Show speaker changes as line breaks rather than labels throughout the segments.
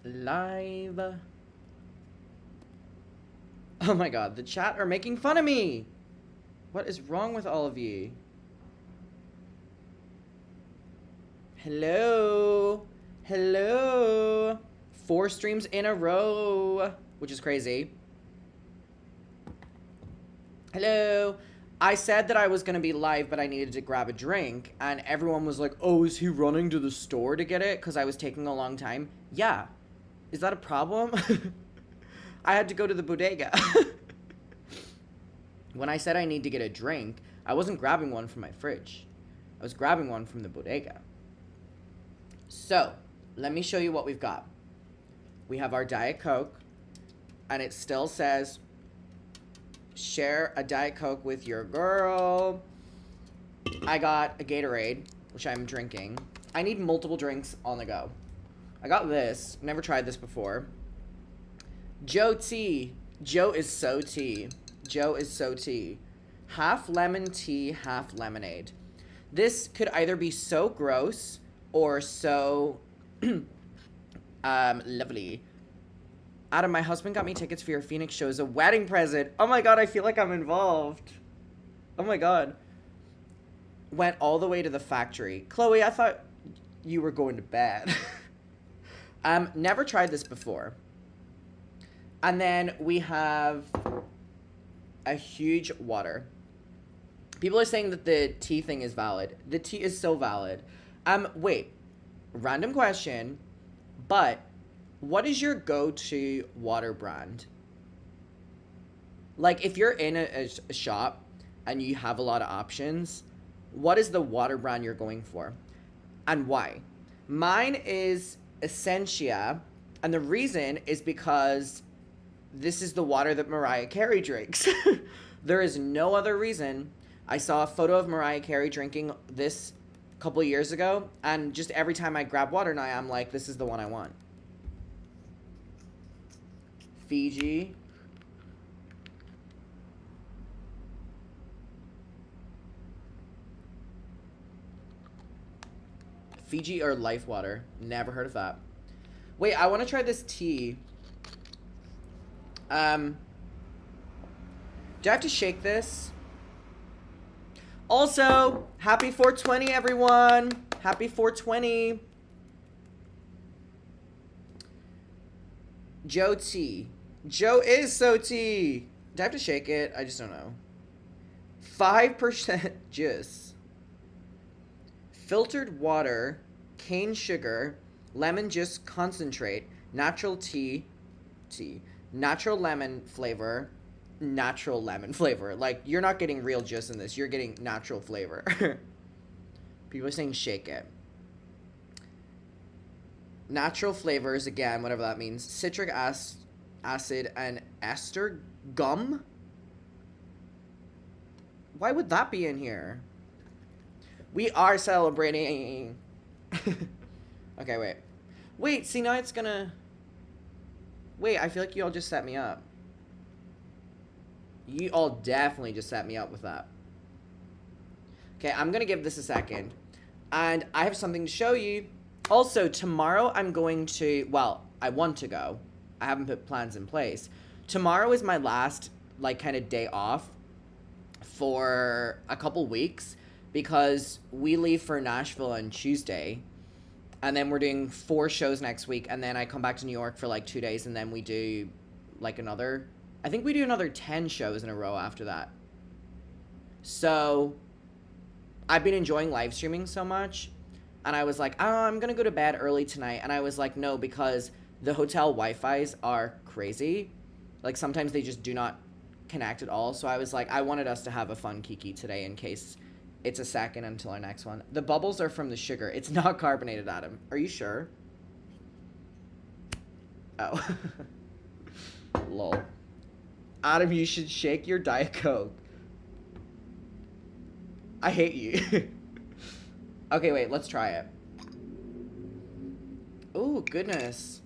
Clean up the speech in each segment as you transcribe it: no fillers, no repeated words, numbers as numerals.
live. Oh my god, the chat are making fun of me. What is wrong with all of you? Hello. Hello. 4 streams in a row, which is crazy. Hello. I said that I was going to be live, but I needed to grab a drink, and everyone was like, oh, is he running to the store to get it? Because I was taking a long time. Yeah. Is that a problem? I had to go to the bodega. When I said I need to get a drink, I wasn't grabbing one from my fridge. I was grabbing one from the bodega. So, let me show you what we've got. We have our Diet Coke, and it still says, share a Diet Coke with your girl. I got a Gatorade, which I'm drinking. I need multiple drinks on the go. I got this. Never tried this before. Joe tea. Joe is so tea. Joe is so tea. Half lemon tea, half lemonade. This could either be so gross or so lovely. Adam, my husband got me tickets for your Phoenix show as a wedding present. Oh my god, I feel like I'm involved. Oh my god. Went all the way to the factory. Chloe, I thought you were going to bed. Never tried this before. And then we have a huge water. People are saying that the tea thing is valid. The tea is so valid. Wait. Random question. But what is your go-to water brand? Like, if you're in a shop and you have a lot of options, what is the water brand you're going for? And why? Mine is Essentia. And the reason is because this is the water that Mariah Carey drinks. There is no other reason. I saw a photo of Mariah Carey drinking this a couple of years ago, and just every time I grab water now, I'm like, this is the one I want. Fiji. Fiji or Life Water. Never heard of that. Wait, I want to try this tea. Do I have to shake this? Also, happy 420, everyone. Happy 420. Joe T. Joe is so tea. Do I have to shake it? I just don't know. 5% juice. Filtered water, cane sugar, lemon juice concentrate, natural tea, natural lemon flavor, natural lemon flavor. Like, you're not getting real juice in this. You're getting natural flavor. People are saying shake it. Natural flavors, again, whatever that means. Citric acid and ester gum? Why would that be in here? We are celebrating. Okay, wait. Wait, see, now it's gonna... Wait, I feel like you all just set me up. You all definitely just set me up with that. Okay, I'm gonna give this a second. And I have something to show you. Also, tomorrow I'm going to... Well, I want to go. I haven't put plans in place. Tomorrow is my last, like, kind of day off for a couple weeks, because we leave for Nashville on Tuesday, and then we're doing 4 shows next week, and then I come back to New York for like 2 days, and then we do like another, I think we do another 10 shows in a row after that. So I've been enjoying live streaming so much, and I was like, oh, I'm gonna go to bed early tonight, and I was like, no, because the hotel Wi-Fi's are crazy. Like, sometimes they just do not connect at all. So I was like, I wanted us to have a fun kiki today in case it's a second until our next one. The bubbles are from the sugar. It's not carbonated, Adam. Are you sure? Oh. Lol. Adam, you should shake your Diet Coke. I hate you. Okay, wait, let's try it. Oh, goodness.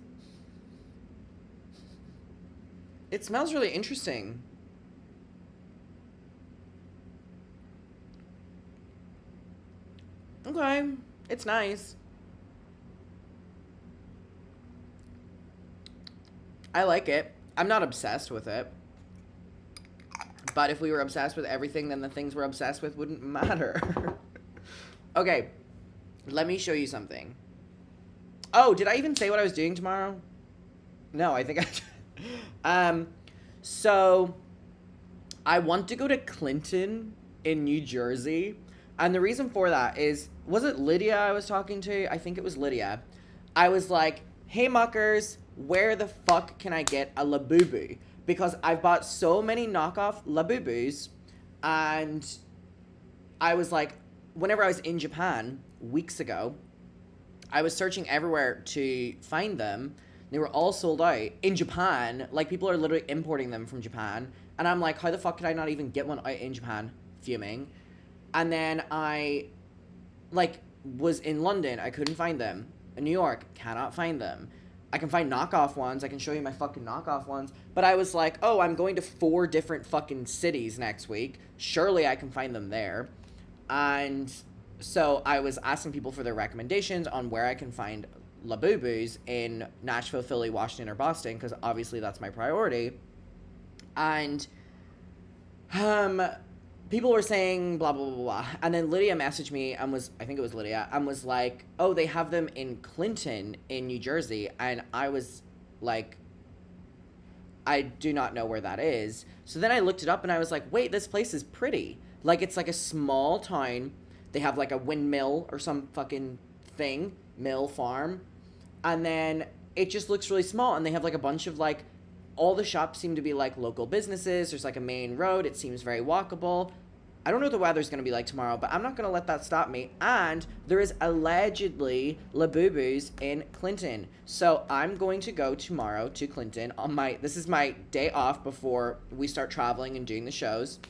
It smells really interesting. Okay, it's nice. I like it. I'm not obsessed with it. But if we were obsessed with everything, then the things we're obsessed with wouldn't matter. Okay, let me show you something. Oh, did I even say what I was doing tomorrow? No, I think I... So, I want to go to Clinton in New Jersey. And the reason for that is, was it Lydia I was talking to? I think it was Lydia. I was like, hey muckers, where the fuck can I get a Labooboo? Because I've bought so many knockoff Laboobos, and I was like, whenever I was in Japan weeks ago, I was searching everywhere to find them. They were all sold out in Japan. Like, people are literally importing them from Japan. And I'm like, how the fuck could I not even get one out in Japan? Fuming. And then I, like, was in London. I couldn't find them. In New York, cannot find them. I can find knockoff ones. I can show you my fucking knockoff ones. But I was like, oh, I'm going to 4 different fucking cities next week. Surely I can find them there. And so I was asking people for their recommendations on where I can find Laboobos in Nashville, Philly, Washington, or Boston, because obviously that's my priority. And people were saying blah, blah, blah, blah. And then Lydia messaged me and was, I think it was Lydia, and was like, oh, they have them in Clinton in New Jersey. And I was like, I do not know where that is. So then I looked it up and I was like, wait, this place is pretty. Like, it's like a small town. They have like a windmill or some fucking thing, mill farm. And then it just looks really small. And they have like a bunch of like, all the shops seem to be like local businesses. There's like a main road. It seems very walkable. I don't know what the weather's going to be like tomorrow, but I'm not going to let that stop me. And there is allegedly Laboobos in Clinton. So I'm going to go tomorrow to Clinton on this is my day off before we start traveling and doing the shows.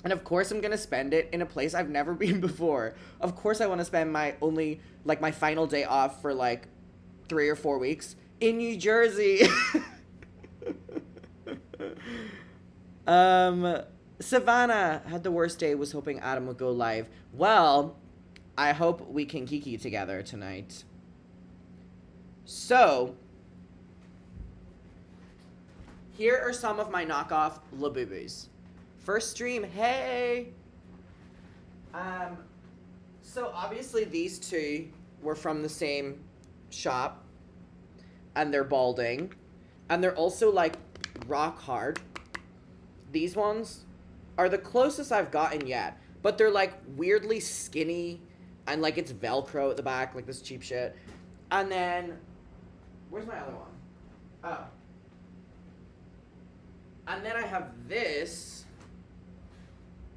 And of course I'm going to spend it in a place I've never been before. Of course I want to spend my final day off for like 3 or 4 weeks in New Jersey. Savannah had the worst day, was hoping Adam would go live. Well, I hope we can kiki together tonight. So, here are some of my knockoff Laboobos. First stream, hey! So obviously these two were from the same shop, and they're balding, and they're also like rock hard. These ones are the closest I've gotten yet, but they're like weirdly skinny, and like it's Velcro at the back, like this cheap shit. And then, where's my other one? Oh. And then I have this,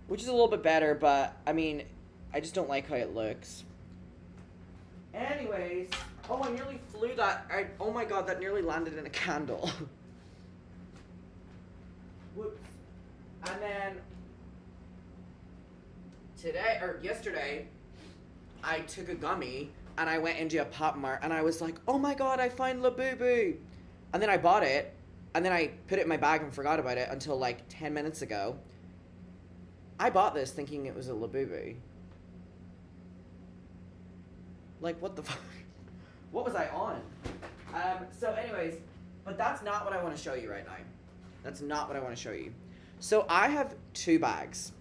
which is a little bit better, but I mean, I just don't like how it looks. Anyways, oh, I nearly flew that. Oh my god, that nearly landed in a candle. Whoops. And then yesterday, I took a gummy and I went into a Pop Mart and I was like, oh my god, I find Labooboo. And then I bought it and then I put it in my bag and forgot about it until like 10 minutes ago. I bought this thinking it was a Labooboo. Like, what the fuck? What was I on? So anyways, but that's not what I want to show you right now. That's not what I want to show you. So I have 2 bags.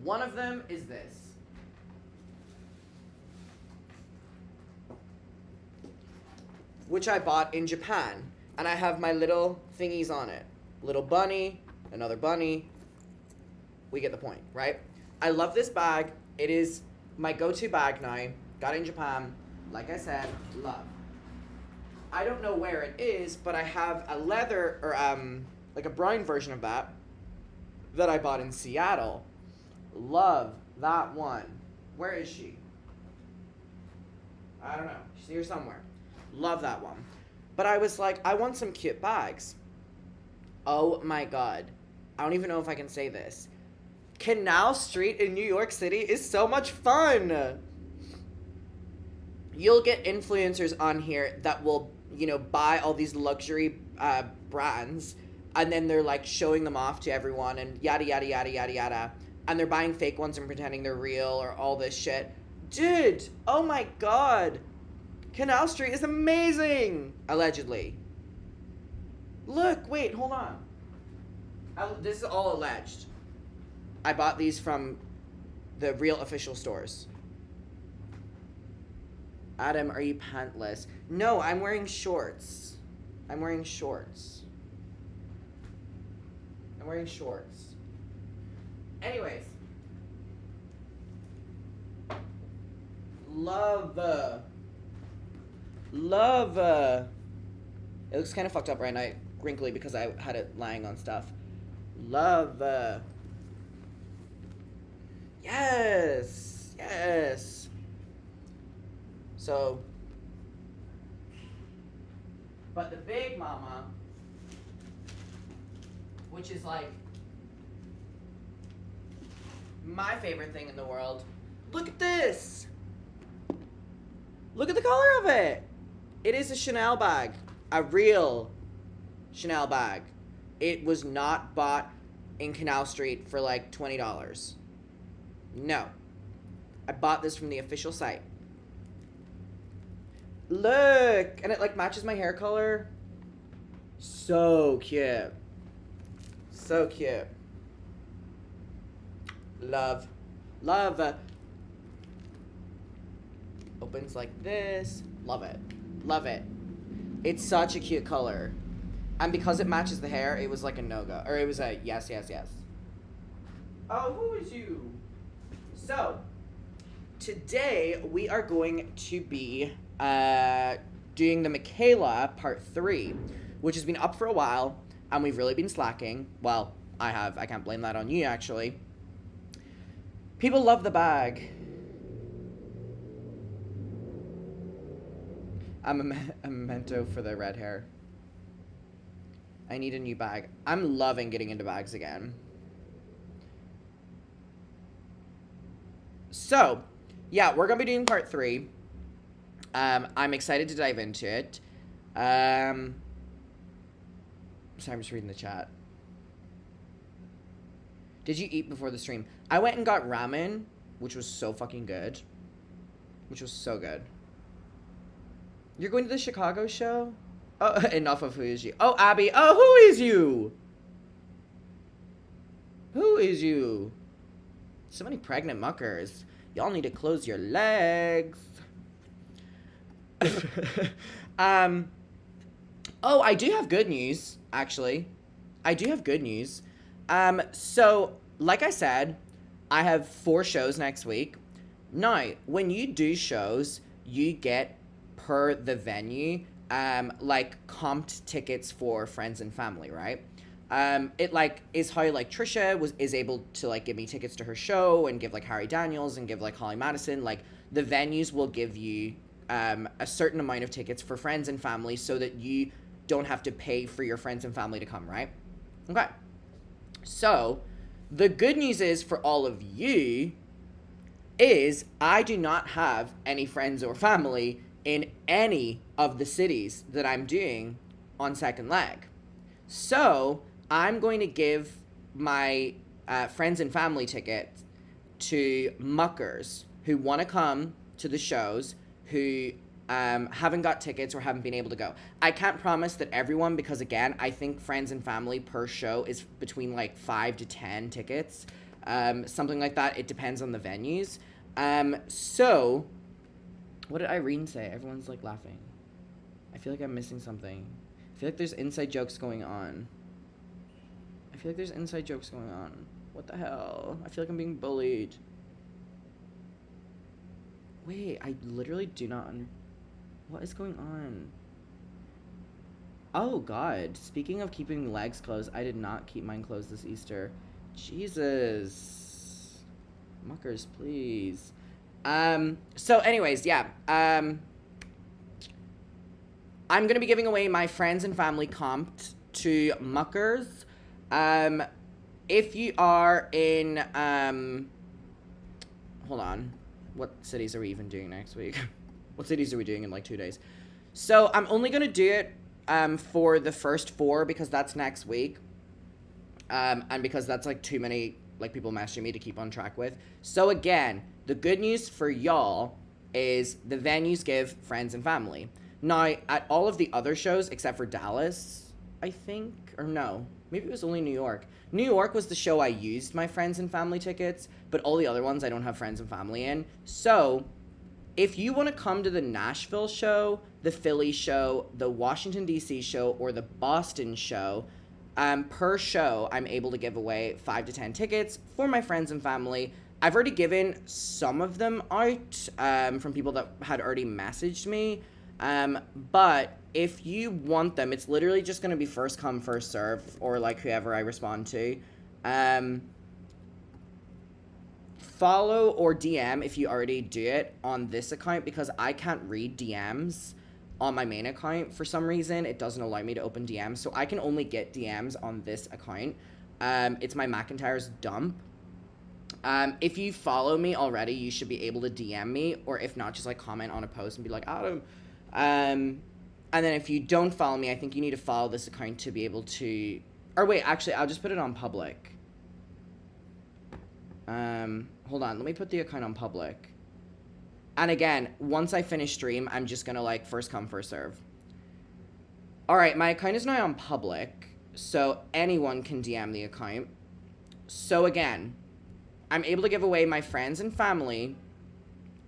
One of them is this. Which I bought in Japan. And I have my little thingies on it. Little bunny, another bunny. We get the point, right? I love this bag. It is my go-to bag now. Got it in Japan. Like I said, love. I don't know where it is, but I have a leather, or like a brown version of that I bought in Seattle. Love that one. Where is she? I don't know. She's here somewhere. Love that one. But I was like, I want some cute bags. Oh my god. I don't even know if I can say this. Canal Street in New York City is so much fun. You'll get influencers on here that will, you know, buy all these luxury brands, and then they're like showing them off to everyone and yada yada yada yada yada, and they're buying fake ones and pretending they're real or all this shit. Dude, oh my god, Canal Street is amazing. Allegedly. Look, wait, hold on. This is all alleged. I bought these from the real official stores. Adam, are you pantless? No, I'm wearing shorts. I'm wearing shorts. Anyways. Love. It looks kind of fucked up right now, wrinkly, because I had it lying on stuff. Love. Yes. So, but the big mama, which is like my favorite thing in the world. Look at this. Look at the color of it. It is a Chanel bag. A real Chanel bag. It was not bought in Canal Street for like $20. No. I bought this from the official site. Look! And it like matches my hair color. So cute. So cute. Love. Opens like this. Love it. It's such a cute color. And because it matches the hair, it was like a no-go. Or it was a yes. Oh, who is you? So, today we are going to be doing the Mikaela part 3, which has been up for a while, and we've really been slacking. Well, I have. I can't blame that on you, actually. People love the bag. I'm a memento for the red hair. I need a new bag. I'm loving getting into bags again. So, yeah, we're going to be doing part 3. I'm excited to dive into it. Sorry, I'm just reading the chat. Did you eat before the stream? I went and got ramen, which was so fucking good. Which was so good. You're going to the Chicago show? Oh, enough of who is you. Oh, Abby. Oh, who is you? Who is you? So many pregnant muckers. Y'all need to close your legs. Oh, I do have good news, actually. I do have good news. So, like I said, I have 4 shows next week. Now, when you do shows, you get per the venue, like comped tickets for friends and family, right? It like is how like Trisha is able to like give me tickets to her show and give like Harry Daniels and give like Holly Madison. Like the venues will give you a certain amount of tickets for friends and family so that you don't have to pay for your friends and family to come, right? Okay. So the good news is for all of you is I do not have any friends or family in any of the cities that I'm doing on second leg. So I'm going to give my friends and family tickets to muckers who want to come to the shows, who haven't got tickets or haven't been able to go. I can't promise that everyone, because again, I think friends and family per show is between like 5 to 10 tickets, something like that. It depends on the venues. So what did Irene say? Everyone's like laughing. I feel like I'm missing something. I feel like there's inside jokes going on. What the hell? I feel like I'm being bullied. Wait, I literally do not what is going on? Oh god, speaking of keeping legs closed, I did not keep mine closed this Easter. Jesus. Muckers, please. So anyways, yeah. I'm gonna be giving away my friends and family comped to muckers. If you are in, hold on. What cities are we even doing next week? What cities are we doing in like 2 days? So I'm only gonna do it, for the first 4 because that's next week. And because that's like too many like people messaging me to keep on track with. So again, the good news for y'all is the venues give friends and family. Now, at all of the other shows, except for Dallas, I think. Or no, maybe it was only New York. New York was the show I used my friends and family tickets, but all the other ones I don't have friends and family in. So if you want to come to the Nashville show, the Philly show, the Washington, D.C. show, or the Boston show, per show, I'm able to give away 5 to 10 tickets for my friends and family. I've already given some of them out from people that had already messaged me. But if you want them, it's literally just going to be first come, first serve, or like whoever I respond to. Follow or DM if you already do it on this account, because I can't read DMs on my main account for some reason. It doesn't allow me to open DMs, so I can only get DMs on this account. It's my McIntyre's dump. If you follow me already, you should be able to DM me, or if not, just like comment on a post and be like, Adam. And then if you don't follow me, I think you need to follow this account to be able to, or wait, actually, I'll just put it on public. Hold on, let me put the account on public. And again, once I finish stream, I'm just gonna like first come, first serve. Alright, my account is now on public, so anyone can DM the account. So again, I'm able to give away my friends and family.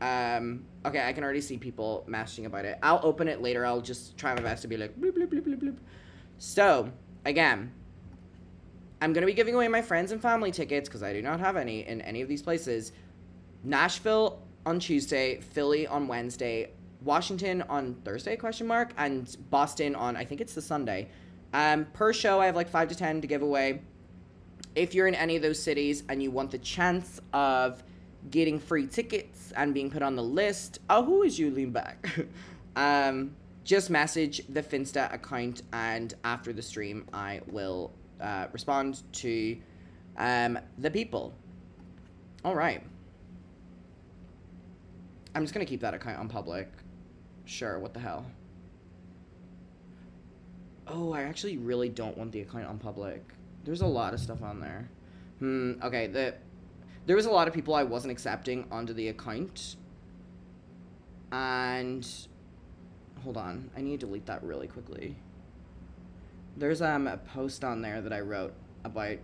Okay, I can already see people messaging about it. I'll open it later. I'll just try my best to be like, bloop, bloop, bloop, bloop, bloop. So, again, I'm going to be giving away my friends and family tickets, because I do not have any in any of these places. Nashville on Tuesday, Philly on Wednesday, Washington on Thursday, ? And Boston on, I think it's the Sunday. Per show, I have like 5 to 10 to give away. If you're in any of those cities and you want the chance of getting free tickets and being put on the list, who is you, lean back? Just message the Finsta account, and after the stream, I will respond to the people. All right. I'm just going to keep that account on public. Sure, what the hell? Oh, I actually really don't want the account on public. There's a lot of stuff on there. Okay, there was a lot of people I wasn't accepting onto the account. And hold on, I need to delete that really quickly. There's a post on there that I wrote about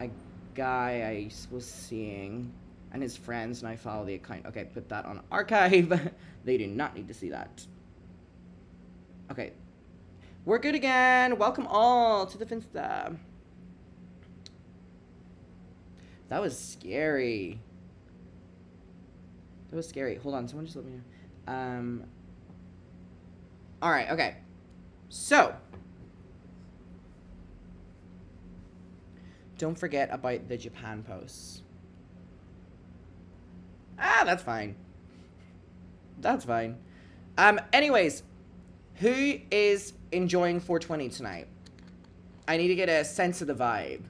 a guy I was seeing and his friends, and I follow the account. Okay, put that on archive. They do not need to see that. Okay. We're good again. Welcome all to the Finsta. That was scary. That was scary. Hold on, someone just let me know. Alright, okay. So, don't forget about the Japan posts. That's fine. That's fine. Anyways, who is enjoying 420 tonight? I need to get a sense of the vibe.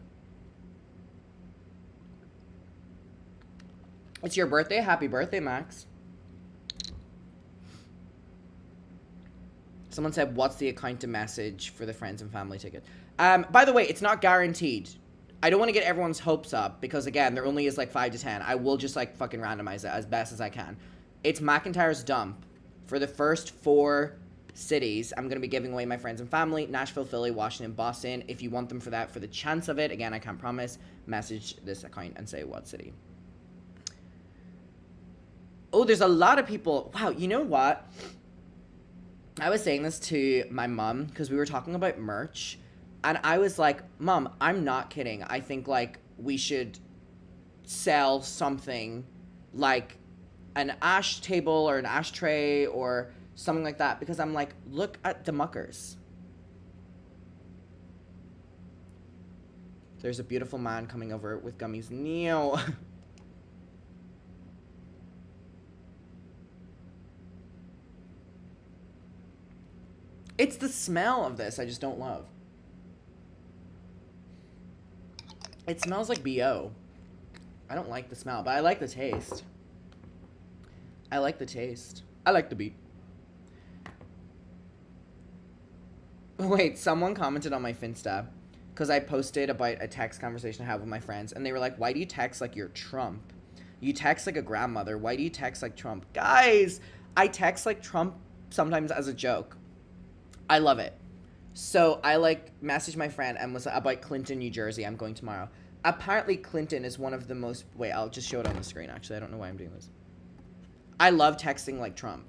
It's your birthday. Happy birthday, Max. Someone said, what's the account to message for the friends and family ticket? By the way, it's not guaranteed. I don't want to get everyone's hopes up, because again, there only is like 5 to 10. I will just like fucking randomize it as best as I can. It's McIntyre's dump. For the first 4 cities, I'm going to be giving away my friends and family: Nashville, Philly, Washington, Boston. If you want them for that, for the chance of it, again, I can't promise, message this account and say what city. Oh, there's a lot of people. Wow, you know what? I was saying this to my mom because we were talking about merch, and I was like, Mom, I'm not kidding. I think like we should sell something like an ash table or an ashtray or something like that, because I'm like, look at the muckers. There's a beautiful man coming over with gummies. Neo. It's the smell of this I just don't love. It smells like BO. I don't like the smell, but I like the taste. I like the taste. I like the beat. Wait, someone commented on my Finsta because I posted about a text conversation I have with my friends, and they were like, why do you text like you're Trump? You text like a grandmother. Why do you text like Trump? Guys, I text like Trump sometimes as a joke. I love it. So I like messaged my friend and was like, about Clinton, New Jersey. I'm going tomorrow. Apparently Clinton is one of the most, wait, I'll just show it on the screen actually. I don't know why I'm doing this. I love texting like Trump.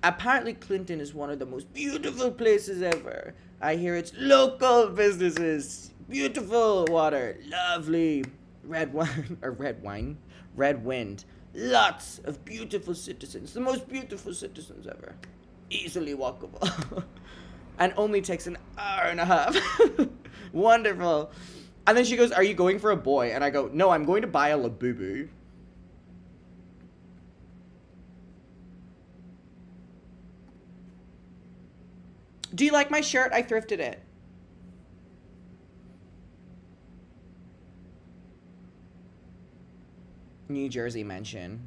Apparently Clinton is one of the most beautiful places ever. I hear it's local businesses, beautiful water, lovely red wind, lots of beautiful citizens, the most beautiful citizens ever, easily walkable, and only takes an hour and a half. Wonderful. And then she goes, are you going for a boy? And I go, no, I'm going to buy a Laboos. Do you like my shirt? I thrifted it. New Jersey mention.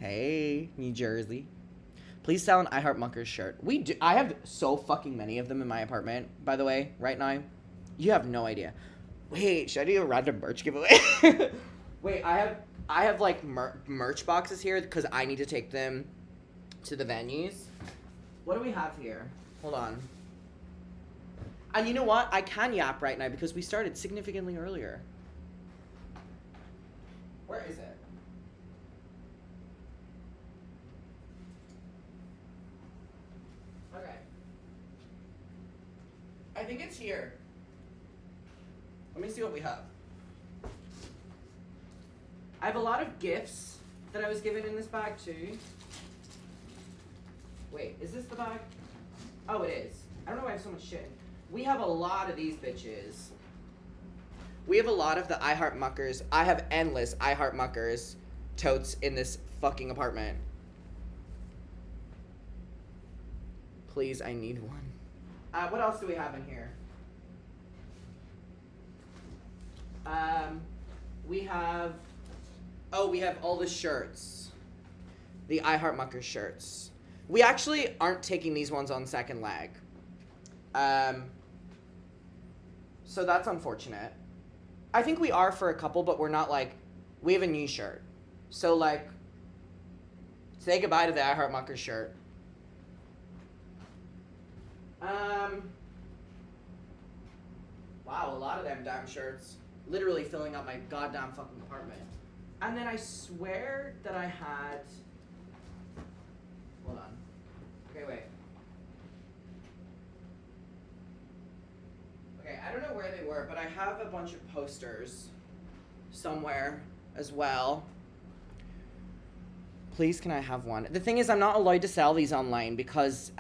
Hey, New Jersey. Please sell an I Heart Muckers shirt. We do. I have so fucking many of them in my apartment, by the way, right now. You have no idea. Wait, should I do a random merch giveaway? Wait, I have like merch boxes here because I need to take them to the venues. What do we have here? Hold on. And you know what? I can yap right now because we started significantly earlier. Where is it? Okay. I think it's here. Let me see what we have. I have a lot of gifts that I was given in this bag too. Wait, is this the bag? Oh, it is. I don't know why I have so much shit. We have a lot of these bitches. We have a lot of the I Heart Muckers. I have endless I Heart Muckers totes in this fucking apartment. Please, I need one. What else do we have in here? We have all the shirts. The I Heart Muckers shirts. We actually aren't taking these ones on second leg. So that's unfortunate. I think we are for a couple, but we're not like, we have a new shirt. So like, say goodbye to the I Heart Muckers shirt. Wow, a lot of them damn shirts. Literally filling up my goddamn fucking apartment. And then I swear that I had, hold on. Okay, wait. Okay, I don't know where they were, but I have a bunch of posters somewhere as well. Please, can I have one? The thing is, I'm not allowed to sell these online because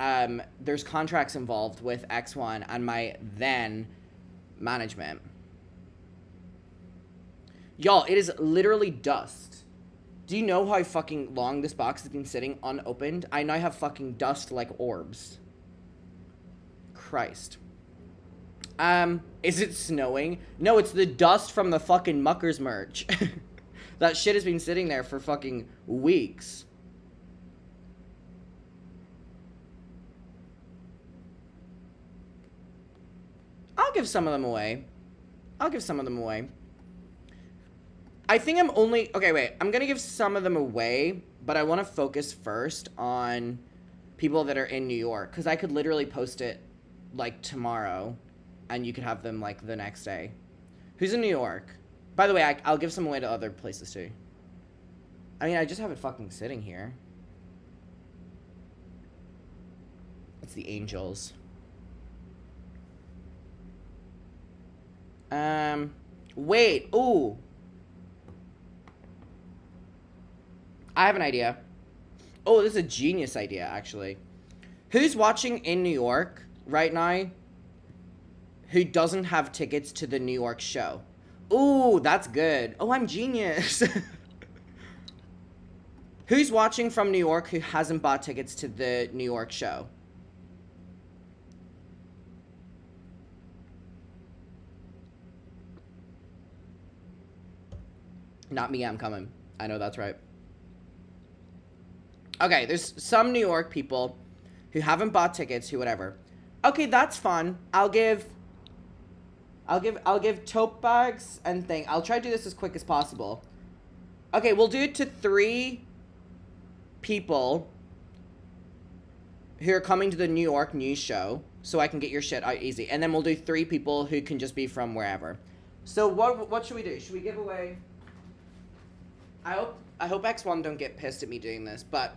there's contracts involved with X1 and my then management. Y'all, it is literally dust. Do you know how fucking long this box has been sitting unopened? I now have fucking dust like orbs. Christ. Is it snowing? No, it's the dust from the fucking Muckers merch. That shit has been sitting there for fucking weeks. I'll give some of them away. I think I'm only... Okay, wait. I'm gonna give some of them away, but I want to focus first on people that are in New York, because I could literally post it, like, tomorrow, and you could have them, like, the next day. Who's in New York? By the way, I'll give some away to other places, too. I mean, I just have it fucking sitting here. It's the Angels. Wait. Ooh. I have an idea. Oh, this is a genius idea, actually. Who's watching in New York right now who doesn't have tickets to the New York show? Ooh, that's good. Oh, I'm genius. Who's watching from New York who hasn't bought tickets to the New York show? Not me, I'm coming. I know that's right. Okay, there's some New York people who haven't bought tickets, who whatever. Okay, that's fun. I'll give tote bags and thing. I'll try to do this as quick as possible. Okay, we'll do it to 3 people who are coming to the New York news show. so I can get your shit out easy. And then we'll do 3 people who can just be from wherever. So what should we do? Should we give away... I hope X1 don't get pissed at me doing this, but...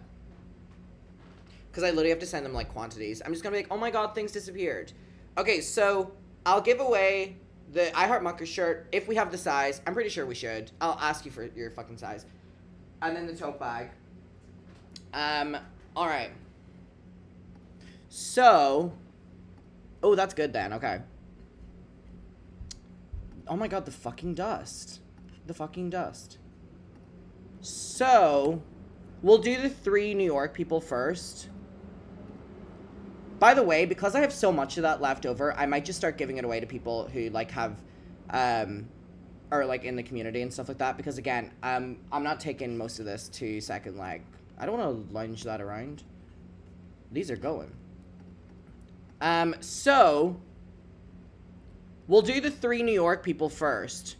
Because I literally have to send them, like, quantities. I'm just going to be like, oh my god, things disappeared. Okay, so I'll give away the I Heart Mucker shirt if we have the size. I'm pretty sure we should. I'll ask you for your fucking size. And then the tote bag. Alright. So... Oh, that's good then. Okay. Oh my god, the fucking dust. The fucking dust. So, we'll do the 3 New York people first. By the way, because I have so much of that left over, I might just start giving it away to people who, like, have, are, like, in the community and stuff like that. Because, again, I'm not taking most of this to second leg. I don't want to lunge that around. These are going. So, we'll do the 3 New York people first.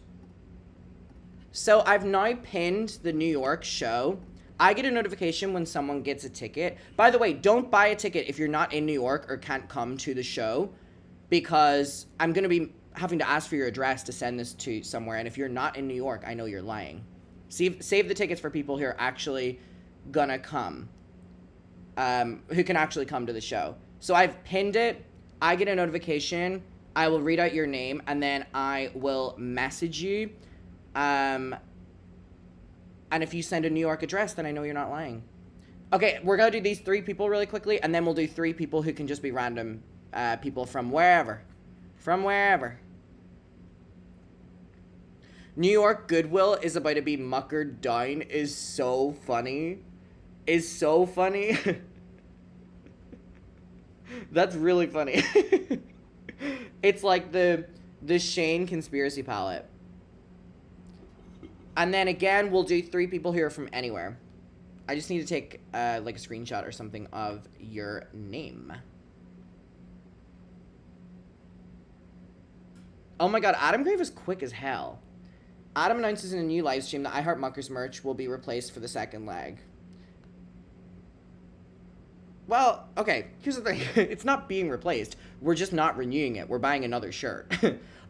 So, I've now pinned the New York show. I get a notification when someone gets a ticket. By the way, don't buy a ticket if you're not in New York or can't come to the show, because I'm going to be having to ask for your address to send this to somewhere, and if you're not in New York, I know you're lying. Save the tickets for people who are actually gonna come, who can actually come to the show. So I've pinned it. I get a notification. I will read out your name, and then I will message you. And if you send a New York address, then I know you're not lying. Okay, we're going to do these 3 people really quickly, and then we'll do 3 people who can just be random people from wherever. From wherever. New York Goodwill is about to be muckered down is so funny. Is so funny. That's really funny. It's like the Shane conspiracy palette. And then again, we'll do 3 people who are from anywhere. I just need to take like a screenshot or something of your name. Oh my god, Adam Grave is quick as hell. Adam announces in a new live stream that I Heart Muckers merch will be replaced for the second leg. Well, okay, here's the thing. It's not being replaced. We're just not renewing it. We're buying another shirt.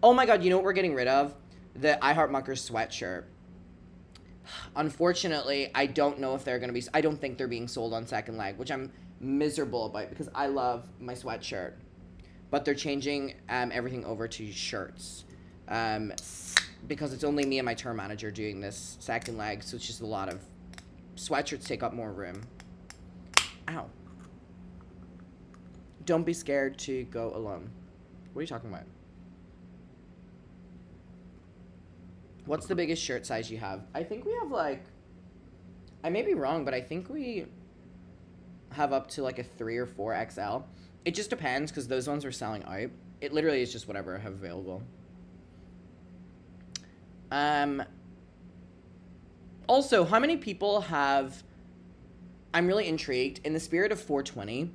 Oh my god, you know what we're getting rid of? The I Heart Muckers sweatshirt. Unfortunately, I don't know if they're going to be... I don't think they're being sold on second leg, which I'm miserable about because I love my sweatshirt. But they're changing everything over to shirts. Because it's only me and my tour manager doing this second leg, so it's just a lot of... Sweatshirts take up more room. Ow. Don't be scared to go alone. What are you talking about? What's the biggest shirt size you have? I think we have, like... I may be wrong, but I think we have up to, like, a 3 or 4 XL. It just depends, because those ones are selling out. It literally is just whatever I have available. Also, how many people have... I'm really intrigued. In the spirit of 420,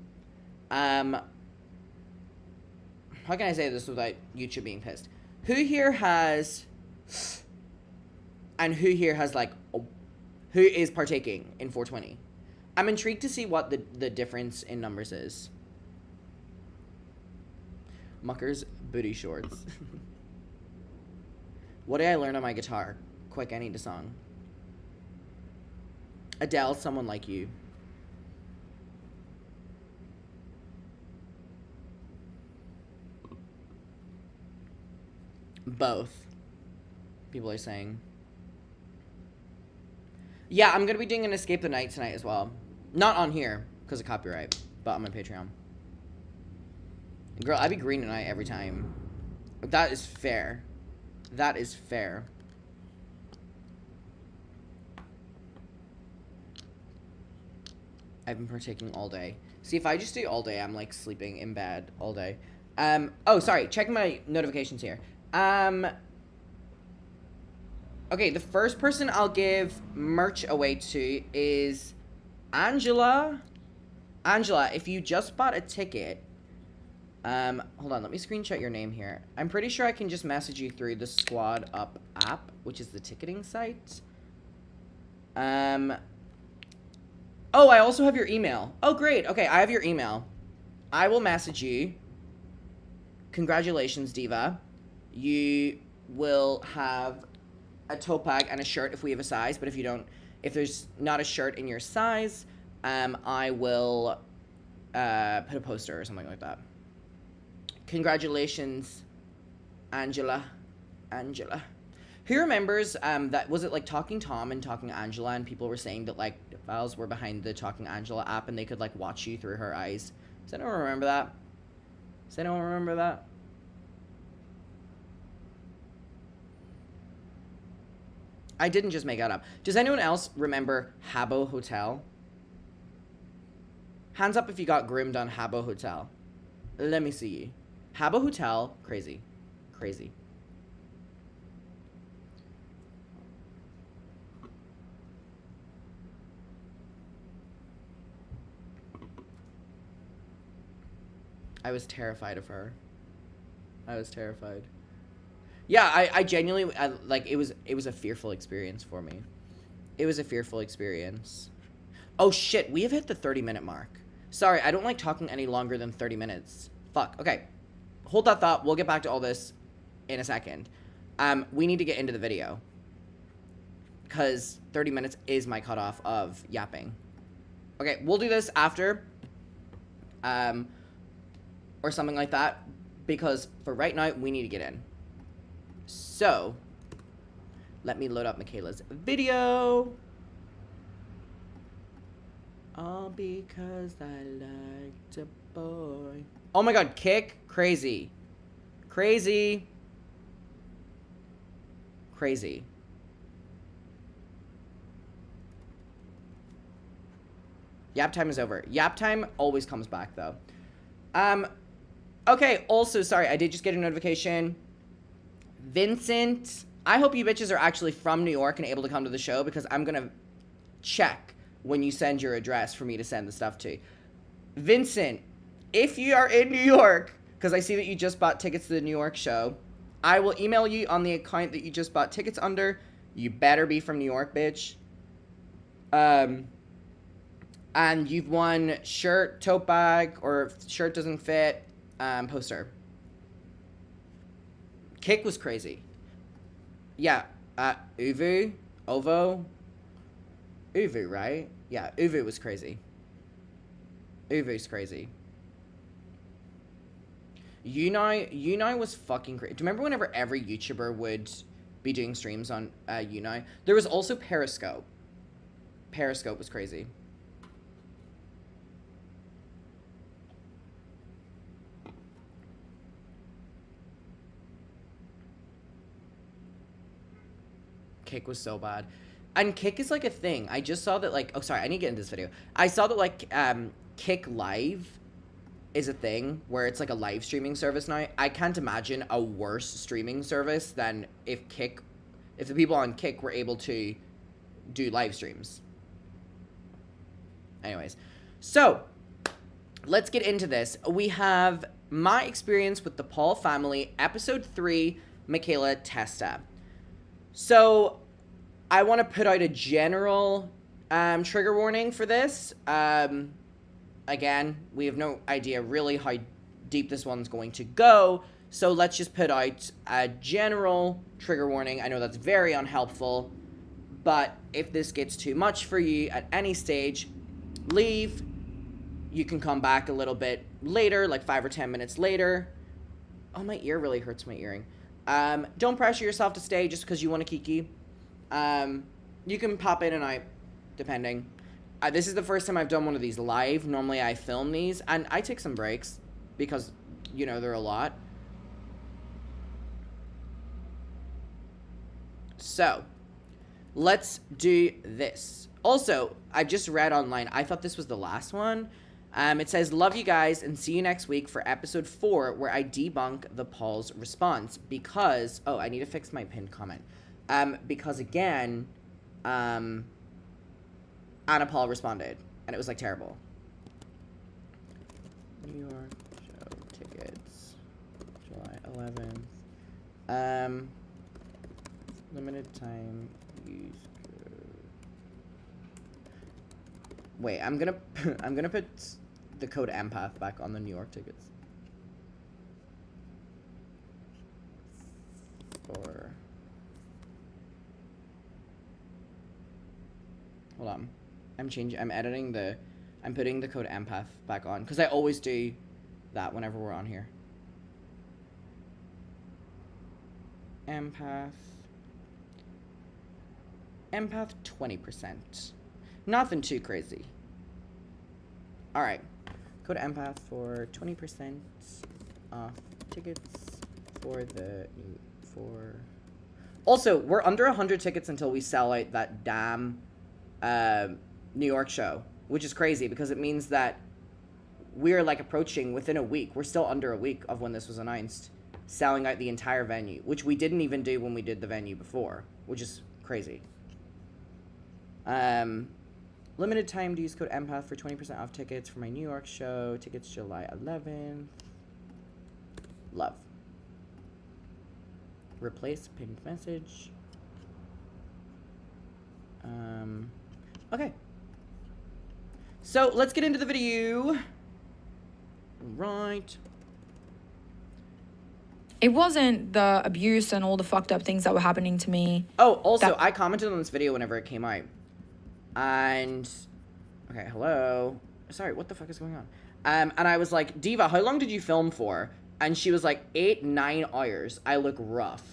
how can I say this without YouTube being pissed? Who here has... And who here has, like, who is partaking in 420? I'm intrigued to see what the difference in numbers is. Muckers booty shorts. What did I learn on my guitar? Quick, I need a song. Adele, Someone Like You. Both. People are saying. Yeah, I'm going to be doing an Escape the Night tonight as well. Not on here, because of copyright, but on my Patreon. Girl, I be green tonight every time. That is fair. That is fair. I've been partaking all day. See, if I just do all day, I'm, like, sleeping in bed all day. Oh, sorry. Check my notifications here. Okay, the first person I'll give merch away to is Angela. Angela, if you just bought a ticket, hold on, let me screenshot your name here. I'm pretty sure I can just message you through the Squad Up app, which is the ticketing site. Oh, I also have your email. Oh, great. Okay, I have your email. I will message you. congratulations, Diva. You will have a tote bag and a shirt if we have a size, but if there's not a shirt in your size, I will put a poster or something like that. Congratulations, Angela. Who remembers that, was it like Talking Tom and Talking Angela, and people were saying that like files were behind the Talking Angela app and they could like watch you through her eyes? Does anyone remember that? I didn't just make that up. Does anyone else remember Habbo Hotel? Hands up if you got groomed on Habbo Hotel. Let me see you. Habbo Hotel, crazy. I was terrified of her. Yeah, I genuinely, like, it was a fearful experience for me. Oh shit, we have hit the 30-minute mark. Sorry, I don't like talking any longer than 30 minutes. Fuck, okay. Hold that thought, we'll get back to all this in a second. We need to get into the video. Because 30 minutes is my cutoff of yapping. Okay, we'll do this after. Or something like that. Because for right now, we need to get in. So, let me load up Mikaela's video. All because I liked a boy. Oh my god, Kick? Crazy. Yap time is over. Yap time always comes back, though. Okay, also, sorry, I did just get a notification. Vincent, I hope you bitches are actually from New York and able to come to the show, because I'm gonna check when you send your address for me to send the stuff to. Vincent, if you are in New York, because I see that you just bought tickets to the New York show, I will email you on the account that you just bought tickets under. You better be from New York, bitch. And you've won shirt, tote bag, or if shirt doesn't fit, poster. Kick was crazy. Yeah, Uvu, right? Yeah, Uvu was crazy. Uvu's crazy. Unai was fucking great. Do you remember whenever every YouTuber would be doing streams on Unai? There was also Periscope. Periscope was crazy. Kick was so bad. And Kick is like a thing. I just saw that like, oh sorry, I need to get into this video. I saw that like Kick Live is a thing where it's like a live streaming service now. I can't imagine a worse streaming service than if the people on Kick were able to do live streams. Anyways, so let's get into this. We have my experience with the Paul family, episode 3, Mikaela, Testa. So, I want to put out a general trigger warning for this. Again, we have no idea really how deep this one's going to go, so let's just put out a general trigger warning. I know that's very unhelpful, but if this gets too much for you at any stage, leave. You can come back a little bit later, like 5 or 10 minutes later. Oh, my ear really hurts, my earring. Don't pressure yourself to stay just because you want to kiki. You can pop in and out, depending. This is the first time I've done one of these live. Normally I film these, and I take some breaks because, you know, they're a lot. So, let's do this. Also, I just read online, I thought this was the last one. It says, love you guys and see you next week for episode 4 where I debunk the Paul's response because, oh, I need to fix my pinned comment. Because again, Anna Paul responded and it was like terrible. New York show tickets, July 11th. Limited time, use code. Wait, I'm gonna put the code empath back on the New York tickets. for... Hold on. I'm editing the... I'm putting the code empath back on. Because I always do that whenever we're on here. Empath 20%. Nothing too crazy. Alright. Go to empath for 20% off tickets for the Also, we're under 100 tickets until we sell out that damn New York show, which is crazy because it means that we're like approaching within a week. We're still under a week of when this was announced, selling out the entire venue, which we didn't even do when we did the venue before, which is crazy. Limited time to use code empath for 20% off tickets for my New York show. Tickets July 11th. Love. Replace pinned message. Okay. So let's get into the video. Right.
It wasn't the abuse and all the fucked up things that were happening to me.
Oh, also, I commented on this video whenever it came out. And, okay, hello. Sorry, what the fuck is going on? And I was like, Diva, how long did you film for? And she was like, 8-9 hours. I look rough.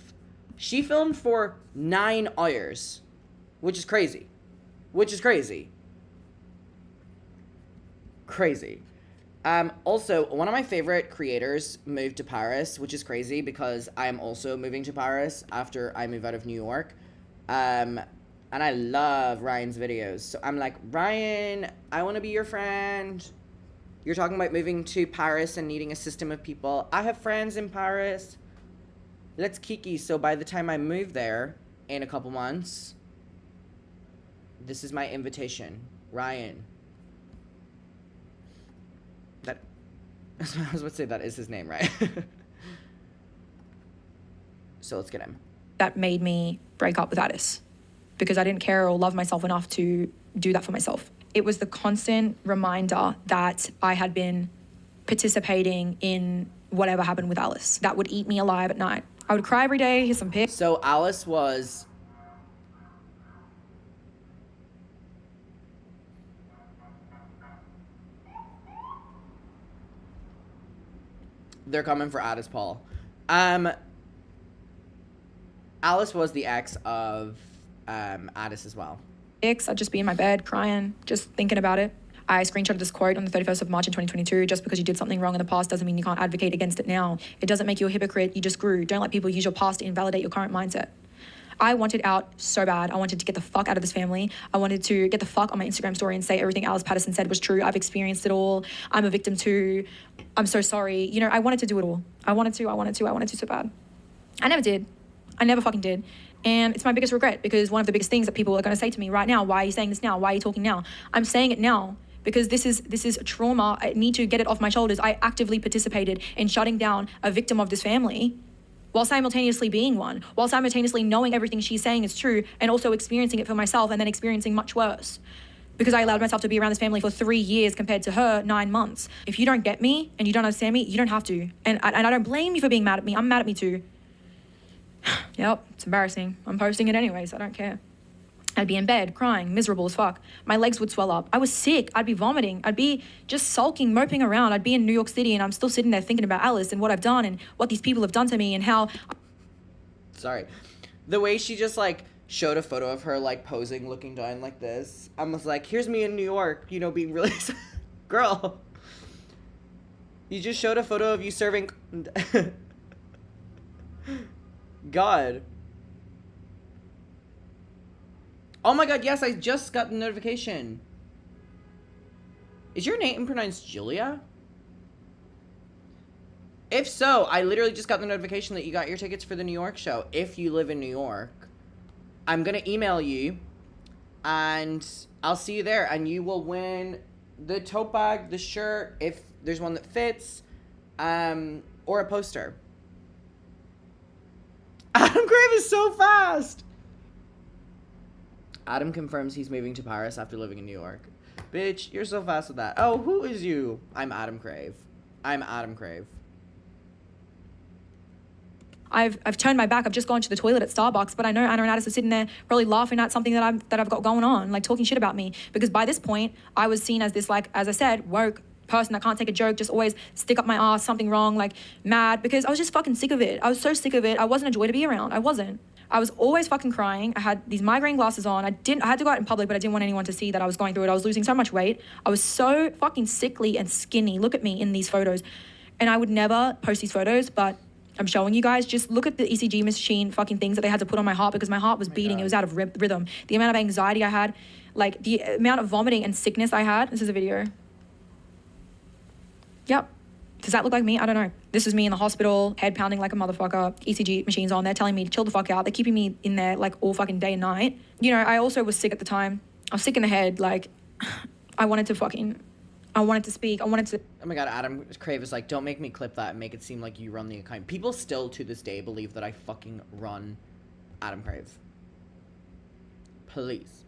She filmed for 9 hours, which is crazy. Crazy. Also, one of my favorite creators moved to Paris, which is crazy because I'm also moving to Paris after I move out of New York. And I love Ryan's videos. So I'm like, Ryan, I want to be your friend. You're talking about moving to Paris and needing a system of people. I have friends in Paris. Let's kiki. So by the time I move there in a couple months, this is my invitation. Ryan. That, I was about to say that is his name, right? So let's get him.
That made me break up with Addis because I didn't care or love myself enough to do that for myself. It was the constant reminder that I had been participating in whatever happened with Alice. That would eat me alive at night. I would cry every day, hear some pics.
So Alice was... They're coming for Addis Paul. Alice was the ex of Addis as well.
I'd just be in my bed crying, just thinking about it. I screenshotted this quote on the 31st of March in 2022. Just because you did something wrong in the past doesn't mean you can't advocate against it now. It doesn't make you a hypocrite. You just grew. Don't let people use your past to invalidate your current mindset. I wanted out so bad. I wanted to get the fuck out of this family. I wanted to get the fuck on my Instagram story and say everything Alice Patterson said was true. I've experienced it all. I'm a victim too. I'm so sorry. You know, I wanted to do it all. I wanted to so bad. I never did. I never fucking did. And it's my biggest regret because one of the biggest things that people are going to say to me right now, why are you saying this now? Why are you talking now? I'm saying it now because this is trauma. I need to get it off my shoulders. I actively participated in shutting down a victim of this family while simultaneously being one, while simultaneously knowing everything she's saying is true and also experiencing it for myself and then experiencing much worse. Because I allowed myself to be around this family for 3 years compared to her 9 months. If you don't get me and you don't understand me, you don't have to. And I don't blame you for being mad at me. I'm mad at me too. Yep, it's embarrassing. I'm posting it anyways, I don't care. I'd be in bed, crying, miserable as fuck. My legs would swell up. I was sick. I'd be vomiting. I'd be just sulking, moping around. I'd be in New York City and I'm still sitting there thinking about Alice and what I've done and what these people have done to me and how...
Sorry. The way she just, like, showed a photo of her, like, posing, looking down like this. I was like, here's me in New York, you know, being really... Girl. You just showed a photo of you serving... God. Oh my god, yes, I just got the notification. Is your name pronounced Julia? If so, I literally just got the notification that you got your tickets for the New York show. If you live in New York, I'm gonna email you and I'll see you there and you will win the tote bag, the shirt, if there's one that fits, or a poster. Adam Crave is so fast! Adam confirms he's moving to Paris after living in New York. Bitch, you're so fast with that. Oh, who is you? I'm Adam Crave. I'm Adam Crave.
I've turned my back. I've just gone to the toilet at Starbucks, but I know Anna and Addis are sitting there probably laughing at something that I've got going on, like talking shit about me. Because by this point, I was seen as this, like, as I said, woke person that can't take a joke, just always stick up my ass, something wrong, like mad, because I was just fucking sick of it. I was so sick of it. I wasn't a joy to be around. I wasn't. I was always fucking crying. I had these migraine glasses on. I had to go out in public, but I didn't want anyone to see that I was going through it. I was losing so much weight. I was so fucking sickly and skinny. Look at me in these photos. And I would never post these photos, but I'm showing you guys. Just look at the ECG machine fucking things that they had to put on my heart, because my heart was beating. It was out of rhythm. The amount of anxiety I had, like the amount of vomiting and sickness I had. This is a video. Yep. Does that look like me? I don't know. This is me in the hospital, head pounding like a motherfucker, ECG machines on. They're telling me to chill the fuck out. They're keeping me in there like all fucking day and night. You know, I also was sick at the time. I was sick in the head. Like, I wanted to speak. I wanted to.
Oh my God, Adam Crave is like, don't make me clip that and make it seem like you run the account. People still to this day believe that I fucking run Adam Crave. Please.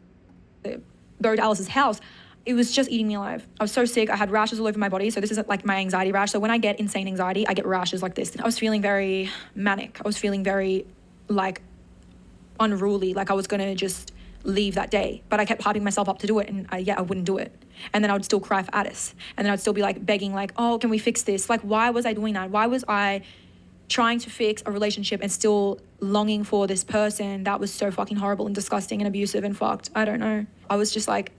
Go to Alice's house. It was just eating me alive. I was so sick. I had rashes all over my body. So this isn't like my anxiety rash. So when I get insane anxiety, I get rashes like this. I was feeling very manic. I was feeling very like unruly. Like I was going to just leave that day. But I kept hyping myself up to do it. And I wouldn't do it. And then I would still cry for Addis. And then I'd still be like begging like, oh, can we fix this? Like, why was I doing that? Why was I trying to fix a relationship and still longing for this person that was so fucking horrible and disgusting and abusive and fucked? I don't know. I was just like,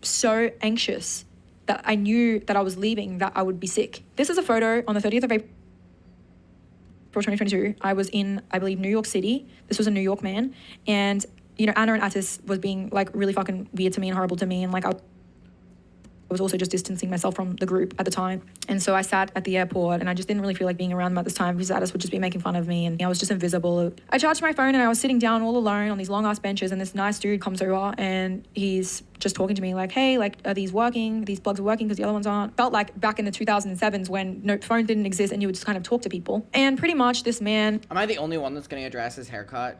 so anxious that I knew that I was leaving, that I would be sick. This is a photo on the 30th of April 2022. I was in, I believe, New York City. This was a New York man. And, you know, Anna and Addis was being like really fucking weird to me and horrible to me. And like I was also just distancing myself from the group at the time. And so I sat at the airport and I just didn't really feel like being around them at this time, because Addis would just be making fun of me and I was just invisible. I charged my phone and I was sitting down all alone on these long ass benches, and this nice dude comes over and he's just talking to me like, hey, like, are these working? These plugs are working because the other ones aren't. Felt like back in the 2007s when no phone didn't exist and you would just kind of talk to people. And pretty much this man...
Am I the only one that's going to address his haircut?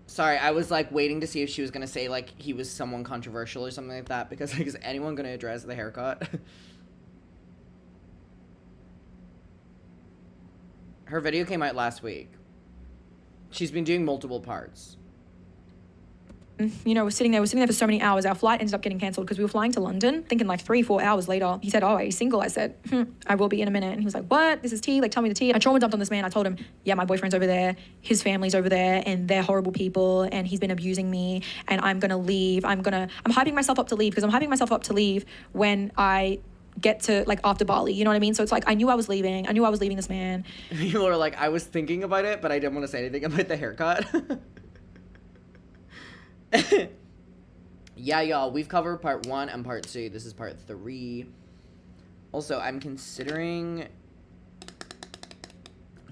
Sorry, I was like waiting to see if she was gonna say like he was someone controversial or something like that, because like, is anyone gonna address the haircut? Her video came out last week. She's been doing multiple parts.
You know, we're sitting there for so many hours. Our flight ended up getting cancelled because we were flying to London, thinking like 3-4 hours later. He said, oh, are you single? I said, I will be in a minute. And he was like, what? This is tea? Like, tell me the tea. I trauma dumped on this man. I told him, yeah, my boyfriend's over there. His family's over there and they're horrible people and he's been abusing me and I'm going to leave. I'm hyping myself up to leave, because I'm hyping myself up to leave when I get to like after Bali, you know what I mean? So it's like, I knew I was leaving. I knew I was leaving this man.
People are like, I was thinking about it, but I didn't want to say anything about the haircut. Yeah, y'all, we've covered part 1 and part 2. This is part 3. Also, I'm considering...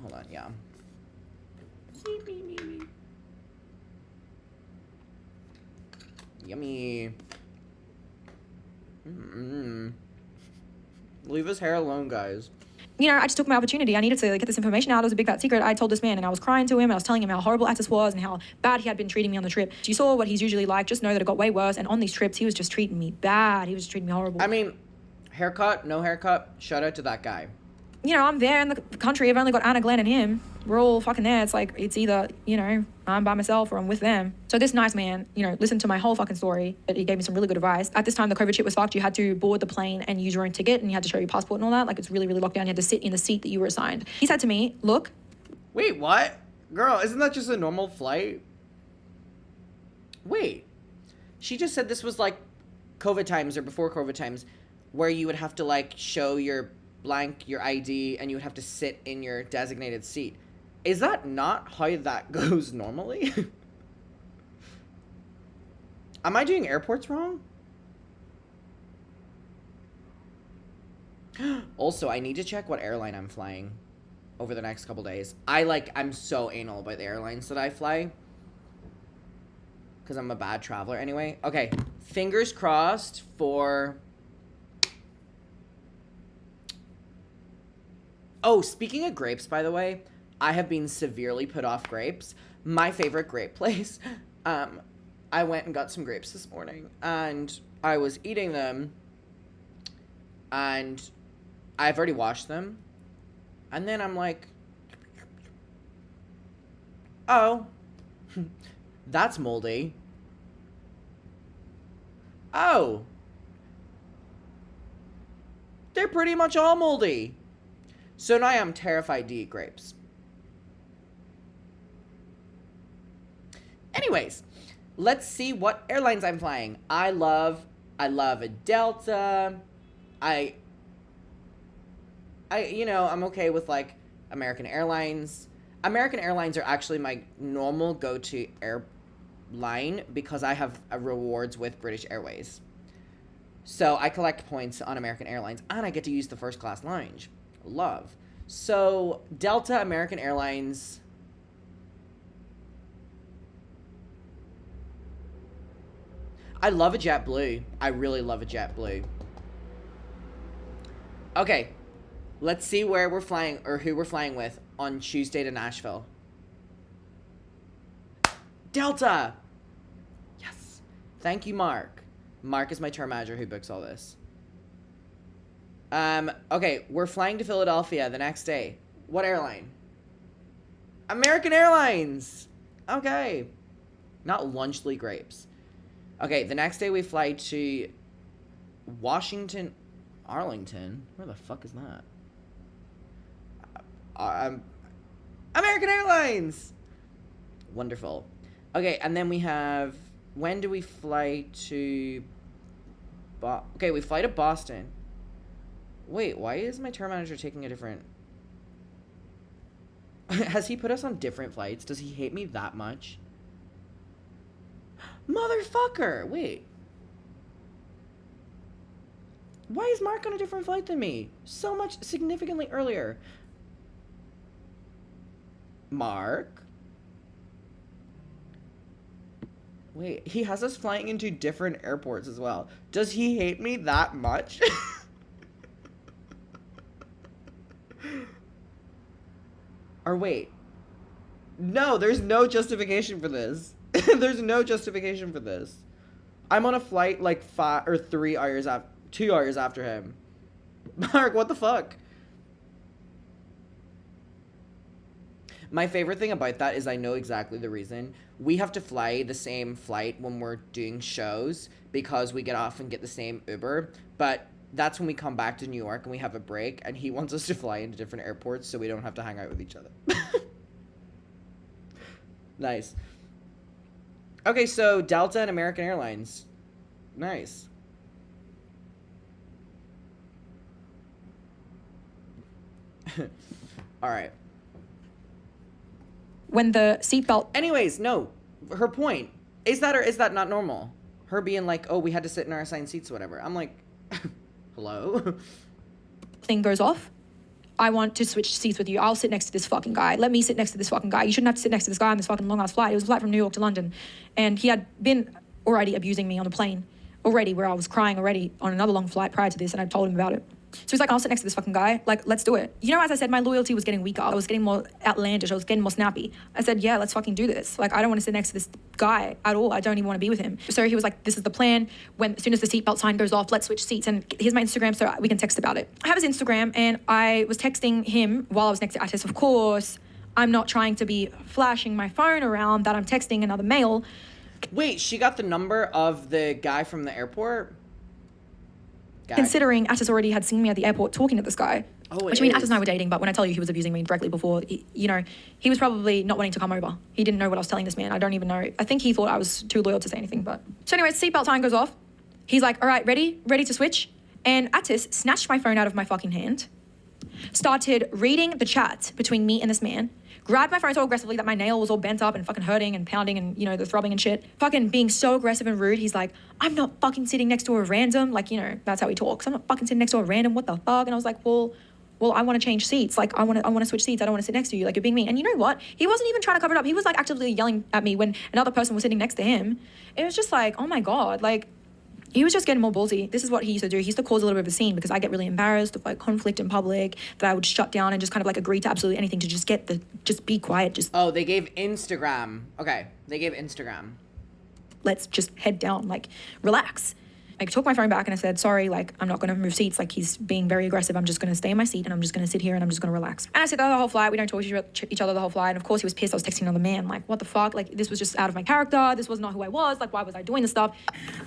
Hold on, yeah. Yummy. Leave his hair alone, guys.
You know, I just took my opportunity. I needed to get this information out. It was a big fat secret. I told this man and I was crying to him. I was telling him how horrible Addis was and how bad he had been treating me on the trip. So you saw what he's usually like. Just know that it got way worse. And on these trips, he was just treating me bad. He was just treating me horrible.
I mean, haircut, no haircut, shout out to that guy.
You know, I'm there in the country. I've only got Anna, Glenn, and him. We're all fucking there. It's like, it's either, you know, I'm by myself or I'm with them. So this nice man, you know, listened to my whole fucking story. He gave me some really good advice. At this time, the COVID shit was fucked. You had to board the plane and use your own ticket and you had to show your passport and all that. Like, it's really, really locked down. You had to sit in the seat that you were assigned. He said to me, look.
Wait, what? Girl, isn't that just a normal flight? Wait. She just said this was like COVID times or before COVID times where you would have to like show your ID and you would have to sit in your designated seat. Is that not how that goes normally? Am I doing airports wrong? Also, I need to check what airline I'm flying over the next couple days. I'm so anal about the airlines that I fly, because I'm a bad traveler anyway. Okay, fingers crossed for... Oh, speaking of grapes, by the way, I have been severely put off grapes. My favorite grape place, I went and got some grapes this morning, and I was eating them, and I've already washed them, and then I'm like, Oh. That's moldy. Oh. They're pretty much all moldy. So now I'm terrified to eat grapes. Anyways, let's see what airlines I'm flying. I love a Delta. I'm okay with like American Airlines. American Airlines are actually my normal go-to airline because I have rewards with British Airways. So I collect points on American Airlines and I get to use the first class lounge. Love. So Delta, American Airlines. I love a JetBlue. I really love a JetBlue. Okay. Let's see where we're flying or who we're flying with on Tuesday to Nashville. Delta! Yes. Thank you, Mark. Mark is my tour manager who books all this. Okay, we're flying to Philadelphia the next day. What airline? American Airlines! Okay. Not Lunchley Grapes. Okay, the next day we fly to Washington, Arlington. Where the fuck is that? American Airlines! Wonderful. Okay, and then we have... When do we fly to... Okay, we fly to Boston. Wait, why is my tour manager taking a different... Has he put us on different flights? Does he hate me that much? Motherfucker! Wait. Why is Mark on a different flight than me? So much significantly earlier. Mark? Wait, he has us flying into different airports as well. Does he hate me that much? Or wait. No, there's no justification for this. There's no justification for this. I'm on a flight like 2 hours after him. Mark, what the fuck? My favorite thing about that is I know exactly the reason. We have to fly the same flight when we're doing shows because we get off and get the same Uber. But that's when we come back to New York and we have a break and he wants us to fly into different airports so we don't have to hang out with each other. Nice. Okay, so Delta and American Airlines. Nice. All right.
When the seatbelt...
Anyways, no. Her point. Is that or is that not normal? Her being like, oh, we had to sit in our assigned seats or whatever. I'm like, hello?
thing goes off, I want to switch seats with you. I'll sit next to this fucking guy. Let me sit next to this fucking guy. You shouldn't have to sit next to this guy on this fucking long-ass flight. It was a flight from New York to London. And he had been already abusing me on the plane already, where I was crying already on another long flight prior to this, and I told him about it. So he's like, I'll sit next to this fucking guy. Like, let's do it. You know, as I said, my loyalty was getting weaker. I was getting more outlandish. I was getting more snappy. I said, yeah, let's fucking do this. Like, I don't want to sit next to this guy at all. I don't even want to be with him. So he was like, this is the plan. As soon as the seatbelt sign goes off, let's switch seats. And here's my Instagram so we can text about it. I have his Instagram, and I was texting him while I was next to Atis. Of course, I'm not trying to be flashing my phone around that I'm texting another male.
Wait, she got the number of the guy from the airport?
Considering Atis already had seen me at the airport talking to this guy.
Oh,
Which, I mean, Atis and I were dating, but when I tell you he was abusing me directly before, he was probably not wanting to come over. He didn't know what I was telling this man. I don't even know. I think he thought I was too loyal to say anything, but... So anyways, seatbelt sign goes off. He's like, all right, ready? Ready to switch? And Atis snatched my phone out of my fucking hand, started reading the chat between me and this man, grabbed my phone so aggressively that my nail was all bent up and fucking hurting and pounding and, the throbbing and shit. Fucking being so aggressive and rude. He's like, I'm not fucking sitting next to a random. Like, that's how he talks. I'm not fucking sitting next to a random. What the fuck? And I was like, well, I want to change seats. Like, I want to switch seats. I don't want to sit next to you. Like, you're being mean. And you know what? He wasn't even trying to cover it up. He was, like, actively yelling at me when another person was sitting next to him. It was just like, oh my God. Like, he was just getting more ballsy. This is what he used to do. He used to cause a little bit of a scene because I get really embarrassed of like conflict in public, that I would shut down and just kind of like agree to absolutely anything to just be quiet.
Oh, they gave Instagram. Okay, they gave Instagram.
Let's just head down, like relax. I took my phone back and I said, sorry, like, I'm not going to move seats. Like, he's being very aggressive. I'm just going to stay in my seat and I'm just going to sit here and I'm just going to relax. And I sit there the whole flight. We don't talk to each other the whole flight. And of course, he was pissed. I was texting another man. Like, what the fuck? Like, this was just out of my character. This was not who I was. Like, why was I doing this stuff?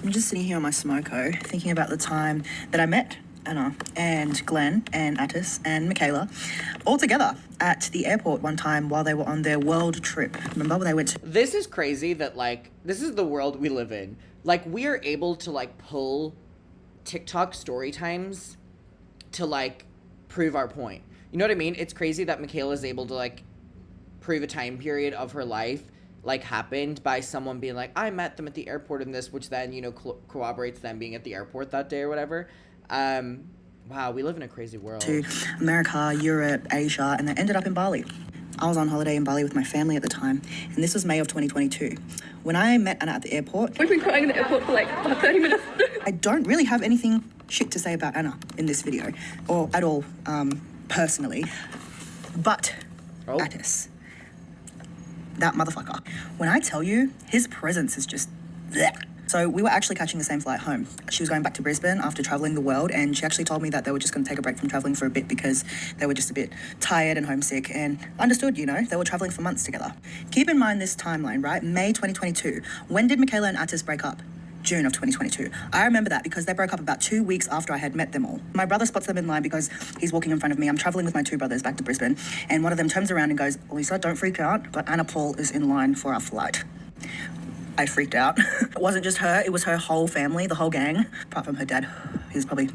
I'm just sitting here on my smoko thinking about the time that I met Anna and Glenn and Attis and Mikaela all together at the airport one time while they were on their world trip. Remember when they went to...
This is crazy that, like, this is the world we live in. Like, we are able to, like, pull TikTok story times to, like, prove our point. You know what I mean? It's crazy that Mikaela is able to, like, prove a time period of her life, like, happened by someone being like, I met them at the airport in this, which then, you know, corroborates them being at the airport that day or whatever. Wow, we live in a crazy world.
To America, Europe, Asia, and they ended up in Bali. I was on holiday in Bali with my family at the time, and this was May of 2022. When I met Anna at the airport...
We've been crying in the airport for like 30 minutes.
I don't really have anything shit to say about Anna in this video, or at all, personally. But, Attis, that motherfucker, when I tell you, his presence is just... bleh. So we were actually catching the same flight home. She was going back to Brisbane after travelling the world, and she actually told me that they were just going to take a break from travelling for a bit because they were just a bit tired and homesick, and understood, you know, they were travelling for months together. Keep in mind this timeline, right? May 2022. When did Mikaela and Attis break up? June of 2022. I remember that because they broke up about 2 weeks after I had met them all. My brother spots them in line because he's walking in front of me. I'm travelling with my two brothers back to Brisbane, and one of them turns around and goes, Lisa, don't freak out, but Anna Paul is in line for our flight. I freaked out. It wasn't just her, it was her whole family, the whole gang, apart from her dad, who's probably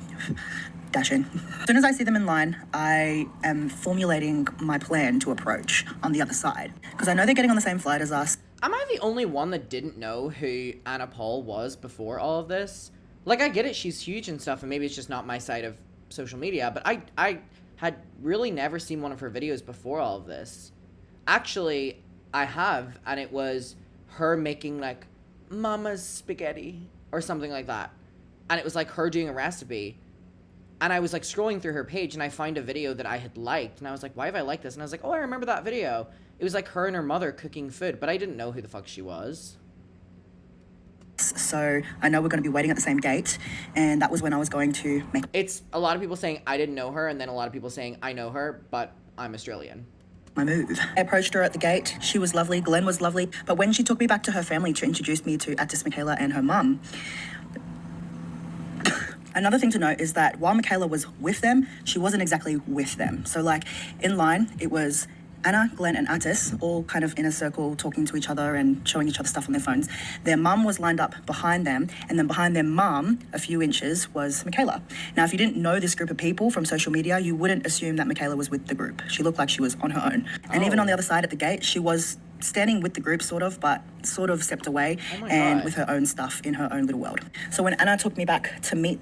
dashing. As soon as I see them in line, I am formulating my plan to approach on the other side, because I know they're getting on the same flight as us.
Am I the only one that didn't know who Anna Paul was before all of this? Like, I get it, she's huge and stuff, and maybe it's just not my side of social media, but I had really never seen one of her videos before all of this. Actually, I have, and it was her making, like, mama's spaghetti or something like that. And it was, like, her doing a recipe. And I was, like, scrolling through her page, and I find a video that I had liked. And I was like, why have I liked this? And I was like, oh, I remember that video. It was, like, her and her mother cooking food. But I didn't know who the fuck she was.
So I know we're going to be waiting at the same gate. And that was when I was going to make...
It's a lot of people saying I didn't know her, and then a lot of people saying I know her, but I'm Australian.
My move. I approached her at the gate. She was lovely. Glenn was lovely. But when she took me back to her family to introduce me to Attis, Mikaela, and her mum, another thing to note is that while Mikaela was with them, she wasn't exactly with them. So, like, in line, it was Anna, Glenn, and Attis all kind of in a circle talking to each other and showing each other stuff on their phones. Their mum was lined up behind them, and then behind their mum, a few inches, was Mikaela. Now, if you didn't know this group of people from social media, you wouldn't assume that Mikaela was with the group. She looked like she was on her own. And even on the other side at the gate, she was standing with the group, sort of, but sort of stepped away and with her own stuff in her own little world. So when Anna took me back to meet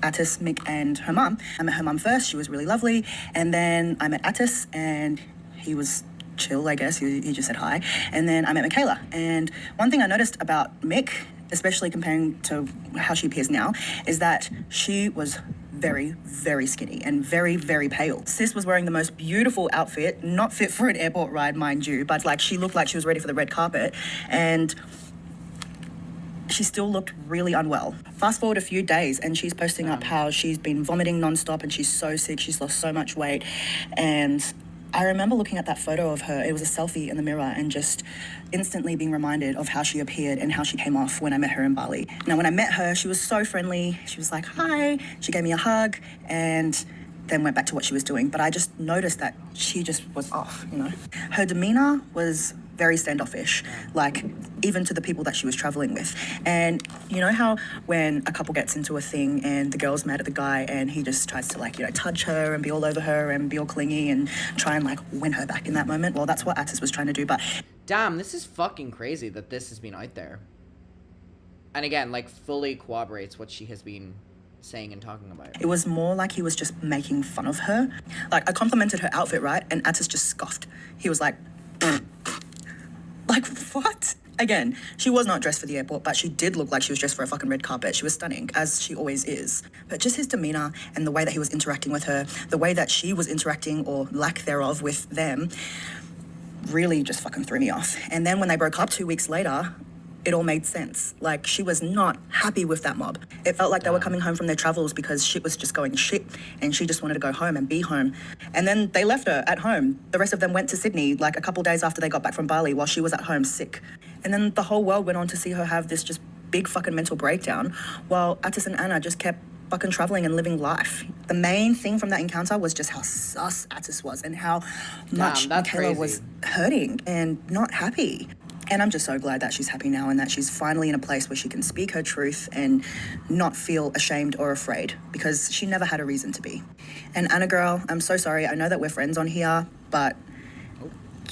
Attis, Mick, and her mum, I met her mum first. She was really lovely. And then I met Attis, and he was chill, I guess. He just said hi. And then I met Mikaela. And one thing I noticed about Mick, especially comparing to how she appears now, is that she was very, very skinny and very, very pale. Sis was wearing the most beautiful outfit, not fit for an airport ride, mind you, but like she looked like she was ready for the red carpet. And she still looked really unwell. Fast forward a few days and she's posting up how she's been vomiting nonstop and she's so sick, she's lost so much weight. And I remember looking at that photo of her, it was a selfie in the mirror, and just instantly being reminded of how she appeared and how she came off when I met her in Bali. Now, when I met her, she was so friendly. She was like, hi. She gave me a hug and then went back to what she was doing. But I just noticed that she just was off, you know. Her demeanor was very standoffish, like even to the people that she was traveling with. And you know how when a couple gets into a thing and the girl's mad at the guy and he just tries to, like, you know, touch her and be all over her and be all clingy and try and, like, win her back in that moment? Well, that's what Attis was trying to do, but...
Damn, this is fucking crazy that this has been out there. And again, like, fully corroborates what she has been saying and talking about.
It was more like he was just making fun of her. Like, I complimented her outfit, right? And Attis just scoffed. He was like... Like, what? Again, she was not dressed for the airport, but she did look like she was dressed for a fucking red carpet. She was stunning, as she always is. But just his demeanor and the way that he was interacting with her, the way that she was interacting, or lack thereof, with them, really just fucking threw me off. And then when they broke up 2 weeks later, it all made sense. Like, she was not happy with that mob. It felt like they were coming home from their travels because shit was just going shit, and she just wanted to go home and be home. And then they left her at home. The rest of them went to Sydney, like, a couple days after they got back from Bali, while she was at home sick. And then the whole world went on to see her have this just big fucking mental breakdown, while Atis and Anna just kept fucking traveling and living life. The main thing from that encounter was just how sus Atis was and how much Mikaela was hurting and not happy. And I'm just so glad that she's happy now and that she's finally in a place where she can speak her truth and not feel ashamed or afraid, because she never had a reason to be. And Anna girl, I'm so sorry. I know that we're friends on here, but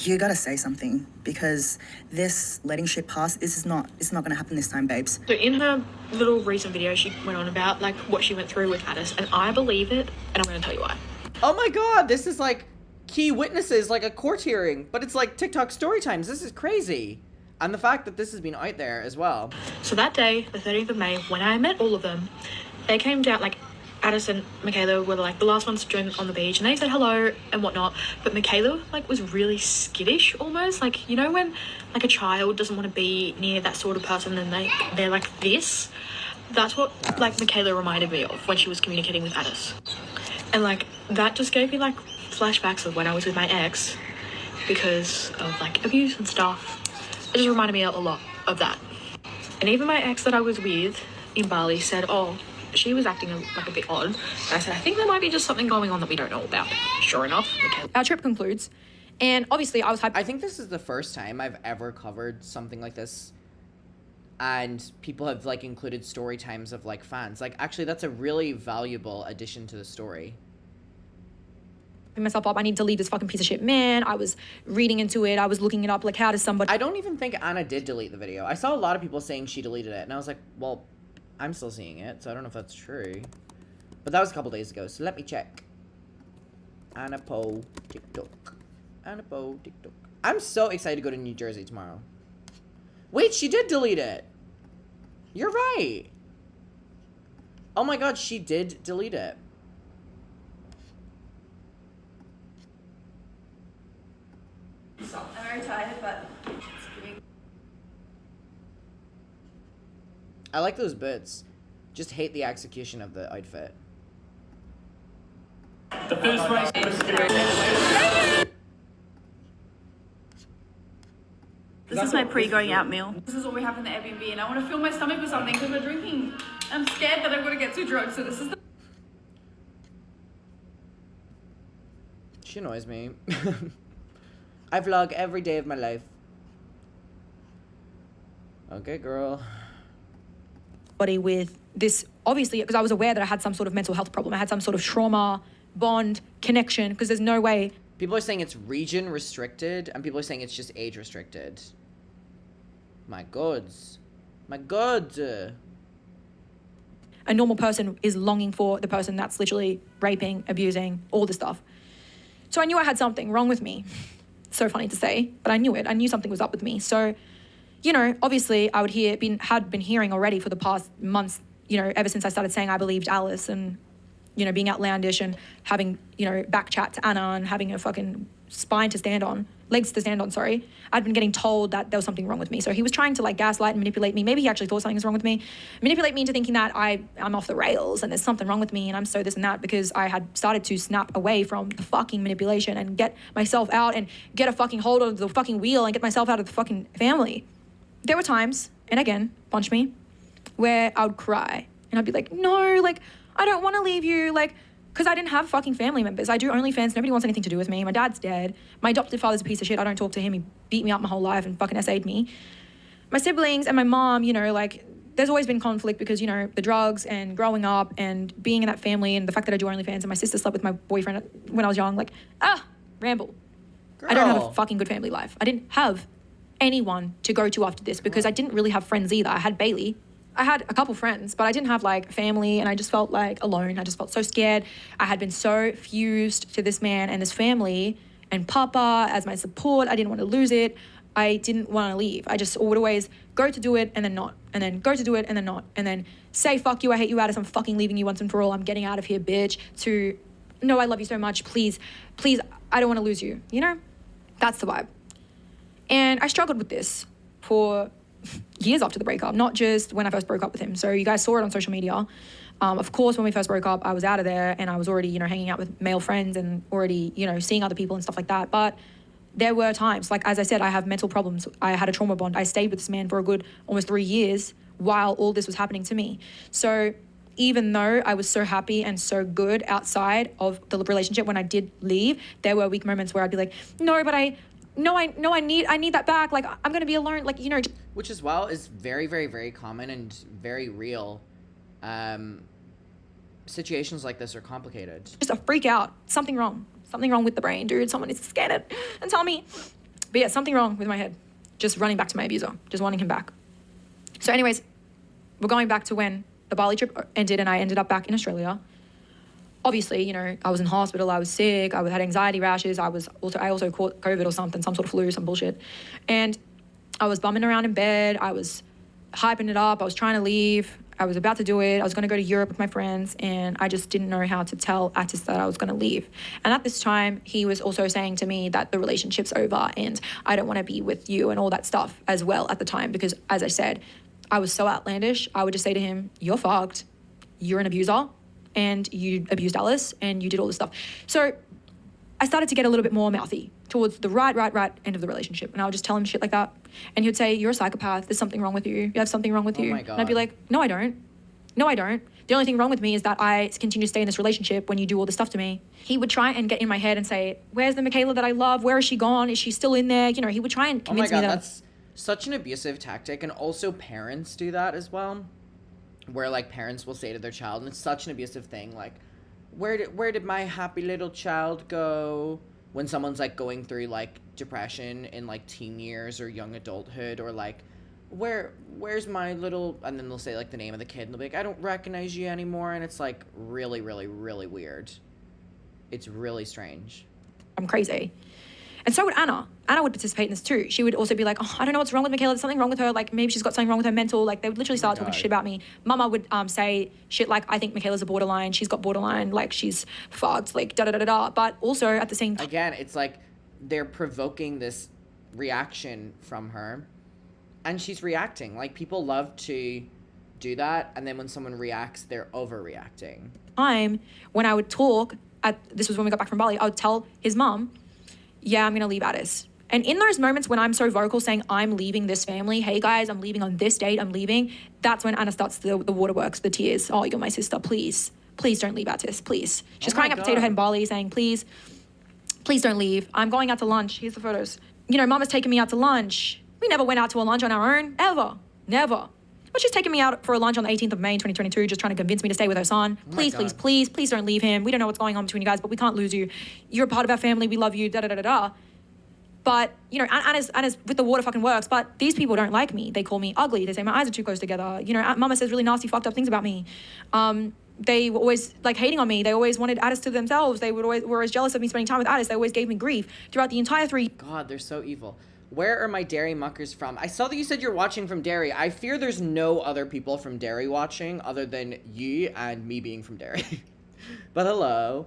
you gotta say something, because this letting shit pass, it's not gonna happen this time, babes.
So in her little recent video, she went on about like what she went through with Atis, and I believe it, and I'm gonna tell you why.
Oh my god, this is like key witnesses, like a court hearing, but it's like TikTok story times. This is crazy. And the fact that this has been out there as well.
So that day, the 30th of May, when I met all of them, they came down, like, Atis and Mikaela were, like, the last ones to join on the beach, and they said hello and whatnot, but Mikaela, like, was really skittish, almost. Like, you know when, like, a child doesn't want to be near that sort of person and they're like this? That's what, like, Mikaela reminded me of when she was communicating with Atis. And, like, that just gave me, like, flashbacks of when I was with my ex because of, like, abuse and stuff. It just reminded me a lot of that. And even my ex that I was with in Bali said, oh, she was acting like a bit odd. And I said, I think there might be just something going on that we don't know about. Sure enough, Mikaela.
Our trip concludes, and obviously I was hyped.
I think this is the first time I've ever covered something like this, and people have, like, included story times of, like, fans. Like, actually, that's a really valuable addition to the story.
Myself up, I need to leave this fucking piece of shit man. I was reading into it, I was looking it up, like, how does somebody...
I don't even think Anna did delete the video. I saw a lot of people saying she deleted it, and I was like, well, I'm still seeing it, so I don't know if that's true. But that was a couple days ago, so let me check. Anna Po TikTok. Anna Po TikTok. I'm so excited to go to New Jersey tomorrow. Wait, she did delete it. You're right. Oh my god, she did delete it.
I'm very tired, but
I like those boots. Just hate the execution of the outfit.
The first race.
this is my pre-going out meal. This is what we have in the Airbnb, and I want to fill my stomach with something because we're drinking. I'm scared that I'm going to get too drunk, so this is the...
She annoys me. I vlog every day of my life. Okay, girl.
With this, obviously, because I was aware that I had some sort of mental health problem. I had some sort of trauma, bond, connection, because there's no way.
People are saying it's region restricted, and people are saying it's just age restricted. My gods. My god.
A normal person is longing for the person that's literally raping, abusing, all this stuff. So I knew I had something wrong with me. So funny to say, but I knew it. I knew something was up with me. So, you know, obviously I had been hearing already for the past months, you know, ever since I started saying I believed Alice and, you know, being outlandish and having, you know, back chat to Anna and having a fucking legs to stand on, sorry. I'd been getting told that there was something wrong with me. So he was trying to, like, gaslight and manipulate me. Maybe he actually thought something was wrong with me. Manipulate me into thinking that I'm off the rails and there's something wrong with me and I'm so this and that, because I had started to snap away from the fucking manipulation and get myself out and get a fucking hold of the fucking wheel and get myself out of the fucking family. There were times, and again, punch me, where I would cry and I'd be like, no, like, I don't want to leave you, like, because I didn't have fucking family members. I do OnlyFans. Nobody wants anything to do with me. My dad's dead. My adopted father's a piece of shit. I don't talk to him. He beat me up my whole life and fucking SA'd me. My siblings and my mom, you know, like, there's always been conflict because, you know, the drugs and growing up and being in that family and the fact that I do OnlyFans and my sister slept with my boyfriend when I was young. Like, ramble. Girl. I don't have a fucking good family life. I didn't have anyone to go to after this because I didn't really have friends either. I had Bailey. I had a couple friends, but I didn't have, like, family, and I just felt, like, alone. I just felt so scared. I had been so fused to this man and this family and Papa as my support. I didn't want to lose it. I didn't want to leave. I just would always go to do it and then not, and then go to do it and then not, and then say, fuck you, I hate you, Addis, I'm fucking leaving you once and for all. I'm getting out of here, bitch, to, no, I love you so much. Please, I don't want to lose you. You know? That's the vibe. And I struggled with this for years after the breakup, not just when I first broke up with him. So you guys saw it on social media. Of course, when we first broke up, I was out of there and I was already, hanging out with male friends and already, seeing other people and stuff like that. But there were times, like, as I said, I have mental problems. I had a trauma bond. I stayed with this man for a good almost 3 years while all this was happening to me. So even though I was so happy and so good outside of the relationship, when I did leave, there were weak moments where I'd be like, no, but I need that back. Like, I'm going to be alone. Like,
Which as well is very, very, very common and very real. Situations like this are complicated.
Just a freak out. Something wrong with the brain, dude. Someone needs to scan it and tell me. But yeah, something wrong with my head. Just running back to my abuser, just wanting him back. So anyways, we're going back to when the Bali trip ended and I ended up back in Australia. Obviously, I was in hospital, I was sick, I had anxiety rashes, I also caught COVID or something, some sort of flu, some bullshit. And I was bumming around in bed, I was hyping it up, I was trying to leave, I was about to do it, I was gonna go to Europe with my friends, and I just didn't know how to tell Atis that I was gonna leave. And at this time, he was also saying to me that the relationship's over and I don't wanna be with you and all that stuff as well at the time, because as I said, I was so outlandish. I would just say to him, you're fucked, you're an abuser, and you abused Alice, and you did all this stuff. So I started to get a little bit more mouthy towards the right end of the relationship. And I would just tell him shit like that. And he would say, you're a psychopath. There's something wrong with you. You have something wrong with you.
My God.
And I'd be like, no, I don't. The only thing wrong with me is that I continue to stay in this relationship when you do all this stuff to me. He would try and get in my head and say, where's the Mikaela that I love? Where is she gone? Is she still in there? He would try and convince me that.
That's such an abusive tactic. And also parents do that as well. Where, like, parents will say to their child, and it's such an abusive thing, like, where did my happy little child go? When someone's, like, going through, like, depression in, like, teen years or young adulthood, or, like, where's my little, and then they'll say, like, the name of the kid, and they'll be like, I don't recognize you anymore, and it's, like, really, really, really weird. It's really strange.
I'm crazy. And so would Anna. Anna would participate in this too. She would also be like, oh, I don't know what's wrong with Mikaela. There's something wrong with her. Like, maybe she's got something wrong with her mental. Like, they would literally start talking shit about me. Mama would say shit like, I think Mikaela's a borderline. She's got borderline. Like, she's fucked. Like, da-da-da-da-da. But also, at the same time...
Again, it's like they're provoking this reaction from her. And she's reacting. Like, people love to do that. And then when someone reacts, they're overreacting.
When I would talk, this was when we got back from Bali, I would tell his mum, yeah, I'm going to leave Addis. And in those moments when I'm so vocal saying I'm leaving this family, hey guys, I'm leaving on this date, I'm leaving, that's when Anna starts the waterworks, the tears. Oh, you're my sister, please. Please don't leave Addis, please. She's crying at Potato Head in Bali saying, please don't leave. I'm going out to lunch. Here's the photos. Mama's taking me out to lunch. We never went out to a lunch on our own, ever, never. But she's taking me out for a lunch on the 18th of May, 2022, just trying to convince me to stay with her son. Please don't leave him. We don't know what's going on between you guys, but we can't lose you. You're a part of our family. We love you, da-da-da-da-da. But, Anna's with the water fucking works, but these people don't like me. They call me ugly. They say my eyes are too close together. Mama says really nasty, fucked up things about me. They were always, like, hating on me. They always wanted Addis to themselves. They were always jealous of me spending time with Addis. They always gave me grief throughout the entire 3
God, they're so evil. Where are my Derry muckers from? I saw that you said you're watching from Derry. I fear there's no other people from Derry watching other than you and me being from Derry. But hello.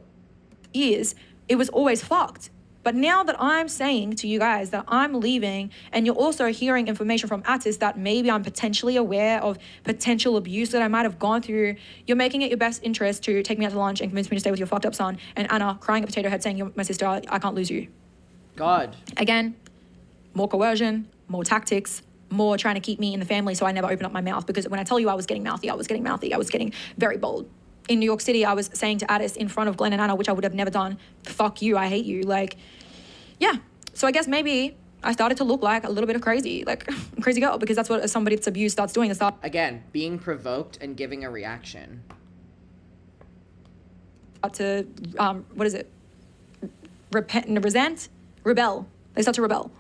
years, it was always fucked. But now that I'm saying to you guys that I'm leaving, and you're also hearing information from Atis that maybe I'm potentially aware of potential abuse that I might have gone through, you're making it your best interest to take me out to lunch and convince me to stay with your fucked up son, and Anna crying at Potato Head saying, you're my sister, I can't lose you.
God.
Again, more coercion, more tactics, more trying to keep me in the family so I never open up my mouth, because when I tell you I was getting mouthy, I was getting very bold. In New York City, I was saying to Addis in front of Glenn and Anna, which I would have never done, fuck you, I hate you. Like, yeah. So I guess maybe I started to look like a little bit of crazy, like a crazy girl, because that's what somebody that's abused starts doing.
Again, being provoked and giving a reaction.
To, what is it? Rebel. They start to rebel.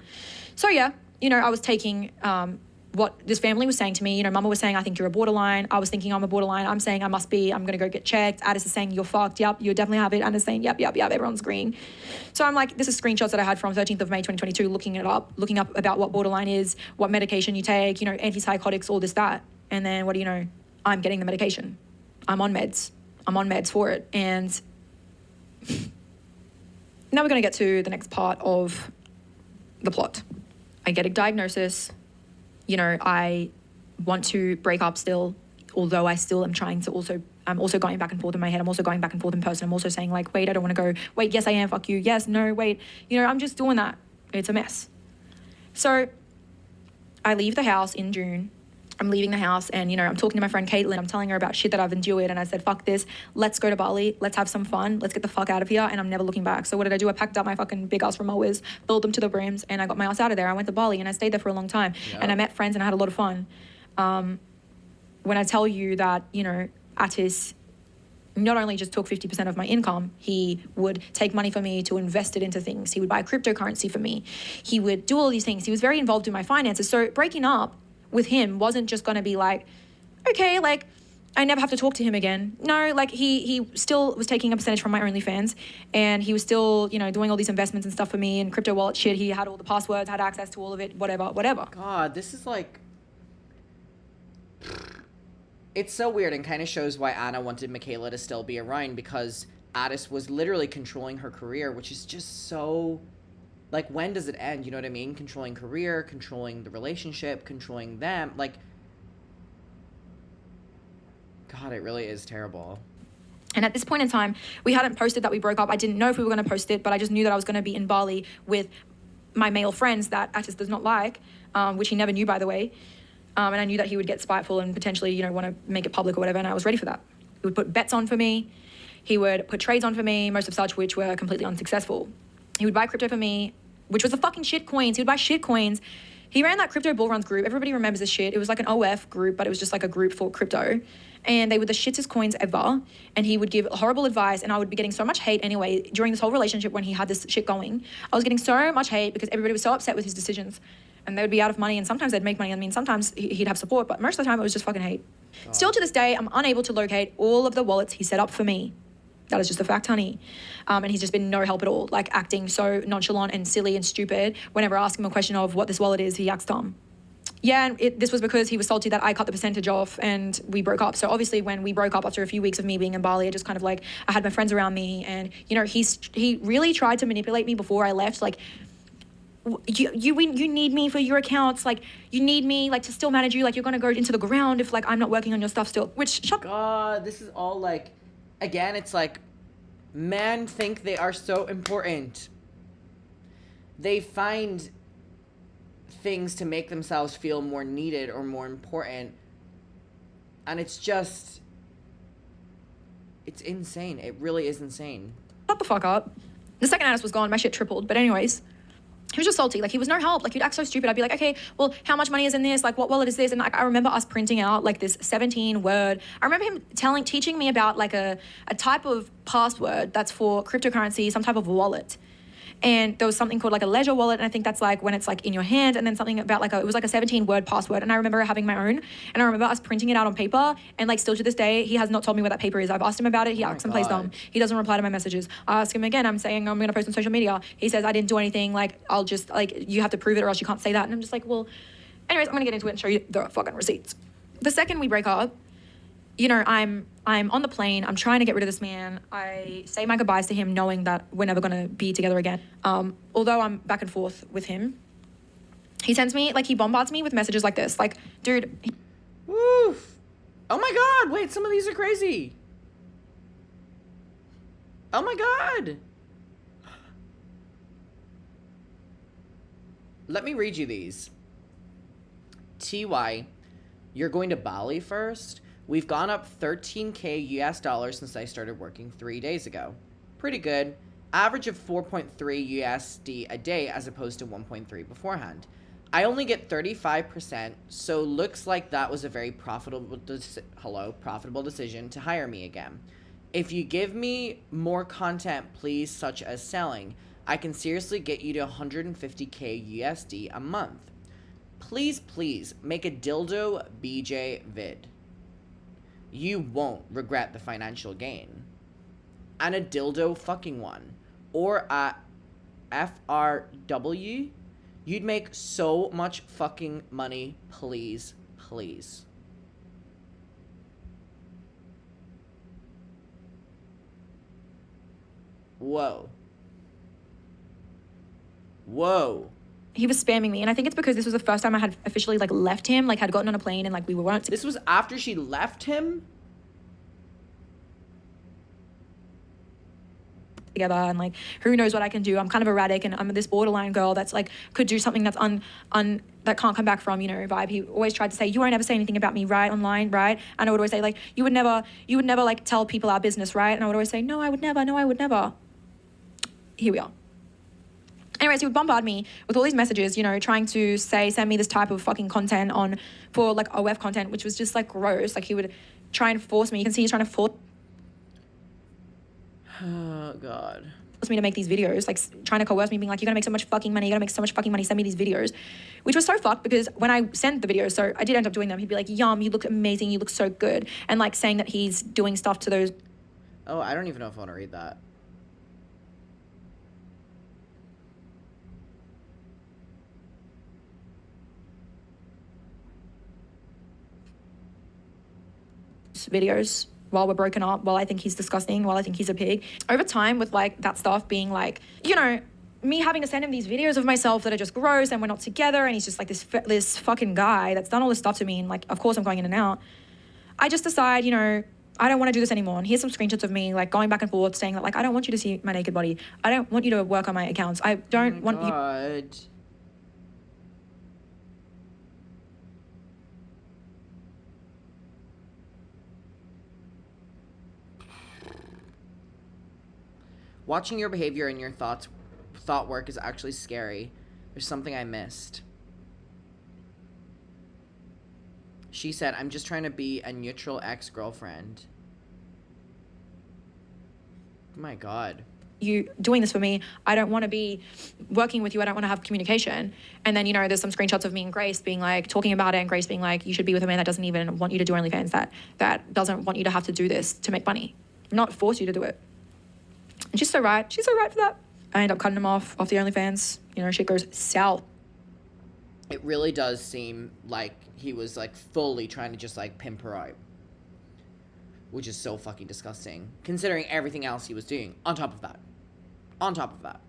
So yeah, you know, I was taking what this family was saying to me. You know, Mama was saying, I think you're a borderline. I was thinking I'm a borderline. I'm saying I must be. I'm going to go get checked. Addis is saying, you're fucked. Yep, you definitely have it. Anna's saying, yep, everyone's green. So I'm like, this is screenshots that I had from 13th of May, 2022, looking up about what borderline is, what medication you take, you know, antipsychotics, all this, that. And then what do you know? I'm getting the medication. I'm on meds. I'm on meds for it. And now we're going to get to the next part of the plot. I get a diagnosis. You know, I want to break up still, although I still am trying to I'm also going back and forth in my head. I'm also going back and forth in person. I'm also saying like, wait, I don't want to go. Wait, yes, I am. Fuck you. Yes, no, wait. I'm just doing that. It's a mess. So I leave the house in June. I'm leaving the house and, I'm talking to my friend Caitlin. I'm telling her about shit that I've endured. And I said, fuck this. Let's go to Bali. Let's have some fun. Let's get the fuck out of here. And I'm never looking back. So what did I do? I packed up my fucking big ass Samoas, filled them to the brims, and I got my ass out of there. I went to Bali and I stayed there for a long time. Yep. And I met friends and I had a lot of fun. When I tell you that, Atis not only just took 50% of my income, he would take money from me to invest it into things. He would buy cryptocurrency for me. He would do all these things. He was very involved in my finances. So breaking up with him wasn't just going to be like, okay, like I never have to talk to him again. No, like he still was taking a percentage from my OnlyFans, and he was still, doing all these investments and stuff for me and crypto wallet shit. He had all the passwords, had access to all of it, whatever.
God, this is like... It's so weird and kind of shows why Anna wanted Mikaela to still be around, because Addis was literally controlling her career, which is just so... Like, when does it end? You know what I mean? Controlling career, controlling the relationship, controlling them. Like, God, it really is terrible.
And at this point in time, we hadn't posted that we broke up. I didn't know if we were going to post it, but I just knew that I was going to be in Bali with my male friends that Atis does not like, which he never knew, by the way. And I knew that he would get spiteful and potentially, want to make it public or whatever, and I was ready for that. He would put bets on for me. He would put trades on for me, most of such which were completely unsuccessful. He would buy crypto for me, which was the fucking shit coins. He would buy shit coins. He ran that crypto bull runs group. Everybody remembers this shit. It was like an OF group, but it was just like a group for crypto. And they were the shittest coins ever. And he would give horrible advice, and I would be getting so much hate anyway. During this whole relationship when he had this shit going, I was getting so much hate because everybody was so upset with his decisions. And they would be out of money, and sometimes they'd make money. I mean, sometimes he'd have support, but most of the time it was just fucking hate. Oh. Still to this day, I'm unable to locate all of the wallets he set up for me. That is just a fact, honey. And he's just been no help at all, like acting so nonchalant and silly and stupid. Whenever I ask him a question of what this wallet is, he acts dumb. Yeah, and this was because he was salty that I cut the percentage off and we broke up. So obviously when we broke up after a few weeks of me being in Bali, I just kind of like, I had my friends around me, and, he really tried to manipulate me before I left. Like, you need me for your accounts, like you need me like to still manage you, like you're gonna go into the ground if like I'm not working on your stuff still, which
God, this is all like, again, it's like men think they are so important. They find things to make themselves feel more needed or more important, and it's insane. It really is insane.
Shut the fuck up. The second Addis was gone, my shit tripled. But anyways, he was just salty. Like, he was no help. Like, he'd act so stupid. I'd be like, okay, well, how much money is in this? Like, what wallet is this? And like, I remember us printing out like this 17-word. I remember him teaching me about like a type of password that's for cryptocurrency, some type of wallet. And there was something called like a ledger wallet, and I think that's like when it's like in your hand, and then something about like it was like a 17-word password. And I remember having my own, and I remember us printing it out on paper, and like still to this day, he has not told me where that paper is. I've asked him about it, he acts and plays dumb. He doesn't reply to my messages. I ask him again, I'm saying I'm gonna post on social media. He says I didn't do anything, like I'll just, like, you have to prove it or else you can't say that. And I'm just like, well, anyways, I'm gonna get into it and show you the fucking receipts. The second we break up, I'm on the plane. I'm trying to get rid of this man. I say my goodbyes to him knowing that we're never going to be together again. Although I'm back and forth with him, he sends me, like, he bombards me with messages like this. Like, dude.
Woof. Oh my God. Wait, some of these are crazy. Oh my God. Let me read you these. TY, you're going to Bali first? We've gone up 13K US dollars since I started working 3 days ago. Pretty good. Average of 4.3 USD a day as opposed to 1.3 beforehand. I only get 35%, so looks like that was a very profitable decision to hire me again. If you give me more content, please, such as selling, I can seriously get you to 150K USD a month. Please make a dildo BJ vid. You won't regret the financial gain. And a dildo fucking one. Or a FRW. You'd make so much fucking money. Please. Whoa.
he was spamming me, and I think it's because this was the first time I had officially like left him, like had gotten on a plane and like we weren't.
This was after she left him?
Together, and like who knows what I can do. I'm kind of erratic, and I'm this borderline girl that's like could do something that's that can't come back from, you know, vibe. He always tried to say, you won't ever say anything about me, right, online, right? And I would always say, like, you would never like tell people our business, right? And I would always say, no, I would never. Here we are. Anyways, he would bombard me with all these messages, you know, trying to send me this type of fucking content for like OF content, which was just like gross. Like he would try and force me. You can see he's trying to force
Oh, God.
me to make these videos, like trying to coerce me, being like, you're gonna make so much fucking money, send me these videos, which was so fucked because when I sent the videos, so I did end up doing them, he'd be like, yum, you look amazing, you look so good, and like saying that he's doing stuff to those.
Oh, I don't even know if I want to read that.
Videos while we're broken up, while I think he's disgusting, while I think he's a pig. Over time, with like that stuff being like, you know, me having to send him these videos of myself that are just gross and we're not together, and he's just like this fucking guy that's done all this stuff to me, and like of course I'm going in and out. I just decide, you know, I don't want to do this anymore. And here's some screenshots of me like going back and forth saying that like I don't want you to see my naked body. I don't want you to work on my accounts. I don't want you.
Watching your behavior and your thought work is actually scary. There's something I missed. She said, I'm just trying to be a neutral ex-girlfriend. Oh my God.
You doing this for me. I don't want to be working with you. I don't want to have communication. And then, you know, there's some screenshots of me and Grace being like, talking about it, and Grace being like, you should be with a man that doesn't even want you to do OnlyFans, that doesn't want you to have to do this to make money, not force you to do it. And she's so right. She's so right for that. I end up cutting him off the OnlyFans. You know, shit goes south.
It really does seem like he was like fully trying to just like pimp her out. Which is so fucking disgusting. Considering everything else he was doing. On top of that. On top of that.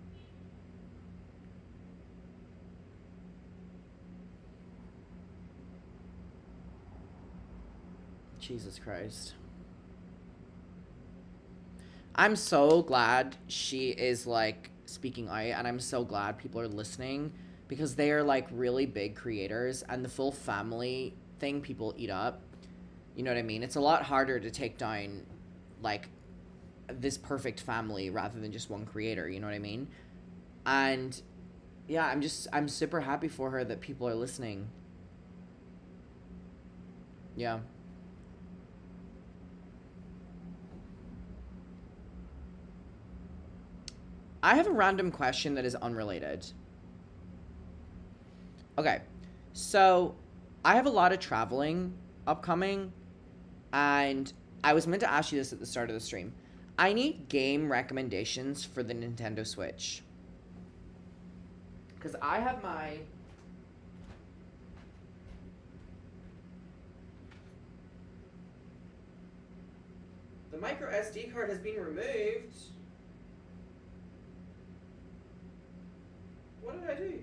Jesus Christ. I'm so glad she is like speaking out, and I'm so glad people are listening, because they are like really big creators, and the full family thing people eat up. You know what I mean? It's a lot harder to take down like this perfect family rather than just one creator, you know what I mean? And yeah, I'm super happy for her that people are listening. Yeah. I have a random question that is unrelated. Okay, so I have a lot of traveling upcoming, and I was meant to ask you this at the start of the stream. I need game recommendations for the Nintendo Switch. Because I have my... The micro SD card has been removed. What did I do?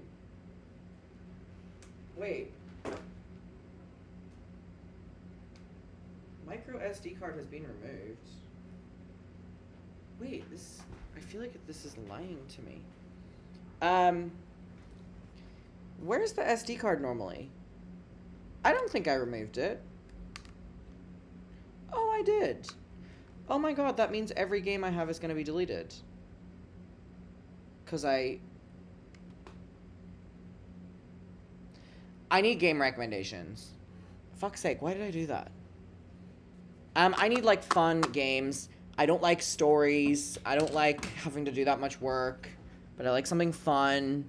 Wait. Micro SD card has been removed. Wait, this... I feel like this is lying to me. Where's the SD card normally? I don't think I removed it. Oh, I did. Oh my god, that means every game I have is going to be deleted. Because I need game recommendations. Fuck's sake, why did I do that? I need, like, fun games. I don't like stories. I don't like having to do that much work. But I like something fun.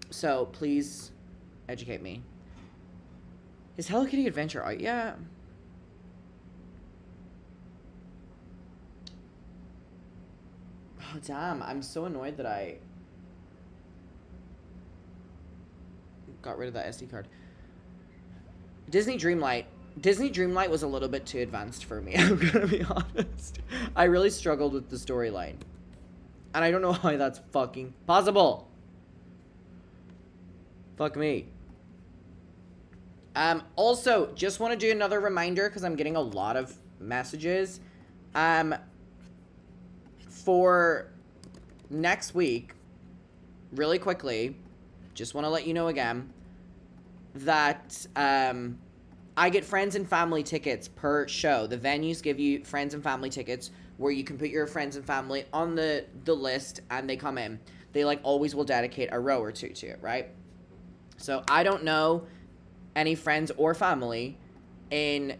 So, please educate me. Is Hello Kitty Adventure out yet? Oh, damn. I'm so annoyed that I got rid of that SD card. Disney Dreamlight. Disney Dreamlight was a little bit too advanced for me, I'm gonna be honest. I really struggled with the storyline. And I don't know how that's fucking possible. Fuck me. Also, just want to do another reminder because I'm getting a lot of messages. For next week, really quickly, just want to let you know again that I get friends and family tickets per show. The venues give you friends and family tickets where you can put your friends and family on the list and they come in. They like always will dedicate a row or two to it, right? So I don't know any friends or family in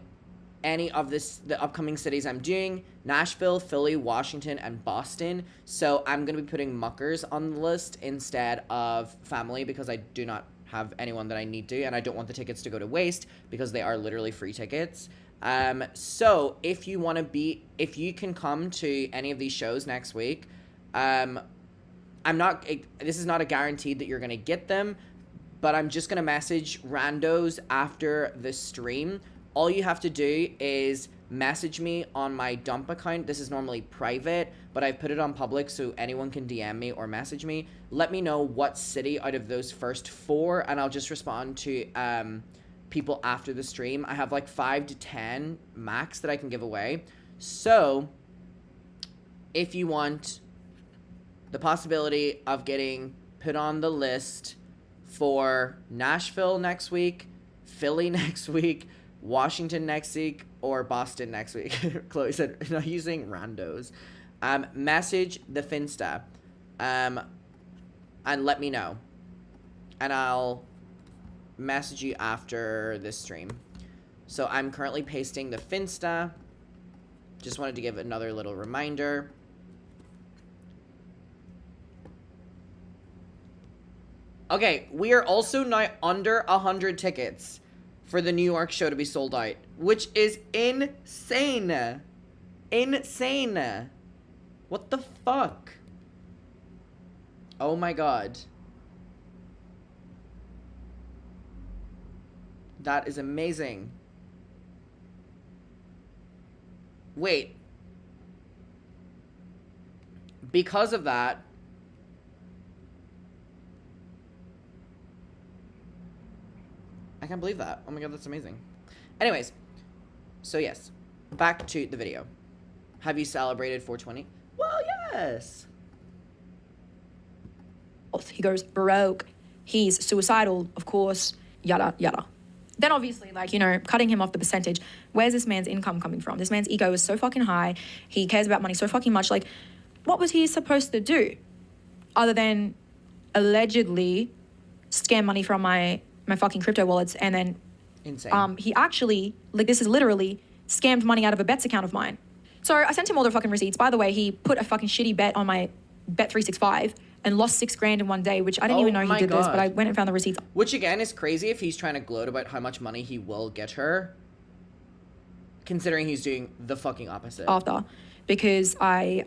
any of the upcoming cities I'm doing: Nashville, Philly, Washington, and Boston. So I'm going to be putting muckers on the list instead of family because I do not have anyone that I need to, and I don't want the tickets to go to waste because they are literally free tickets. So if you can come to any of these shows next week, this is not a guaranteed that you're going to get them, but I'm just going to message randos after the stream. All you have to do is message me on my dump account. This is normally private, but I've put it on public so anyone can DM me or message me. Let me know what city out of those first 4, and I'll just respond to people after the stream. I have like 5 to 10 max that I can give away. So if you want the possibility of getting put on the list for Nashville next week, Philly next week, Washington next week, or Boston next week. Chloe said, not using randos. Message the Finsta and let me know. And I'll message you after this stream. So I'm currently pasting the Finsta. Just wanted to give another little reminder. Okay, we are also now under 100 tickets for the New York show to be sold out, which is insane. Insane. What the fuck? Oh my god. That is amazing. Wait. Because of that, I can't believe that. Oh my god, that's amazing. Anyways, so yes, back to the video. Have you celebrated 420? Well, yes.
He goes broke. He's suicidal, of course, yada, yada. Then obviously, like, you know, cutting him off the percentage. Where's this man's income coming from? This man's ego is so fucking high. He cares about money so fucking much. Like, what was he supposed to do other than allegedly scam money from my fucking crypto wallets? And then
insane.
He actually, like, this is literally scammed money out of a bets account of mine. So I sent him all the fucking receipts. By the way, he put a fucking shitty bet on my Bet365 and lost $6,000 in one day, which I didn't even know he did this, but I went and found the receipts.
Which again is crazy if he's trying to gloat about how much money he will get her, considering he's doing the fucking opposite.
After, because I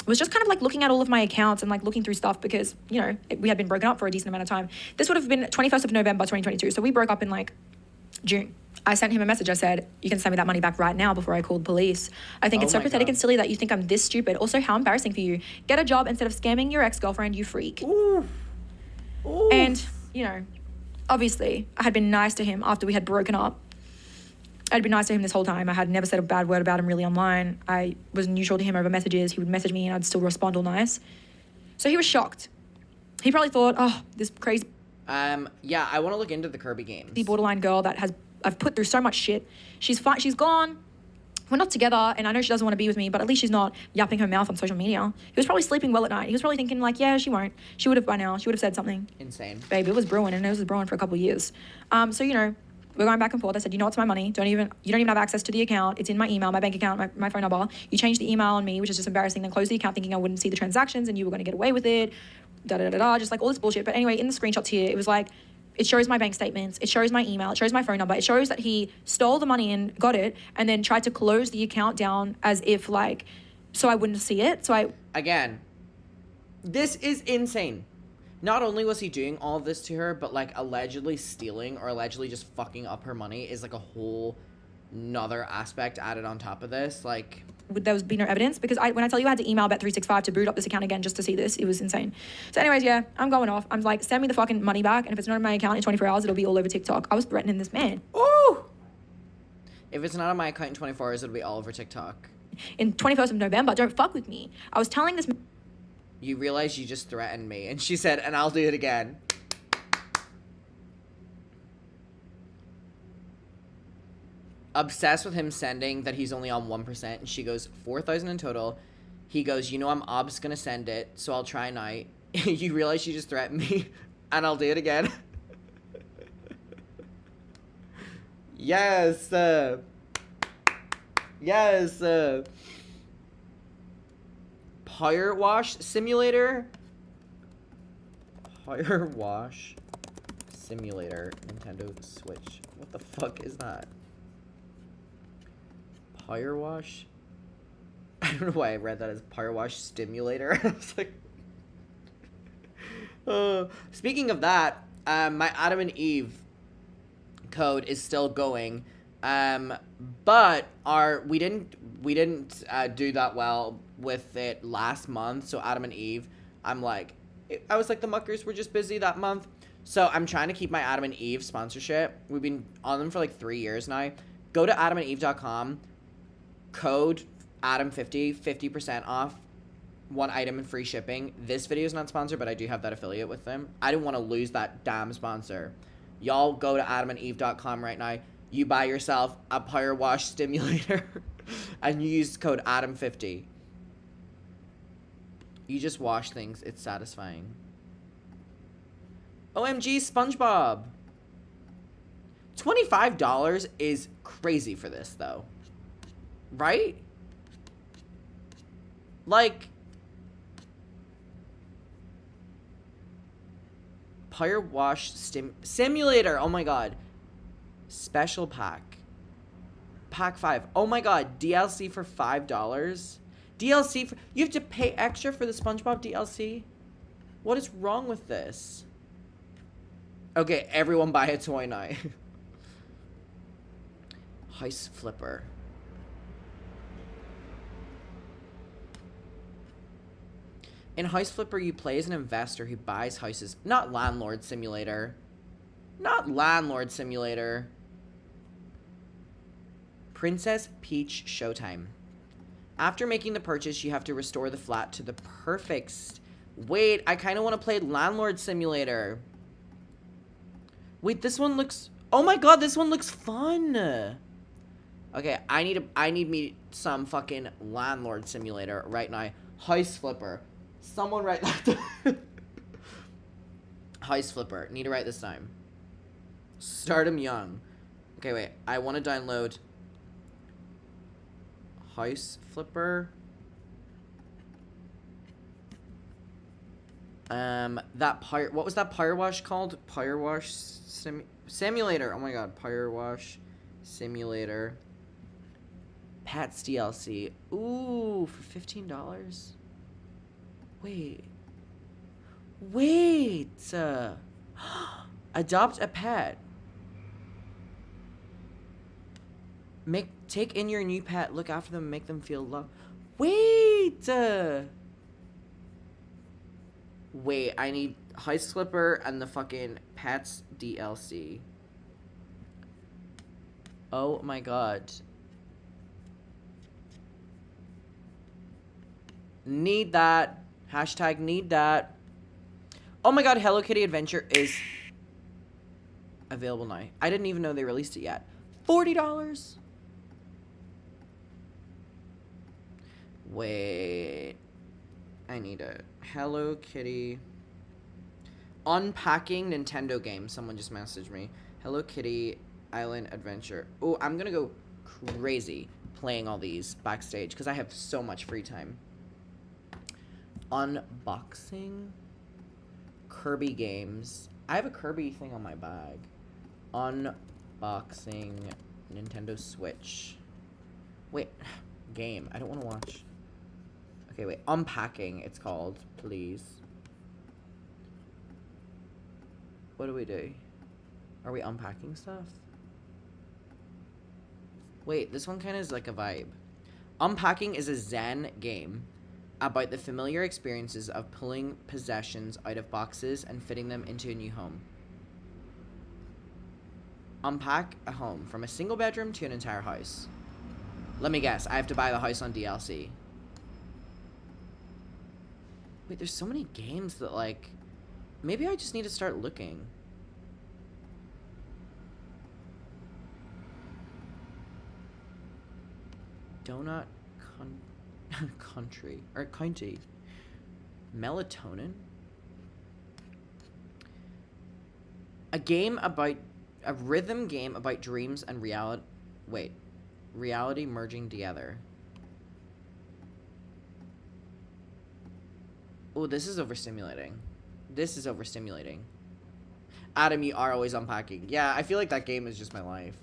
was just kind of like looking at all of my accounts and like looking through stuff because, you know, we had been broken up for a decent amount of time. This would have been 21st of November, 2022. So we broke up in like June. I sent him a message. I said, you can send me that money back right now before I called police. I think it's so pathetic and silly that you think I'm this stupid. Also, how embarrassing for you. Get a job instead of scamming your ex-girlfriend, you freak.
Ooh. Ooh.
And, you know, obviously, I had been nice to him after we had broken up. I'd been nice to him this whole time. I had never said a bad word about him really online. I was neutral to him over messages. He would message me and I'd still respond all nice. So he was shocked. He probably thought, oh, this crazy...
yeah, I want to look into the Kirby games.
The borderline girl that I've put through so much shit. She's gone. We're not together, and I know she doesn't want to be with me, but at least she's not yapping her mouth on social media. He was probably sleeping well at night. He was probably thinking, like, yeah, she won't. She would have by now. She would have said something.
Insane.
Babe, it was brewing, and it was brewing for a couple of years. So, you know, we're going back and forth. I said, you know, it's my money. You don't even have access to the account. It's in my email, my bank account, my phone number. You changed the email on me, which is just embarrassing. Then closed the account thinking I wouldn't see the transactions and you were going to get away with it. Da-da-da-da, just like all this bullshit. But anyway, in the screenshots here, it was like, it shows my bank statements, it shows my email, it shows my phone number, it shows that he stole the money and got it and then tried to close the account down as if like, so I wouldn't see it.
Again, this is insane. Not only was he doing all of this to her, but like allegedly stealing or allegedly just fucking up her money is like a whole another aspect added on top of this. Like,
there was be no evidence, because when I tell you I had to email Bet365 to boot up this account again just to see this, it was insane. So anyways, yeah, I'm going off. I'm like, send me the fucking money back, and if it's not in my account in 24 hours, it'll be all over TikTok. I was threatening this man.
ooh! If it's not on my account in 24 hours, it'll be all over TikTok.
In 21st of November, don't fuck with me. I was telling this...
You realize you just threatened me. And she said, and I'll do it again. Obsessed with him sending that he's only on 1%. And she goes, 4,000 in total. He goes, you know I'm obs gonna send it, so I'll try night. You realize you just threatened me, and I'll do it again. Yes. Yes. Power wash simulator. Power wash simulator. Nintendo Switch. What the fuck is that? Power wash? I don't know why I read that as power wash stimulator. I was like, speaking of that, my Adam and Eve code is still going, but we didn't do that well with it last month. So Adam and Eve, I was like, the Muckers were just busy that month. So I'm trying to keep my Adam and Eve sponsorship. We've been on them for like 3 years now. Go to adamandeve.com, code Adam50, 50% off, 1 item and free shipping. This video is not sponsored, but I do have that affiliate with them. I didn't want to lose that damn sponsor. Y'all go to adamandeve.com right now. You buy yourself a power wash stimulator and you use code Adam50. You just wash things. It's satisfying. OMG, SpongeBob. $25 is crazy for this, though. Right? Like, power wash simulator. Oh my god. Special pack. Pack 5. Oh my god. DLC for $5. DLC for... You have to pay extra for the SpongeBob DLC? What is wrong with this? Okay, everyone buy a toy now. House Flipper. In House Flipper, you play as an investor who buys houses. Not Landlord Simulator. Not Landlord Simulator. Princess Peach Showtime. After making the purchase, you have to restore the flat to the perfect... Wait, I kind of want to play Landlord Simulator. Wait, this one looks... Oh my god, this one looks fun! Okay, I need me some fucking Landlord Simulator right now. House Flipper. Someone write that. House Flipper. Need to write this time. Stardom Young. Okay, wait. I want to download House Flipper. What was that power wash called? Power wash simulator. Oh my god, power wash simulator. Pets DLC. Ooh, for $15. Wait. Adopt a pet. Take in your new pet, look after them, make them feel loved. Wait, I need House Flipper and the fucking Pets DLC. Oh my god. Need that. Hashtag need that. Oh my god, Hello Kitty Adventure is available now. I didn't even know they released it yet. $40. Wait. I need a Hello Kitty unpacking Nintendo game. Someone just messaged me. Hello Kitty Island Adventure. Oh, I'm gonna go crazy playing all these backstage because I have so much free time. Unboxing Kirby games. I have a Kirby thing on my bag. Unboxing Nintendo Switch. Wait, game. I don't want to watch. Okay, wait. Unpacking, it's called. Please. What do we do? Are we unpacking stuff? Wait, this one kind of is like a vibe. Unpacking is a Zen game about the familiar experiences of pulling possessions out of boxes and fitting them into a new home. Unpack a home from a single bedroom to an entire house. Let me guess, I have to buy the house on DLC. Wait, there's so many games that, like, maybe I just need to start looking. Donut country or county. Melatonin. A rhythm game about dreams and reality. Wait, reality merging together. Oh, this is overstimulating. This is overstimulating. Adam, you are always unpacking. Yeah, I feel like that game is just my life.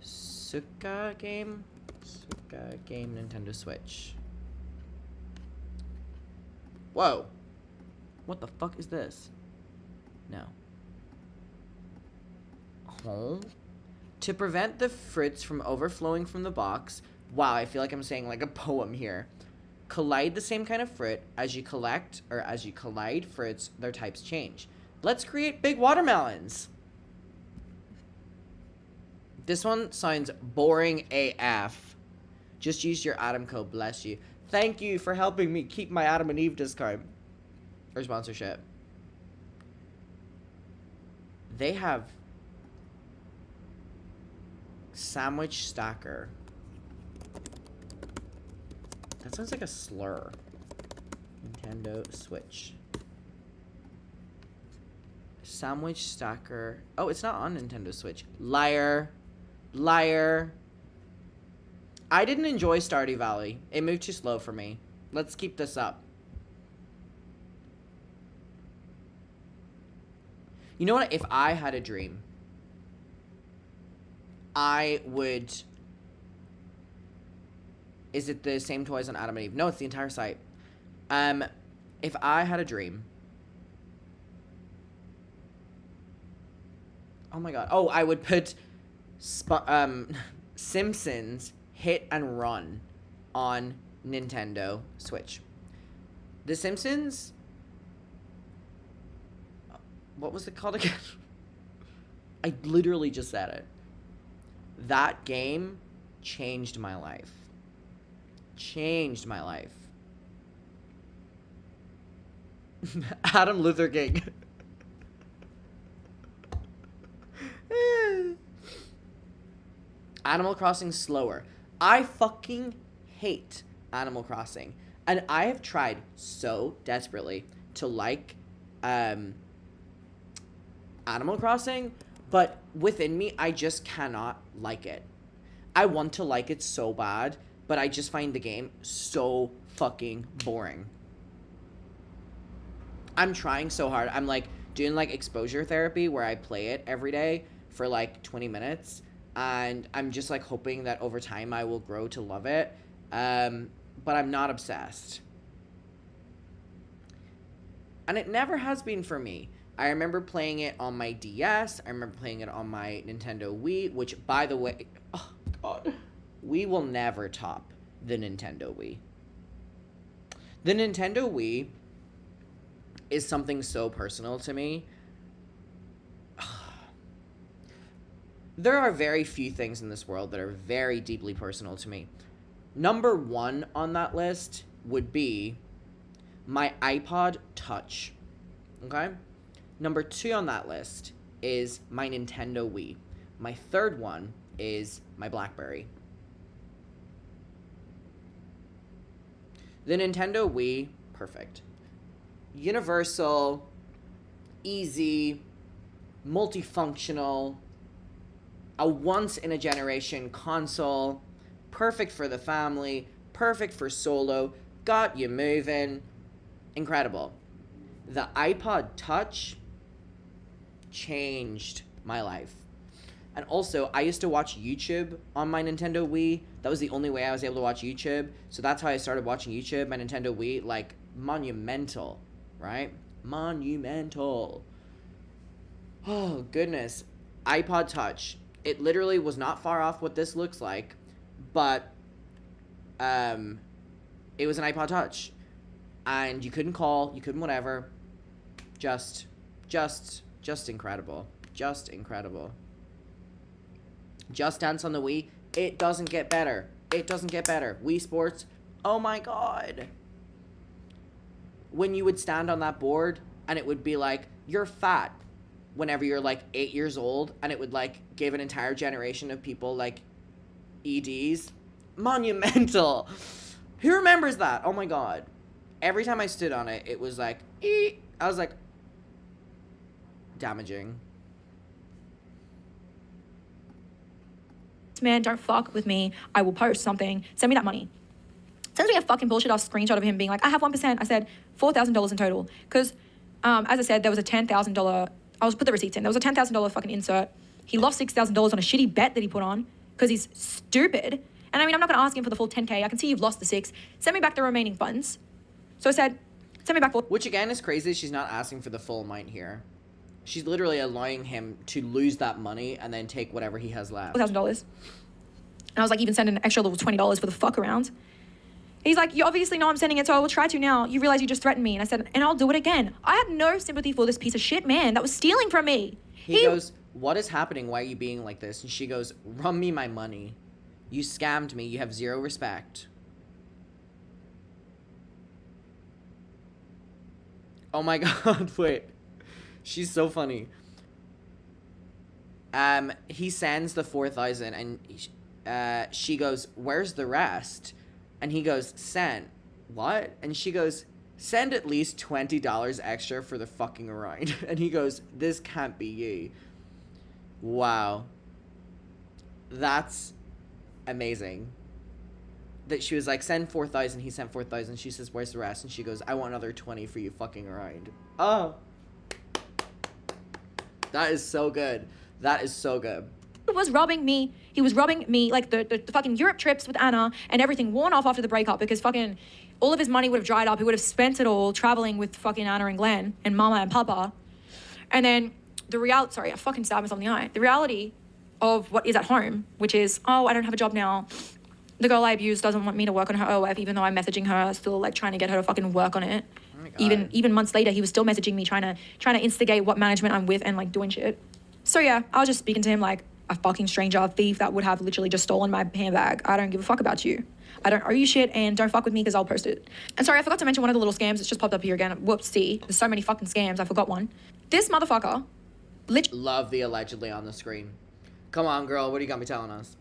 Suka game, Nintendo Switch. Whoa. What the fuck is this? No. Home? To prevent the fruits from overflowing from the box. Wow, I feel like I'm saying like a poem here. Collide the same kind of fruit. As you collide fruits, their types change. Let's create big watermelons. This one sounds boring AF. Just use your Adam code, bless you. Thank you for helping me keep my Adam and Eve discount. Or sponsorship. They have sandwich stacker. That sounds like a slur. Nintendo Switch. Sandwich stacker. Oh, it's not on Nintendo Switch. Liar. Liar. I didn't enjoy Stardew Valley. It moved too slow for me. Let's keep this up. You know what? If I had a dream, I would... Is it the same toys on Adam and Eve? No, it's the entire site. If I had a dream... Oh my god. Oh, I would put Simpsons Hit and Run on Nintendo Switch. The Simpsons... What was it called again? I literally just said it. That game changed my life. Changed my life. Adam Luther King. Animal Crossing slower. I fucking hate Animal Crossing. And I have tried so desperately to like Animal Crossing, but within me, I just cannot like it. I want to like it so bad, but I just find the game so fucking boring. I'm trying so hard. I'm like doing like exposure therapy where I play it every day for like 20 minutes. And I'm just like hoping that over time I will grow to love it. But I'm not obsessed. And it never has been for me. I remember playing it on my DS. I remember playing it on my Nintendo Wii, which, by the way, oh god, we will never top the Nintendo Wii. The Nintendo Wii is something so personal to me. There are very few things in this world that are very deeply personal to me. Number one on that list would be my iPod Touch. Okay? Number two on that list is my Nintendo Wii. My third one is my BlackBerry. The Nintendo Wii, perfect. Universal, easy, multifunctional, a once-in-a-generation console, perfect for the family, perfect for solo, got you moving, incredible. The iPod Touch changed my life. And also, I used to watch YouTube on my Nintendo Wii. That was the only way I was able to watch YouTube. So that's how I started watching YouTube. My Nintendo Wii, like, monumental, right? Monumental. Oh, goodness. iPod Touch. It literally was not far off what this looks like, but it was an iPod Touch. And you couldn't call, you couldn't whatever. Just incredible. Just incredible. Just Dance on the Wii. It doesn't get better. It doesn't get better. Wii Sports. Oh my god. When you would stand on that board and it would be like, you're fat whenever you're like 8 years old, and it would like give an entire generation of people like EDs. Monumental. Who remembers that? Oh my god. Every time I stood on it, it was like, I was like, damaging.
Man, don't fuck with me. I will post something. Send me that money. Sends me a fucking bullshit ass screenshot of him being like, I have 1%. I said $4,000 in total. Because, as I said, there was a $10,000, I'll put the receipts in. There was a $10,000 fucking insert. He lost $6,000 on a shitty bet that he put on because he's stupid. And I mean, I'm not going to ask him for the full 10K. I can see you've lost the 6. Send me back the remaining funds. So I said, send me back for...
Which again is crazy. She's not asking for the full amount here. She's literally allowing him to lose that money and then take whatever he has left.
$1,000. And I was like, even send an extra little $20 for the fuck around. He's like, you obviously know I'm sending it, so I will try to now. You realize you just threatened me. And I said, and I'll do it again. I had no sympathy for this piece of shit man that was stealing from me.
He goes, what is happening? Why are you being like this? And she goes, run me my money. You scammed me. You have zero respect. Oh my god, wait. She's so funny. He sends the 4,000 and she goes, where's the rest? And he goes, send. What? And she goes, send at least $20 extra for the fucking ride. And he goes, this can't be you. Wow. That's amazing. That she was like, send 4,000. He sent 4,000. She says, where's the rest? And she goes, I want another 20 for you fucking around. Oh. That is so good. That is so good.
He was robbing me. He was robbing me, like the fucking Europe trips with Anna and everything worn off after the breakup because fucking all of his money would have dried up. He would have spent it all traveling with fucking Anna and Glenn and Mama and Papa. And then I fucking stabbed myself in the eye. The reality of what is at home, which is, oh, I don't have a job now. The girl I abused doesn't want me to work on her OF, even though I'm messaging her, still like trying to get her to fucking work on it.
Oh my God.
Even months later, he was still messaging me, trying to instigate what management I'm with and like doing shit. So yeah, I was just speaking to him like a fucking stranger, a thief that would have literally just stolen my handbag. I don't give a fuck about you. I don't owe you shit, and don't fuck with me because I'll post it. And sorry, I forgot to mention one of the little scams. It's just popped up here again. Whoopsie. There's so many fucking scams. I forgot one. This motherfucker
Love the allegedly on the screen. Come on, girl. What do you got me telling us?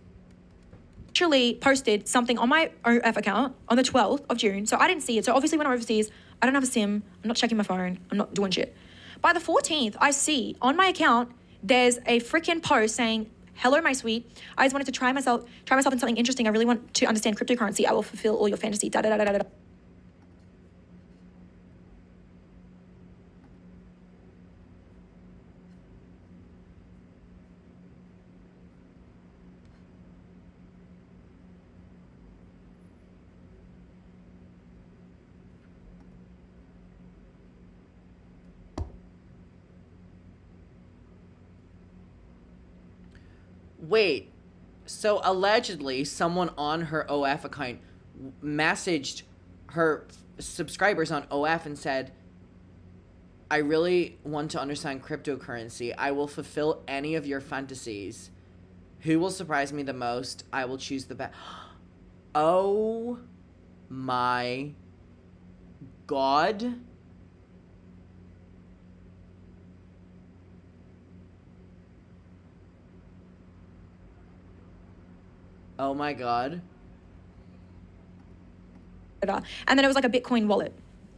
literally posted something on my OF account on the 12th of June. So I didn't see it. So obviously when I'm overseas, I don't have a SIM. I'm not checking my phone. I'm not doing shit. By the 14th, I see on my account, there's a freaking post saying, hello, my sweet. I just wanted to try myself in something interesting. I really want to understand cryptocurrency. I will fulfill all your fantasy. Da da da da da.
Wait, so allegedly someone on her OF account messaged her subscribers on OF and said, I really want to understand cryptocurrency. I will fulfill any of your fantasies. Who will surprise me the most? I will choose the best. Oh my God. Oh my God.
And then it was like a Bitcoin wallet.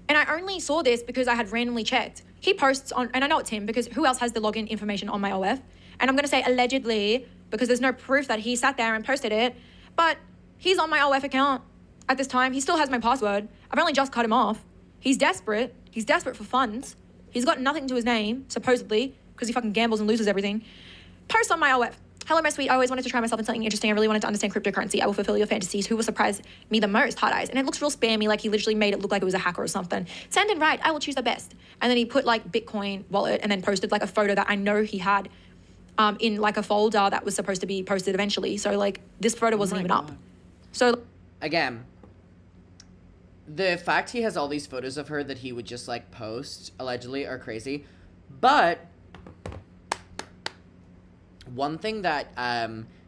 And I only saw this because I had randomly checked. He posts on, and I know it's him because who else has the login information on my OF? And I'm going to say allegedly because there's no proof that he sat there and posted it. But he's on my OF account at this time. He still has my password. I've only just cut him off. He's desperate. He's desperate for funds. He's got nothing to his name, supposedly, because he fucking gambles and loses everything. Post on my OF. Hello, my sweet. I always wanted to try myself in something interesting. I really wanted to understand cryptocurrency. I will fulfill your fantasies. Who will surprise me the most? Hard eyes. And it looks real spammy, like he literally made it look like it was a hacker or something. Send and write. I will choose the best. And then he put like Bitcoin wallet and then posted like a photo that I know he had in like a folder that was supposed to be posted eventually. So like this photo wasn't
my
even
God.
up. So
Again, the fact he has all these photos of her that he would just like post allegedly are crazy. But one thing that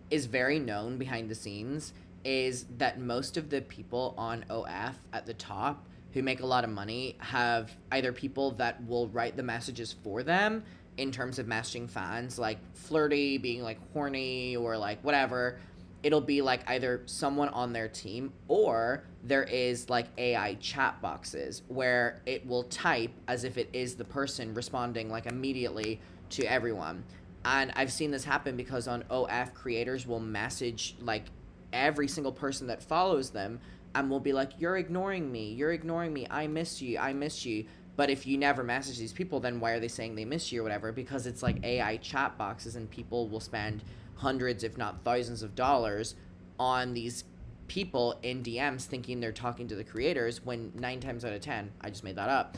is very known behind the scenes is that most of the people on OF at the top who make a lot of money have either people that will write the messages for them in terms of messaging fans, like flirty, being like horny or like whatever. It'll be like either someone on their team, or there is like AI chat boxes where it will type as if it is the person responding like immediately to everyone. And I've seen this happen because on OF, creators will message like every single person that follows them and will be like, you're ignoring me, I miss you. But if you never message these people, then why are they saying they miss you or whatever? Because it's like AI chat boxes, and people will spend hundreds, if not thousands of dollars on these people in DMs thinking they're talking to the creators, when 9 times out of 10, I just made that up,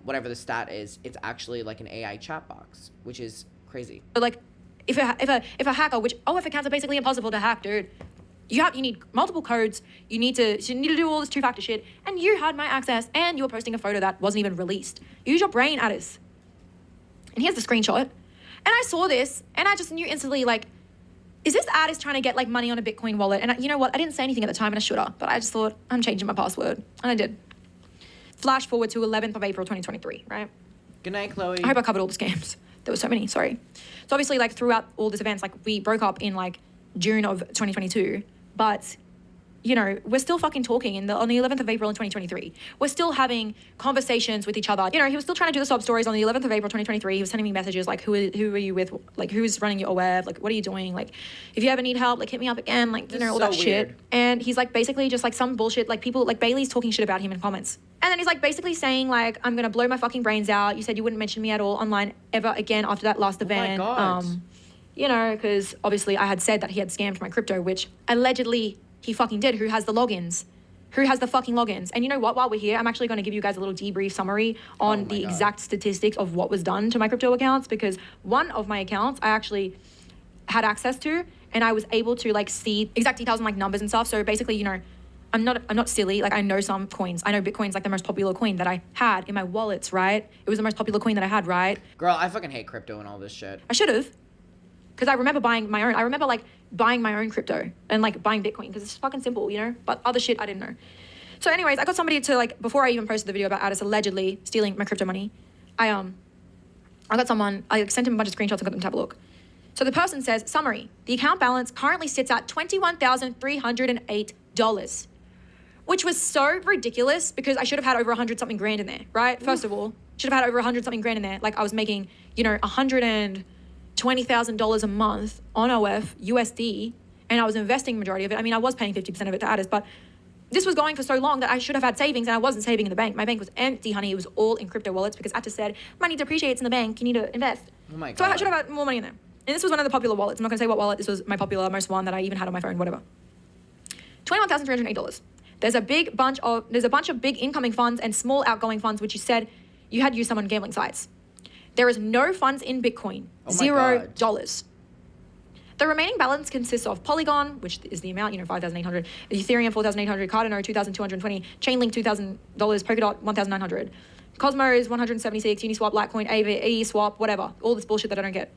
whatever the stat is, it's actually like an AI chat box, which is crazy.
like if a hacker, which OF accounts are basically impossible to hack, dude. You need multiple codes. You need to do all this two-factor shit, and you had my access, and you were posting a photo that wasn't even released. Use your brain, Addis. And here's the screenshot. And I saw this, and I just knew instantly, like, is this Addis trying to get like money on a Bitcoin wallet? And you know what? I didn't say anything at the time, and I should have, but I just thought I'm changing my password, and I did. Flash forward to 11th of April, 2023, right?
Good night, Chloe.
I hope I covered all the scams. There were so many, sorry. So obviously, like, throughout all these events, like, we broke up in, like, June of 2022. But, you know, we're still fucking talking on the 11th of April in 2023. We're still having conversations with each other. You know, he was still trying to do the sob stories on the 11th of April 2023. He was sending me messages like, who are you with? Like, who's running your web? Like, what are you doing? Like, if you ever need help, like, hit me up again. Like, you know, all that shit. And he's, like, basically just, like, some bullshit. Like, people, like, Bailey's talking shit about him in comments. And then he's, like, basically saying, like, I'm going to blow my fucking brains out. You said you wouldn't mention me at all online ever again after that last event.
My God.
You know, because obviously I had said that he had scammed my crypto, which allegedly he fucking did. Who has the logins? Who has the fucking logins? And you know what? While we're here, I'm actually going to give you guys a little debrief summary on the exact statistics of what was done to my crypto accounts, because one of my accounts I actually had access to, and I was able to like see exact details and like numbers and stuff. So basically, you know, I'm not silly. Like, I know some coins. I know Bitcoin's like the most popular coin that I had in my wallets, right? It was the most popular coin that I had, right?
Girl, I fucking hate crypto and all this shit.
I should have. Because I remember buying my own. I remember like buying my own crypto and like buying Bitcoin, because it's fucking simple, you know? But other shit I didn't know. So anyways, I got somebody to like, before I even posted the video about Addis allegedly stealing my crypto money, I got someone, I sent him a bunch of screenshots and got them to have a look. So the person says, summary, the account balance currently sits at $21,308, which was so ridiculous because I should have had over 100 something grand in there, right? First of all, should have had over 100 something grand in there. Like, I was making, you know, $120,000 a month on OF USD, and I was investing majority of it. I mean, I was paying 50% of it to Addis, but this was going for so long that I should have had savings, and I wasn't saving in the bank. My bank was empty, honey. It was all in crypto wallets because Addis said, money depreciates in the bank. You need to invest.
Oh my God.
So I should have had more money in there. And this was one of the popular wallets. I'm not going to say what wallet. This was my popular, most one that I even had on my phone, whatever. $21,308. There's a bunch of big incoming funds and small outgoing funds, which you said you had used some on gambling sites. There is no funds in Bitcoin.
Oh my God.
$0. The remaining balance consists of Polygon, which is the amount, you know, 5,800, Ethereum 4,800, Cardano 2,220, Chainlink $2,000, Polkadot 1,900, Cosmos 176, Uniswap, Litecoin, AVE, Swap, whatever, all this bullshit that I don't get.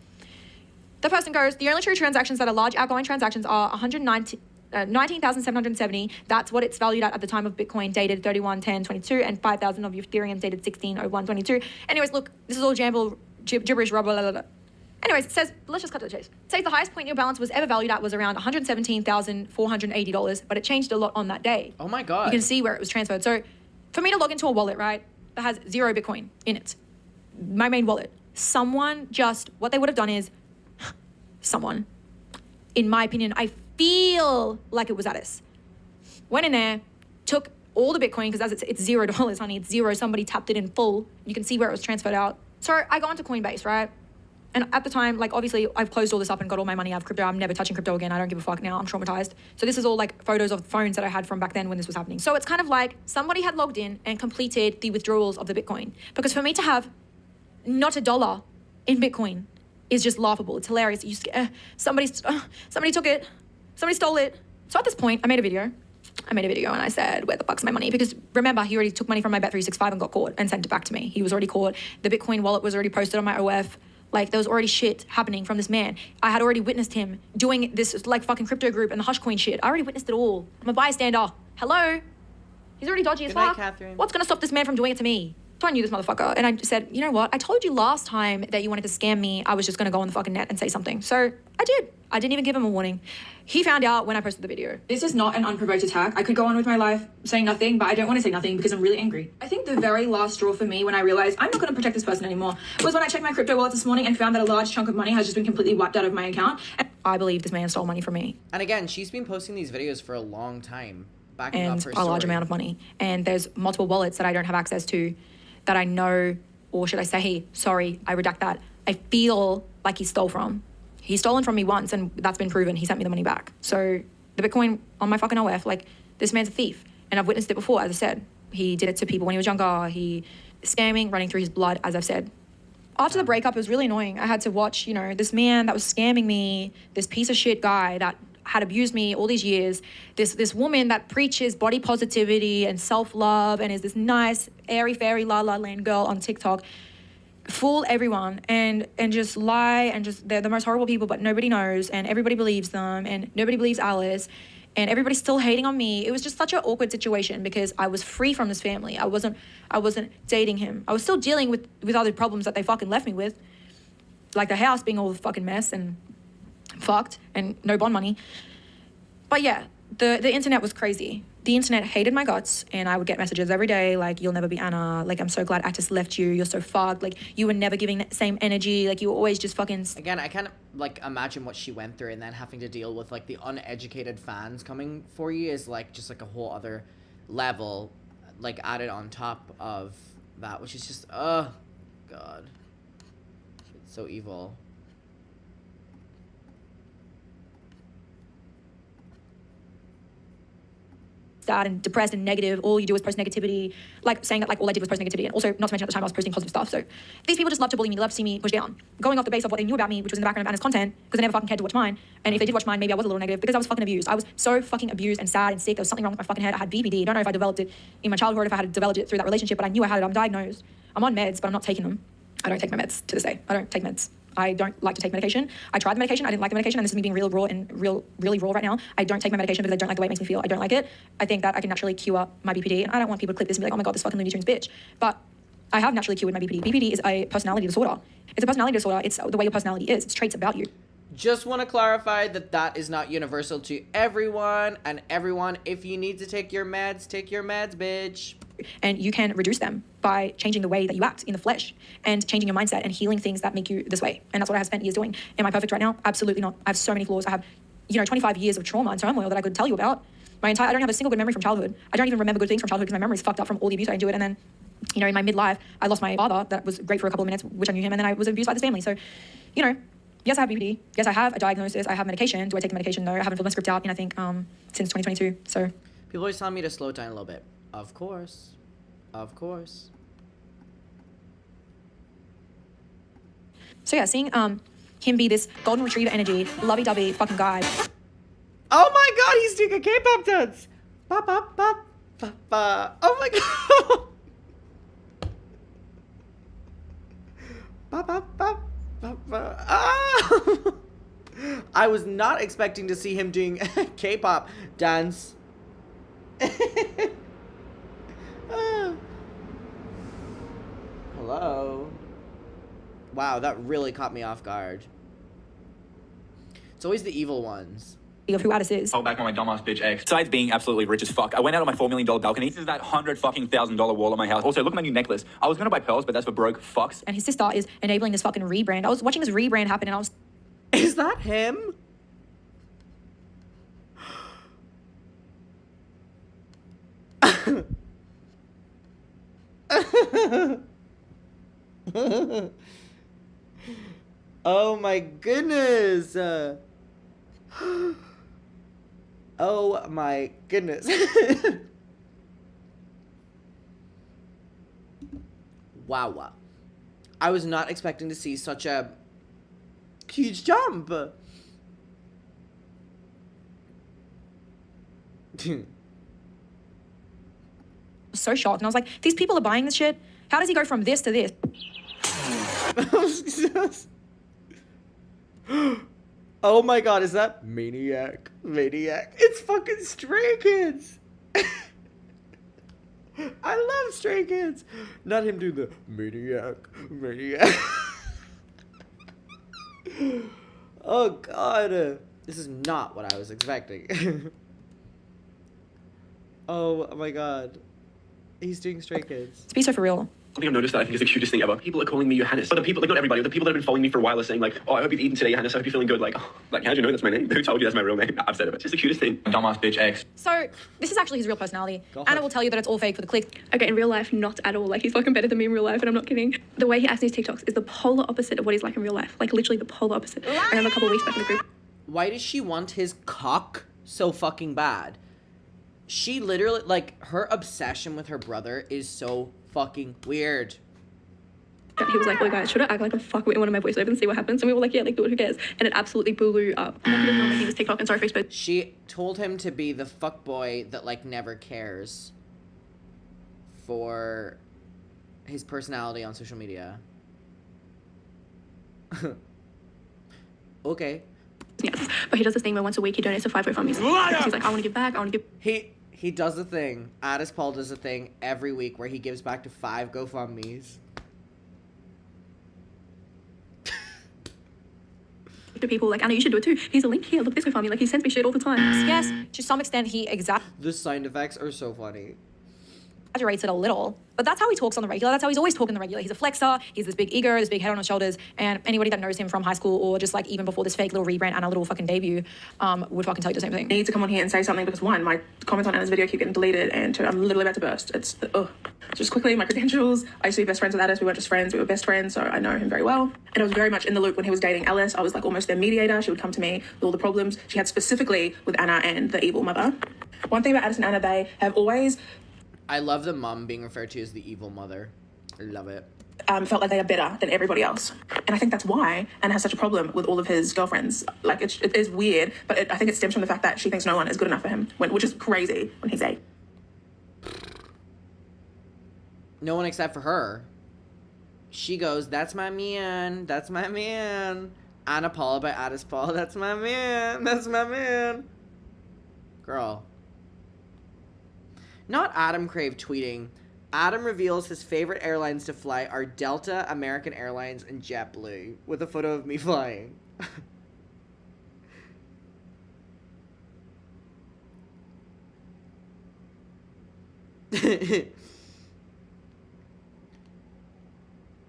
The person goes, the only true transactions that are large outgoing transactions are 19,770. That's what it's valued at the time of Bitcoin, dated 31/10/22, and 5,000 of Ethereum dated 16/01/22. Anyways, look, this is all gibberish, blah, blah, blah, blah. Anyways, it says, let's just cut to the chase. It says the highest point your balance was ever valued at was around $117,480, but it changed a lot on that day.
Oh my God.
You can see where it was transferred. So for me to log into a wallet, right, that has 0 Bitcoin in it, my main wallet, what they would have done is, someone, in my opinion, I feel like it was Addis, went in there, took all the Bitcoin, because as it's $0, honey, it's 0. Somebody tapped it in full. You can see where it was transferred out. So I got onto Coinbase, right? And at the time, like, obviously, I've closed all this up and got all my money out of crypto. I'm never touching crypto again. I don't give a fuck now. I'm traumatized. So this is all, like, photos of phones that I had from back then when this was happening. So it's kind of like somebody had logged in and completed the withdrawals of the Bitcoin. Because for me to have not $1 in Bitcoin is just laughable. It's hilarious. Somebody took it. Somebody stole it. So at this point, I made a video and I said, where the fuck's my money? Because remember, he already took money from my Bet365 and got caught and sent it back to me. He was already caught. The Bitcoin wallet was already posted on my OF. Like, there was already shit happening from this man. I had already witnessed him doing this, like, fucking crypto group and the hush coin shit. I already witnessed it all. I'm a bystander. Hello? He's already dodgy as fuck.
Good night, Catherine.
What's gonna stop this man from doing it to me? So I knew this motherfucker. And I said, you know what? I told you last time that you wanted to scam me. I was just gonna go on the fucking net and say something. So I did. I didn't even give him a warning. He found out when I posted the video.
This is not an unprovoked attack. I could go on with my life saying nothing, but I don't want to say nothing because I'm really angry. I think the very last straw for me when I realized I'm not going to protect this person anymore was when I checked my crypto wallet this morning and found that a large chunk of money has just been completely wiped out of my account. And
I believe this man stole money from me.
And again, she's been posting these videos for a long time, backing up
And
her
a
story.
large amount of money. And there's multiple wallets that I don't have access to that I know, or should I say, hey, sorry, I redact that. I feel like he stole from. He's stolen from me once, and that's been proven. He sent me the money back. So the Bitcoin on my fucking OF, like, this man's a thief. And I've witnessed it before, as I said. He did it to people when he was younger. He scamming, running through his blood, as I've said. After the breakup, it was really annoying. I had to watch, you know, this man that was scamming me, this piece of shit guy that had abused me all these years, this woman that preaches body positivity and self-love and is this nice, airy-fairy, la-la land girl on TikTok, fool everyone and just lie and just they're the most horrible people, but nobody knows and everybody believes them and nobody believes Alice and everybody's still hating on me. It was just such an awkward situation because I was free from this family. I wasn't dating him. I was still dealing with other problems that they fucking left me with, like the house being all the fucking mess and fucked and no bond money. But yeah, the internet was crazy. The internet hated my guts, and I would get messages every day like, you'll never be Anna, like, I'm so glad Attis left you, you're so fucked, like, you were never giving that same energy, like, you were always just fucking...
Again, I kind of, like, imagine what she went through and then having to deal with, like, the uneducated fans coming for you is, like, just, like, a whole other level, like, added on top of that, which is just, oh, God. It's so evil.
sad and depressed and negative, all you do is post negativity, like saying that like all I did was post negativity, and also not to mention at the time I was posting positive stuff. So these people just love to bully me, love to see me push down, going off the base of what they knew about me, which was in the background of Anna's content, because they never fucking cared to watch mine. And if they did watch mine, maybe I was a little negative because I was fucking abused. I was so fucking abused and sad and sick. There was something wrong with my fucking head. I had BPD. I don't know if I developed it in my childhood, if I had developed it through that relationship, but I knew I had it. I'm diagnosed. I'm on meds, but I'm not taking them. I don't take my meds to this day. I don't take meds. I don't like to take medication. I tried the medication. I didn't like the medication. And this is me being real raw and really raw right now. I don't take my medication because I don't like the way it makes me feel. I don't like it. I think that I can naturally cure my BPD. And I don't want people to clip this and be like, oh my God, this fucking Looney Tunes bitch. But I have naturally cured my BPD. BPD is a personality disorder. It's a personality disorder. It's the way your personality is. It's traits about you.
Just want to clarify that that is not universal to everyone. And everyone, if you need to take your meds, bitch.
And you can reduce them by changing the way that you act in the flesh and changing your mindset and healing things that make you this way. And that's what I have spent years doing. Am I perfect right now? Absolutely not. I have so many flaws. I have, 25 years of trauma and turmoil that I could tell you about. I don't have a single good memory from childhood. I don't even remember good things from childhood because my memory is fucked up from all the abuse I endured. And then, in my midlife, I lost my father. That was great for a couple of minutes, which I knew him. And then I was abused by this family. So, yes, I have BPD. Yes, I have a diagnosis. I have medication. Do I take the medication? No, I haven't filled my script out in, I think, since 2022. So.
People always telling me to slow down a little bit. Of course. Of course.
So yeah, seeing him be this golden retriever energy, lovey-dovey fucking guy.
Oh my God, he's doing a K-pop dance. Ba ba ba ba ba. Oh my God. Ba ba ba ba ba. Ah. I was not expecting to see him doing a K-pop dance. Hello. Wow, that really caught me off guard. It's always the evil ones.
Of who Addis is.
Hold back on my dumbass bitch ex. Besides being absolutely rich as fuck, I went out on my $4 million balcony. This is that $100,000 wall at my house. Also, look at my new necklace. I was gonna buy pearls, but that's for broke fucks.
And his sister is enabling this fucking rebrand. I was watching this rebrand happen and I was...
Is that him? Oh my goodness. Oh my goodness. Wow. I was not expecting to see such a huge jump.
So shocked. And I was like, these people are buying this shit. How does he go from this to this?
Oh my god, is that Maniac? Maniac. It's fucking Stray Kids. I love Stray Kids. Not him do the Maniac. Maniac. Oh god. This is not what I was expecting. Oh my god. He's doing Stray Kids.
To be so for real.
Something I've noticed that I think is the cutest thing ever. People are calling me Johannes. But the people, like not everybody, the people that have been following me for a while are saying like, oh, I hope you've eaten today, Johannes. I hope you're feeling good. Like, oh, like, how'd you know that's my name? Who told you that's my real name? I've said it. It's just the cutest thing.
Dumbass bitch X.
So this is actually his real personality.
God.
Anna will tell you that it's all fake for the click.
Okay, in real life, not at all. Like, he's fucking better than me in real life, and I'm not kidding. The way he acts in his TikToks is the polar opposite of what he's like in real life. Like, literally the polar opposite. I remember a couple of weeks back in the group.
Why does she want his cock so fucking bad? She literally, like, her obsession with her brother is so fucking weird.
He was like, well, guys, should I act like a fuck with one of my voiceovers and see what happens? And we were like, yeah, like, do it, who cares? And it absolutely blew up. I'm not gonna making this TikTok and sorry for Facebook.
She told him to be the fuckboy that, like, never cares for his personality on social media. Okay.
Yes. But he does this thing where once a week he donates to 5 GoFundMes. He's like, I want to give back, I want to give...
He does a thing. Addis Paul does a thing every week where he gives back to 5 GoFundMes.
To people like, Anna, you should do it too. Here's a link here. Look, this GoFundMe. Like, he sends me shit all the time.
Yes, to some extent he
The sound effects are so funny.
exaggerates it a little, but that's how he talks on the regular. That's how he's always talking on the regular. He's a flexer. He's this big ego, this big head on his shoulders, and anybody that knows him from high school or just like even before this fake little rebrand and a little fucking debut would fucking tell you the same thing.
I need to come on here and say something because one, my comments on Anna's video keep getting deleted, and two, I'm literally about to burst. It's just quickly my credentials. I used to be best friends with Addis. We weren't just friends, we were best friends, so I know him very well. And I was very much in the loop when he was dating Alice. I was like almost their mediator. She would come to me with all the problems she had specifically with Anna and the evil mother. One thing about Addis and Anna, they have always
I love the mom being referred to as the evil mother. I love it.
felt like they are better than everybody else. And I think that's why Anna has such a problem with all of his girlfriends. Like, it is weird, but I think it stems from the fact that she thinks no one is good enough for him, which is crazy when he's 8.
No one except for her. She goes, that's my man. That's my man. Anna Paula by Addis Paul. That's my man. That's my man. Girl. Not Adam Crave tweeting. Adam reveals his favorite airlines to fly are Delta, American Airlines, and JetBlue, with a photo of me flying.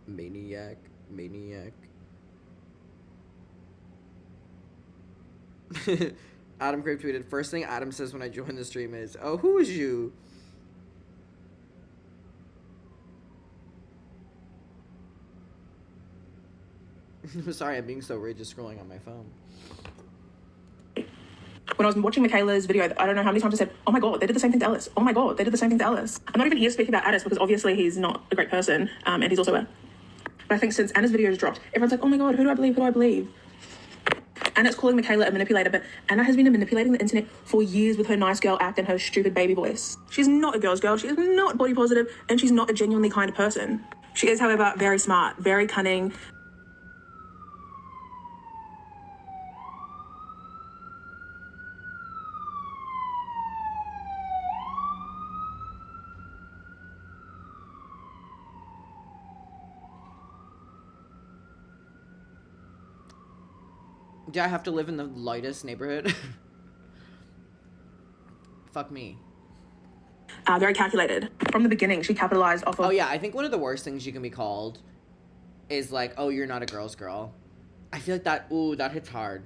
Maniac. Adam Crave tweeted, first thing Adam says when I join the stream is, oh, who is you? Sorry, I'm being so rude just scrolling on my phone.
When I was watching Mikaela's video, I don't know how many times I said, oh my God, they did the same thing to Alice. Oh my God, they did the same thing to Alice. I'm not even here to speak about Addis because obviously he's not a great person and he's also a... But I think since Anna's video has dropped, everyone's like, oh my God, who do I believe? Who do I believe? Anna's calling Mikaela a manipulator, but Anna has been manipulating the internet for years with her nice girl act and her stupid baby voice. She's not a girl's girl, she is not body positive, and she's not a genuinely kind person. She is, however, very smart, very cunning.
Do I have to live in the lightest neighborhood? Fuck me.
Very calculated. From the beginning, she capitalized off of...
Oh yeah, I think one of the worst things you can be called is like, oh, you're not a girl's girl. I feel like that, ooh, that hits hard.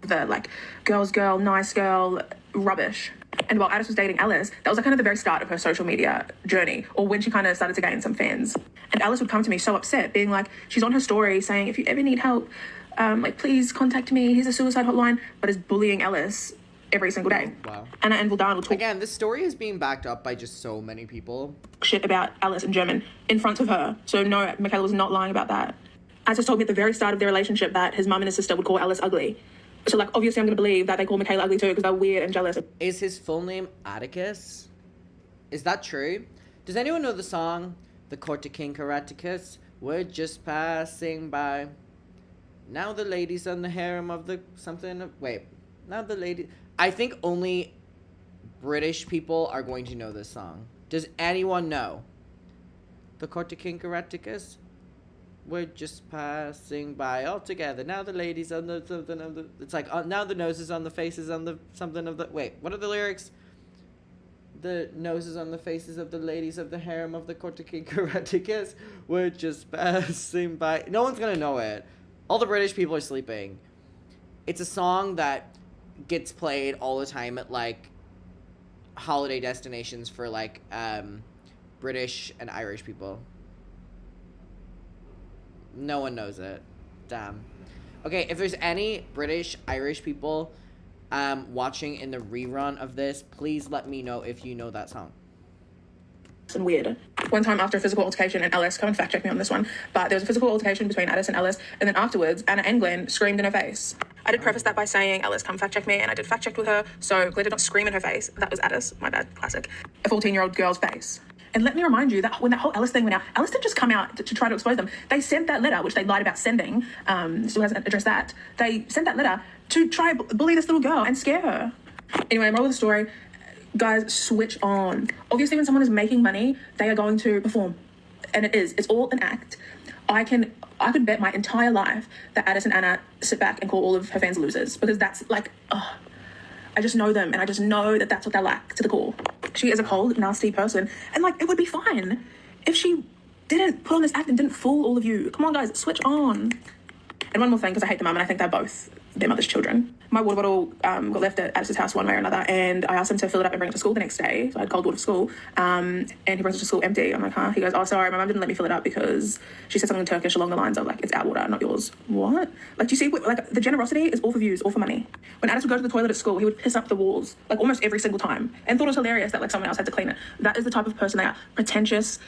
The, like, girl's girl, nice girl, rubbish. And while Addis was dating Alice, that was like kind of the very start of her social media journey, or when she kind of started to gain some fans. And Alice would come to me so upset, being like, she's on her story saying, if you ever need help, like, please contact me, here's a suicide hotline, but is bullying Alice every single day.
Wow.
Anna and Vuldan will talk
Again, this story is being backed up by just so many people.
shit about Alice in German in front of her. So no, Mikaela was not lying about that.
Atis told me at the very start of their relationship that his mum and his sister would call Alice ugly. So, like, obviously I'm going to believe that they call Mikaela ugly too because they're weird and jealous.
Is his full name Atticus? Is that true? Does anyone know the song, The Court of King Caraticus? We're just passing by. Now the ladies on the harem of the something. Wait. Now the lady. I think only British people are going to know this song. Does anyone know? The Court of King Caraticus? We're just passing by all together. Now the ladies on the something of the. It's like now the noses on the faces on the something of the. Wait, what are the lyrics? The noses on the faces of the ladies of the harem of the Court of King Caraticus. We're just passing by. No one's gonna know it. All the British people are sleeping. It's a song that gets played all the time at like holiday destinations for like British and Irish people. No one knows it. Damn. Okay, if there's any British, Irish people watching in the rerun of this, please let me know if you know that song.
And weird. One time after a physical altercation, and Alice, come and fact check me on this one, but there was a physical altercation between Addis and Alice, and then afterwards, Anna and Glenn screamed in her face. I did preface that by saying, Alice, come fact check me, and I did fact check with her, so Glenn did not scream in her face. That was Addis, my bad, classic. A 14-year-old girl's face. And let me remind you that when that whole Alice thing went out, Alice didn't just come out to try to expose them. They sent that letter, which they lied about sending, still hasn't addressed that. They sent that letter to try bully this little girl and scare her. Anyway, moral of the story, guys, switch on. Obviously, when someone is making money, they are going to perform. And it's all an act. I could bet my entire life that Addis and Anna sit back and call all of her fans losers, because that's like, I just know them, and I just know that that's what they're like to the core. She is a cold, nasty person, and like, it would be fine if she didn't put on this act and didn't fool all of you. Come on, guys, switch on. And one more thing, because I hate the mum, and I think they're both their mother's children. My water bottle got left at Addis's house one way or another, and I asked him to fill it up and bring it to school the next day. So I had cold water for school, and he brings it to school empty. I'm like, huh? He goes, oh, sorry, my mum didn't let me fill it up because she said something in Turkish along the lines of, like, it's our water, not yours. What? Like, do you see, like, the generosity is all for views, all for money. When Addis would go to the toilet at school, he would piss up the walls, like, almost every single time, and thought it was hilarious that, like, someone else had to clean it. That is the type of person they are. Pretentious,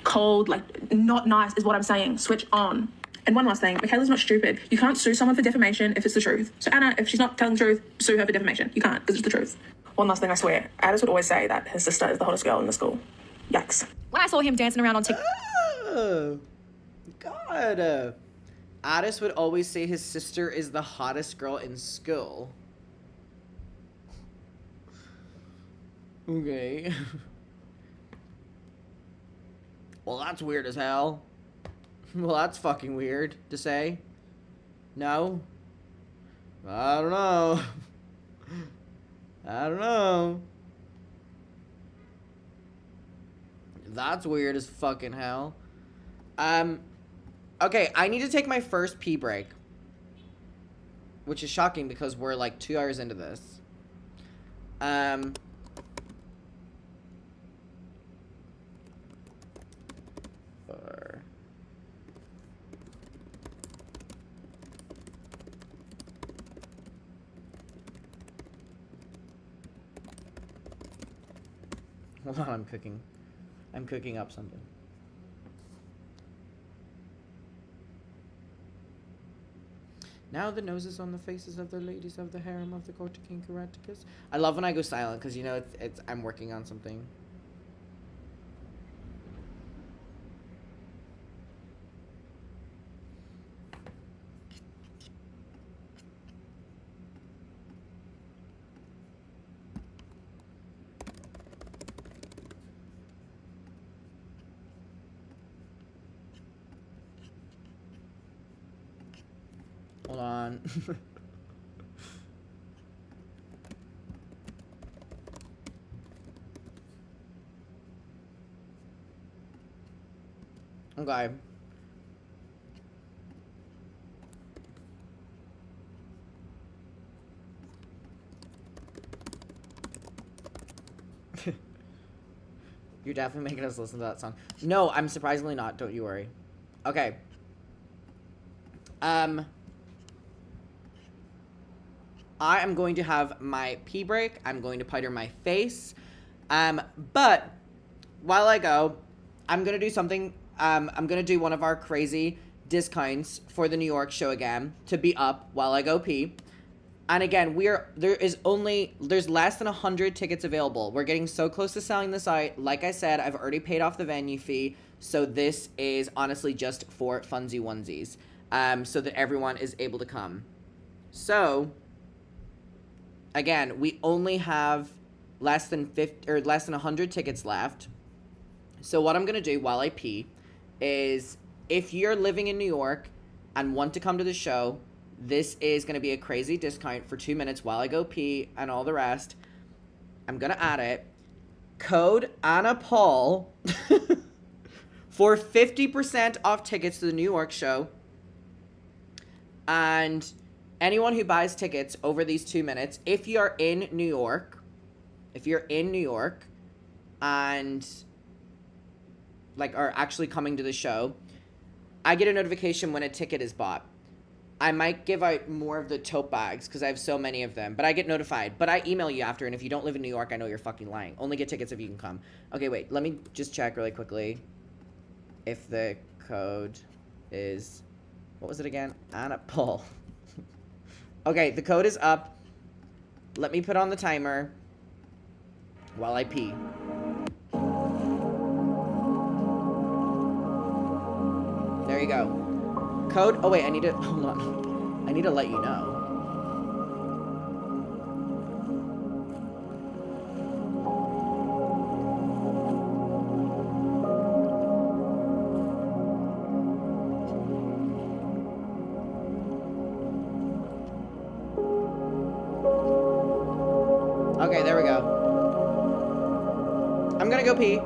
cold, like, not nice is what I'm saying. Switch on. And one last thing, Mikaela's not stupid. You can't sue someone for defamation if it's the truth. So Anna, if she's not telling the truth, sue her for defamation. You can't, because it's the truth. One last thing, I swear. Addis would always say that his sister is the hottest girl in the school. Yikes.
When I saw him dancing around on TikTok.
Oh, God. Addis would always say his sister is the hottest girl in school. Okay. Well, that's weird as hell. Well, that's fucking weird to say. No? I don't know. I don't know. That's weird as fucking hell. Okay, I need to take my first pee break. Which is shocking because we're like 2 hours into this. Hold on, I'm cooking. I'm cooking up something. Now the noses on the faces of the ladies of the harem of the court of King Caraticus. I love when I go silent because, you know, it's I'm working on something. Hold on. Okay. You're definitely making us listen to that song. No, I'm surprisingly not. Don't you worry. Okay. I am going to have my pee break. I'm going to powder my face. But while I go, I'm going to do something. I'm going to do one of our crazy discounts for the New York show again to be up while I go pee. And again, there's less than 100 tickets available. We're getting so close to selling this out. Like I said, I've already paid off the venue fee. So this is honestly just for funsy onesies. So that everyone is able to come. So, again, we only have less than 100 tickets left. So what I'm going to do while I pee is, if you're living in New York and want to come to the show, this is going to be a crazy discount for 2 minutes while I go pee and all the rest. I'm going to add it. Code Anna Paul for 50% off tickets to the New York show. And anyone who buys tickets over these 2 minutes, if you're in New York and like are actually coming to the show, I get a notification when a ticket is bought. I might give out more of the tote bags because I have so many of them, but I get notified. But I email you after, and if you don't live in New York, I know you're fucking lying. Only get tickets if you can come. Okay, wait, let me just check really quickly if the code is, what was it again? Anna Paul. Okay, the code is up. Let me put on the timer while I pee. There you go. Code, oh wait, hold on. I need to let you know. Okay, there we go. I'm gonna go pee.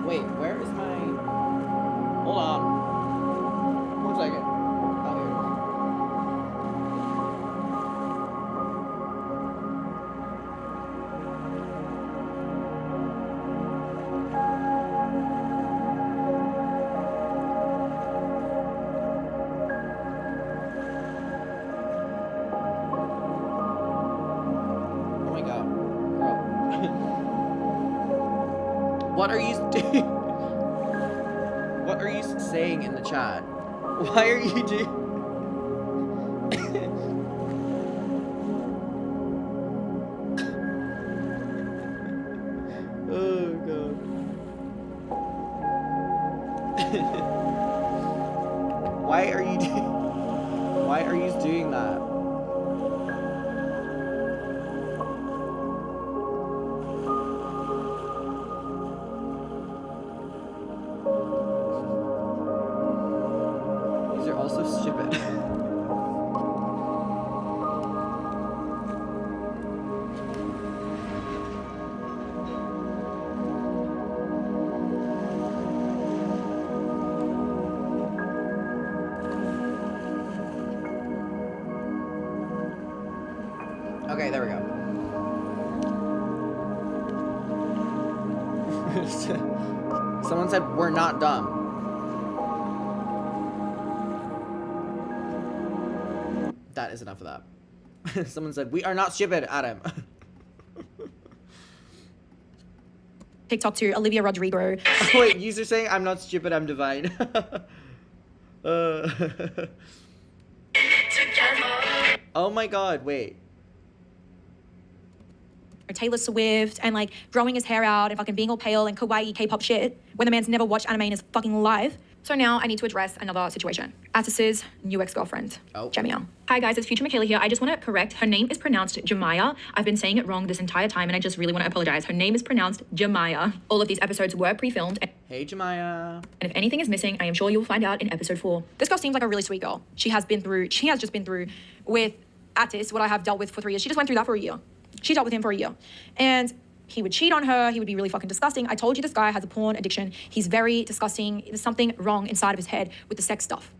Wait, where is my... Hold on. 1 second. Oh, here it is. Oh my god. Girl. What are you doing? What are you saying in the chat? Why are you doing? Oh god. Why are you doing that? These are also stupid. Okay, there we go. Someone said we're not dumb. That is enough of that. Someone said we are not stupid, Adam.
TikTok to Olivia Rodrigo.
Wait, user saying I'm not stupid, I'm divine. Oh my god, wait.
Taylor Swift and like growing his hair out and fucking being all pale and kawaii K-pop shit when the man's never watched anime in his fucking life. So now I need to address another situation. Attis's new ex-girlfriend, Jamia.
Hi guys, it's future Mikaela here. I just want to correct. Her name is pronounced Jemiah. I've been saying it wrong this entire time and I just really want to apologize. Her name is pronounced Jemiah. All of these episodes were pre-filmed.
Hey, Jemiah.
And if anything is missing, I am sure you'll find out in episode 4.
This girl seems like a really sweet girl. She has just been through with Attis what I have dealt with for 3 years. She just went through that for a year. She dealt with him for a year. And he would cheat on her. He would be really fucking disgusting. I told you this guy has a porn addiction. He's very disgusting. There's something wrong inside of his head with the sex stuff.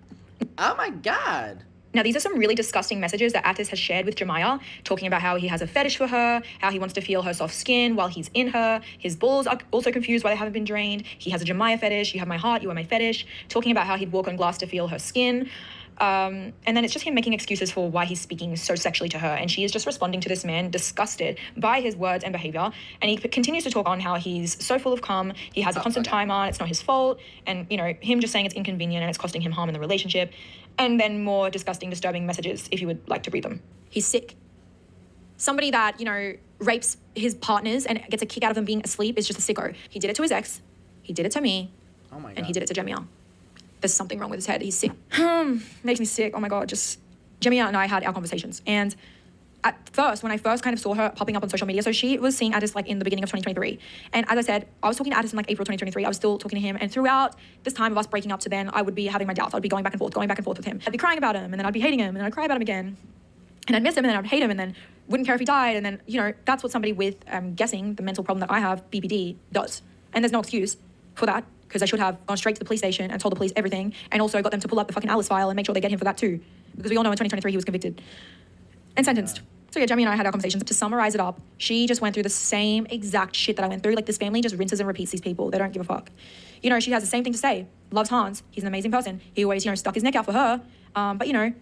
Oh my god.
Now, these are some really disgusting messages that Attis has shared with Jemiah, talking about how he has a fetish for her, how he wants to feel her soft skin while he's in her. His balls are also confused why they haven't been drained. He has a Jemiah fetish. You have my heart, you are my fetish. Talking about how he'd walk on glass to feel her skin. And then it's just him making excuses for why he's speaking so sexually to her. And she is just responding to this man, disgusted by his words and behavior. And he continues to talk on how he's so full of cum. He has a constant timer. It's not his fault. And, you know, him just saying it's inconvenient and it's costing him harm in the relationship. And then more disgusting, disturbing messages if you would like to read them. He's sick. Somebody that, you know, rapes his partners and gets a kick out of them being asleep is just a sicko. He did it to his ex. He did it to me.
Oh my god.
And he did it to Jamia. There's something wrong with his head. He's sick. Makes me sick. Oh my God. Just Jamia and I had our conversations. And at first, when I first kind of saw her popping up on social media, so she was seeing Addis like in the beginning of 2023. And as I said, I was talking to Addis in like April 2023. I was still talking to him. And throughout this time of us breaking up to then, I would be having my doubts. I'd be going back and forth with him. I'd be crying about him, and then I'd be hating him, and then I'd cry about him again. And I'd miss him, and then I'd hate him, and then wouldn't care if he died. And then, you know, that's what somebody with, I'm guessing, the mental problem that I have, BPD, does. And there's no excuse for that, because I should have gone straight to the police station and told the police everything, and also got them to pull up the fucking Alice file and make sure they get him for that too. Because we all know in 2023 he was convicted and sentenced. So yeah, Jamie and I had our conversations. To summarize it up, she just went through the same exact shit that I went through. Like, this family just rinses and repeats these people. They don't give a fuck. You know, she has the same thing to say. Loves Hans. He's an amazing person. He always, you know, stuck his neck out for her. But, you know,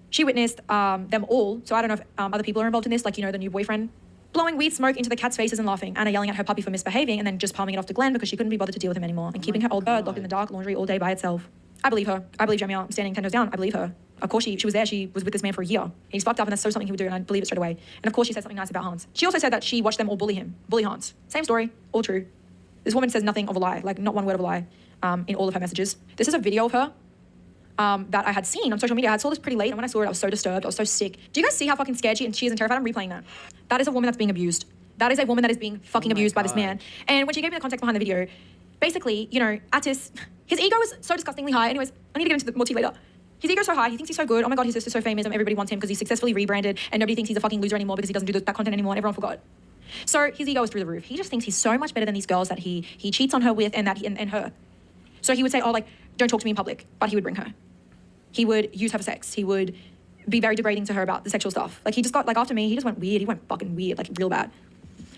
she witnessed them all. So I don't know if other people are involved in this, like, you know, the new boyfriend blowing weed smoke into the cat's faces and laughing. Anna yelling at her puppy for misbehaving, and then just palming it off to Glenn because she couldn't be bothered to deal with him anymore, and keeping her old bird locked in the dark laundry all day by itself. I believe her. I believe Jamie. I'm standing 10 toes down. I believe her. Of course she was there. She was with this man for a year. He's fucked up, and that's so something he would do, and I believe it straight away. And of course she said something nice about Hans. She also said that she watched them all bully Hans. Same story, all true. This woman says nothing of a lie, like not one word of a lie in all of her messages. This is a video of her that I had seen on social media. I saw this pretty late, and when I saw it, I was so disturbed. I was so sick. Do you guys see how fucking scared she is and terrified? I'm replaying that. That is a woman that's being abused. That is a woman that is being fucking abused by this man. And when she gave me the context behind the video, basically, you know, Attis, his ego is so disgustingly high. Anyways, I need to get into the more tea later. His ego's so high. He thinks he's so good. Oh my God, his sister's so famous, and everybody wants him because he's successfully rebranded, and nobody thinks he's a fucking loser anymore because he doesn't do that content anymore, and everyone forgot. So his ego is through the roof. He just thinks he's so much better than these girls that he cheats on her with, and that and her. So he would say, oh, like, don't talk to me in public, but he would bring her. He would use her for sex. He would be very degrading to her about the sexual stuff. Like, he just got, like, after me, he just went weird. He went fucking weird, like, real bad.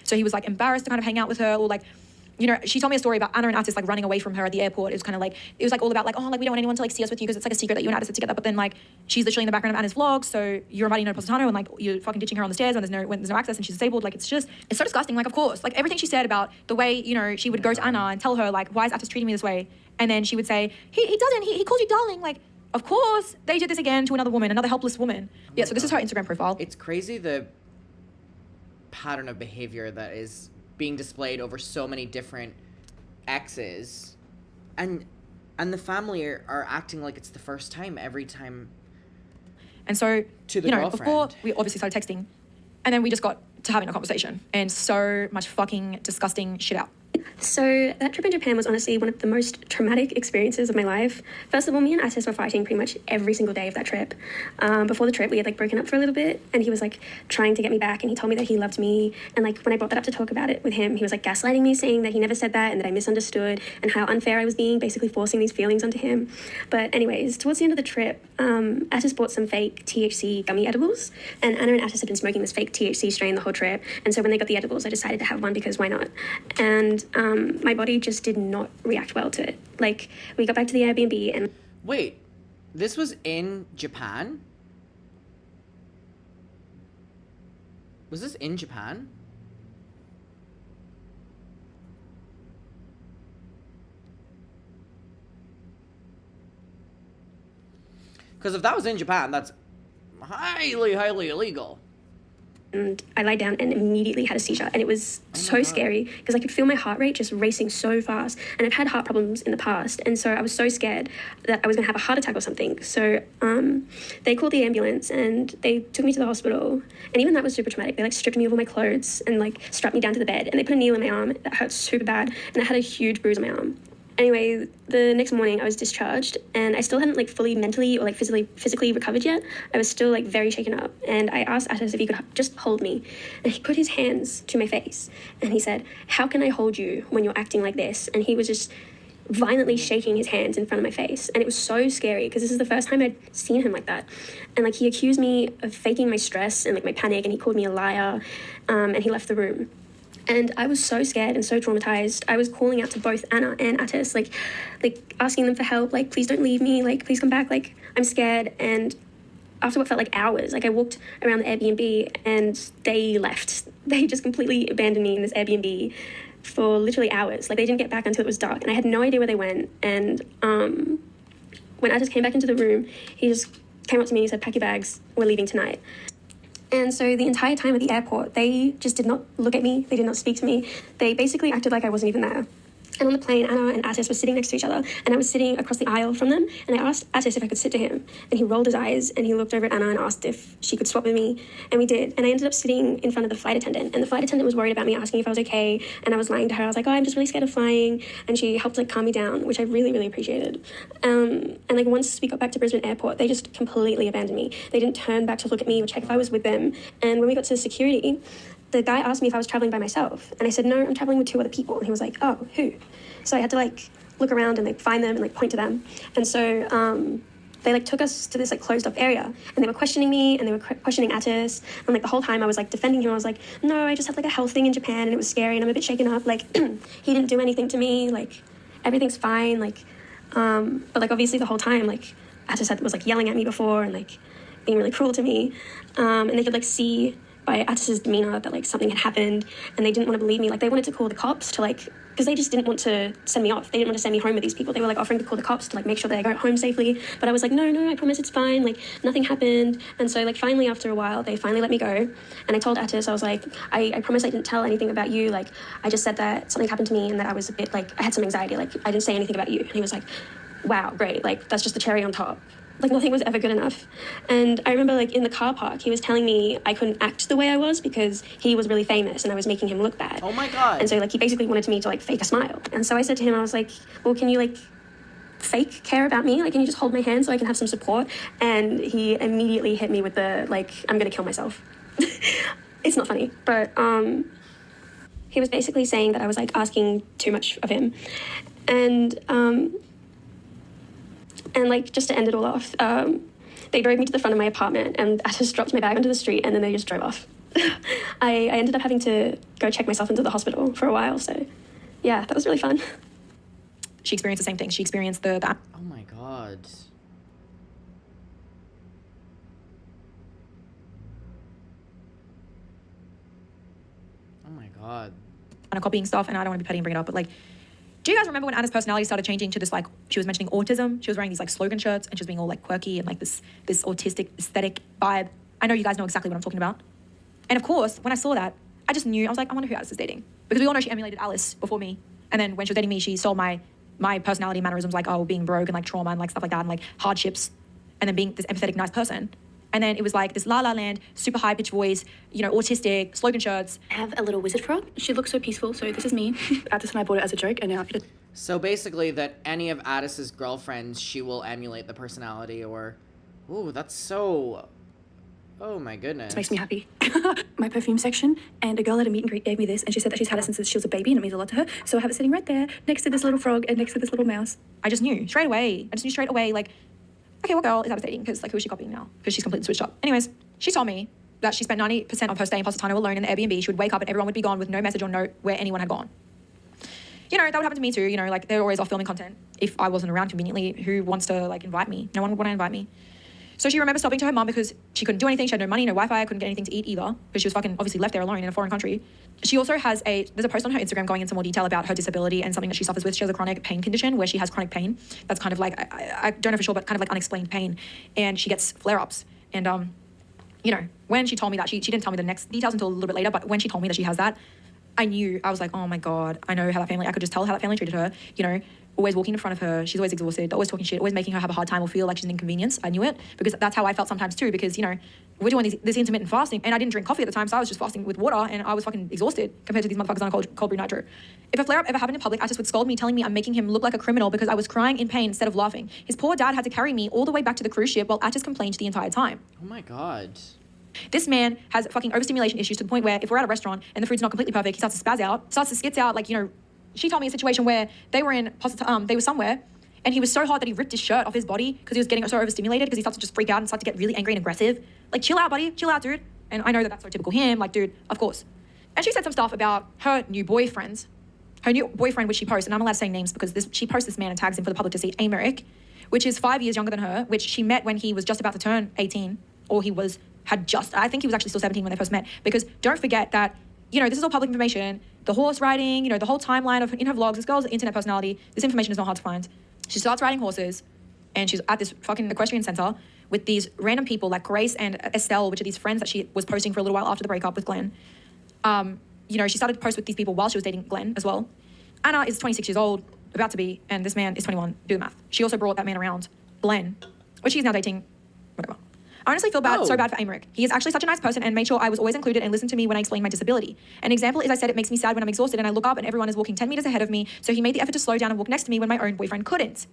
So he was, like, embarrassed to kind of hang out with her, or, like, you know, she told me a story about Anna and Attis, like, running away from her at the airport. It was kind of like, it was, like, all about, like, oh, like, we don't want anyone to, like, see us with you because it's, like, a secret that you and Attis are together. But then, like, she's literally in the background of Anna's vlog, so you're inviting no Positano, and, like, you're fucking ditching her on the stairs when there's no access and she's disabled. Like, it's so disgusting. Like, of course, like, everything she said about the way, you know, she would go to Anna and tell her, like, why is Attis treating me this way? And then she would say, he doesn't, he calls you darling. Like, of course, they did this again to another woman, another helpless woman. Yeah, so this is her Instagram profile.
It's crazy the pattern of behavior that is being displayed over so many different exes, and the family are acting like it's the first time every time.
And so,
to the
you know,
girlfriend.
before we obviously started texting, and then we just got to having a conversation, and so much fucking disgusting shit out.
So that trip in Japan was honestly one of the most traumatic experiences of my life. First of all, me and Atis were fighting pretty much every single day of that trip. Before the trip, we had like broken up for a little bit, and he was like trying to get me back, and he told me that he loved me. And like when I brought that up to talk about it with him, he was like gaslighting me, saying that he never said that and that I misunderstood and how unfair I was being, basically forcing these feelings onto him. But anyways, towards the end of the trip, Atis bought some fake THC gummy edibles, and Anna and Atis had been smoking this fake THC strain the whole trip. And so when they got the edibles, I decided to have one because why not? And my body just did not react well to it. Like, we got back to the Airbnb and...
Wait, this was in Japan? Was this in Japan? Because if that was in Japan, that's highly, highly illegal.
And I lied down and immediately had a seizure, and it was so scary because I could feel my heart rate just racing so fast, and I've had heart problems in the past, and so I was so scared that I was gonna have a heart attack or something. So they called the ambulance and they took me to the hospital, and even that was super traumatic. They like stripped me of all my clothes and like strapped me down to the bed, and they put a needle in my arm that hurt super bad, and I had a huge bruise on my arm. Anyway, the next morning I was discharged, and I still hadn't like fully mentally or like physically recovered yet. I was still like very shaken up, and I asked Atis if he could just hold me, and he put his hands to my face and he said, "How can I hold you when you're acting like this?" And he was just violently shaking his hands in front of my face, and it was so scary because this is the first time I'd seen him like that. And like he accused me of faking my stress and like my panic, and he called me a liar, and he left the room. And I was so scared and so traumatized. I was calling out to both Anna and Atis, like asking them for help, like, please don't leave me, like, please come back, like, I'm scared. And after what felt like hours, like, I walked around the Airbnb and they left. They just completely abandoned me in this Airbnb for literally hours. Like, they didn't get back until it was dark, and I had no idea where they went. And when Atis came back into the room, he just came up to me and he said, "Pack your bags, we're leaving tonight." And so the entire time at the airport, they just did not look at me. They did not speak to me. They basically acted like I wasn't even there. And on the plane, Anna and Atis were sitting next to each other, and I was sitting across the aisle from them, and I asked Atis if I could sit to him, and he rolled his eyes, and he looked over at Anna and asked if she could swap with me, and we did. And I ended up sitting in front of the flight attendant, and the flight attendant was worried about me, asking if I was okay, and I was lying to her. I was like, "Oh, I'm just really scared of flying," and she helped like calm me down, which I really, really appreciated. And like once we got back to Brisbane Airport, they just completely abandoned me. They didn't turn back to look at me or check if I was with them. And when we got to security, the guy asked me if I was traveling by myself, and I said, "No, I'm traveling with 2 other people." And he was like, "Oh, who?" So I had to like look around and like find them and like point to them. And so they like took us to this like closed off area, and they were questioning me, and they were questioning Atis, and like the whole time I was like defending him. I was like, "No, I just had like a health thing in Japan, and it was scary, and I'm a bit shaken up. Like he didn't do anything to me. Like everything's fine. Like but like obviously the whole time like Atis was like yelling at me before and like being really cruel to me, and they could like see by Atis's demeanor that like something had happened, and they didn't want to believe me. Like they wanted to call the cops to like, because they just didn't want to send me off. They didn't want to send me home with these people. They were like offering to call the cops to like make sure that I got home safely. But I was like, no, I promise it's fine. Like nothing happened. And so like finally after a while, they finally let me go. And I told Atis, I was like, I promise I didn't tell anything about you. Like I just said that something happened to me and that I was a bit like, I had some anxiety. Like I didn't say anything about you. And he was like, wow, great. Like that's just the cherry on top. Like nothing was ever good enough. And I remember like in the car park, he was telling me I couldn't act the way I was because he was really famous and I was making him look bad.
Oh my God.
And so like he basically wanted me to like fake a smile. And so I said to him, I was like, well, can you like fake care about me? Like, can you just hold my hand so I can have some support? And he immediately hit me with the like, I'm gonna kill myself. It's not funny, but he was basically saying that I was like asking too much of him. And like, just to end it all off, they drove me to the front of my apartment and I just dropped my bag onto the street and then they just drove off. I ended up having to go check myself into the hospital for a while. So yeah, that was really fun.
She experienced the same thing. She experienced the
Oh my God. Oh my God.
kind of copying stuff, and I don't want to be petty and bring it up, but like, do you guys remember when Anna's personality started changing to this, like, she was mentioning autism, she was wearing these like slogan shirts, and she was being all like quirky and like this autistic aesthetic vibe? I know you guys know exactly what I'm talking about. And of course, when I saw that, I just knew, I was like, I wonder who Alice is dating. Because we all know she emulated Alice before me. And then when she was dating me, she stole my personality mannerisms, like, oh, being broke and like trauma and like stuff like that and like hardships, and then being this empathetic, nice person. And And then it was like this La La Land, super high pitched voice, you know, autistic, slogan shirts.
I have a little wizard frog. She looks so peaceful. So this is me. Addis and I bought it as a joke, and now
So basically, that any of Addis's girlfriends, she will emulate the personality, or, ooh, that's so. Oh my goodness.
This makes me happy. My perfume section, and a girl at a meet and greet gave me this, and she said that she's had it since she was a baby, and it means a lot to her. So I have it sitting right there, next to this little frog and next to this little mouse.
I just knew straight away. like, okay, what girl is Addis dating? Because like, who is she copying now? Because she's completely switched up. Anyways, she told me that she spent 90% of her stay in Positano alone in the Airbnb. She would wake up and everyone would be gone with no message or note where anyone had gone. You know, that would happen to me too. You know, like they're always off filming content. If I wasn't around conveniently, who wants to like invite me? No one would want to invite me. So she remembers stopping to her mum because she couldn't do anything. She had no money, no Wi-Fi, couldn't get anything to eat either because she was fucking obviously left there alone in a foreign country. She also has there's a post on her Instagram going into more detail about her disability and something that she suffers with. She has a chronic pain condition where she has chronic pain. That's kind of like, I don't know for sure, but kind of like unexplained pain. And she gets flare-ups. And, you know, when she told me that, she didn't tell me the next details until a little bit later, but when she told me that she has that, I knew, I was like, oh my God, I know how that family, I could just tell how that family treated her, you know, always walking in front of her. She's always exhausted, always talking shit, always making her have a hard time or feel like she's an inconvenience. I knew it because that's how I felt sometimes too, because, you know, we're doing this intermittent fasting and I didn't drink coffee at the time, so I was just fasting with water and I was fucking exhausted compared to these motherfuckers on a cold brew nitro. If a flare-up ever happened in public, Atis would scold me, telling me I'm making him look like a criminal because I was crying in pain instead of laughing. His poor dad had to carry me all the way back to the cruise ship while Atis complained the entire time.
Oh my God.
This man has fucking overstimulation issues to the point where if we're at a restaurant and the food's not completely perfect, he starts to spaz out, starts to skits out. Like, you know, she told me a situation where they were they were somewhere and he was so hot that he ripped his shirt off his body because he was getting so overstimulated because he starts to just freak out and start to get really angry and aggressive. Like, chill out, buddy. Chill out, dude. And I know that that's so typical him. Like, dude, of course. And she said some stuff about her new boyfriend, which she posts, and I'm allowed to say names because she posts this man and tags him for the public to see, Americ, which is 5 years younger than her, which she met when he was just about to turn 18, or I think he was actually still 17 when they first met. Because don't forget that, you know, this is all public information. The horse riding, you know, the whole timeline in her vlogs. This girl's an internet personality. This information is not hard to find. She starts riding horses, and she's at this fucking equestrian center with these random people like Grace and Estelle, which are these friends that she was posting for a little while after the breakup with Glenn. You know, she started to post with these people while she was dating Glenn as well. Anna is 26 years old, about to be, and this man is 21. Do the math. She also brought that man around, Glenn, which he's now dating, whatever. I honestly feel so bad for Amric. He is actually such a nice person and made sure I was always included and listened to me when I explained my disability. An example is I said it makes me sad when I'm exhausted and I look up and everyone is walking 10 meters ahead of me, so he made the effort to slow down and walk next to me when my own boyfriend couldn't.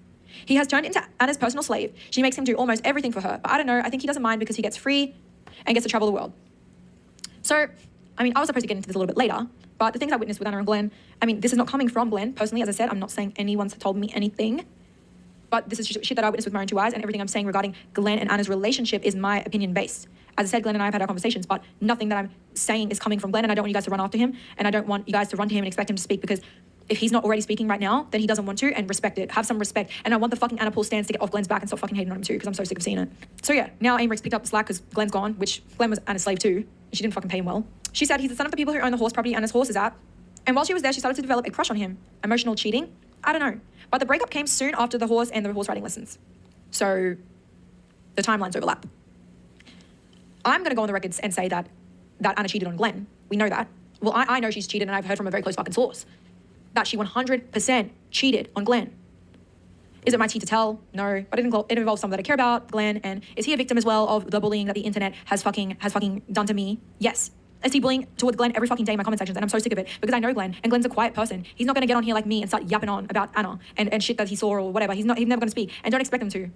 He has turned into Anna's personal slave. She makes him do almost everything for her, but I don't know, I think he doesn't mind because he gets free and gets to travel the world. So, I mean, I was supposed to get into this a little bit later, but the things I witnessed with Anna and Glenn, I mean, this is not coming from Glenn. Personally, as I said, I'm not saying anyone's told me anything. But this is shit that I witnessed with my own two eyes, and everything I'm saying regarding Glenn and Anna's relationship is my opinion based. As I said, Glenn and I have had our conversations, but nothing that I'm saying is coming from Glenn, and I don't want you guys to run after him, and I don't want you guys to run to him and expect him to speak, because if he's not already speaking right now, then he doesn't want to, and respect it. Have some respect. And I want the fucking Anna Paul stands to get off Glenn's back and stop fucking hating on him too, because I'm so sick of seeing it. So yeah, now Amric's picked up the slack because Glenn's gone, which Glenn was Anna's slave too, and she didn't fucking pay him well. She said he's the son of the people who own the horse property Anna's horse is at. And while she was there, she started to develop a crush on him. Emotional cheating? I don't know. But the breakup came soon after the horse and the horse riding lessons. So the timelines overlap. I'm going to go on the record and say that Anna cheated on Glenn. We know that. Well, I know she's cheated, and I've heard from a very close fucking source that she 100% cheated on Glenn. Is it my tea to tell? No. But it involves someone that I care about, Glenn. And is he a victim as well of the bullying that the internet has fucking done to me? Yes. I see bullying towards Glenn every fucking day in my comment sections, and I'm so sick of it because I know Glenn, and Glenn's a quiet person. He's not going to get on here like me and start yapping on about Anna and shit that he saw or whatever. He's never going to speak, and don't expect him to.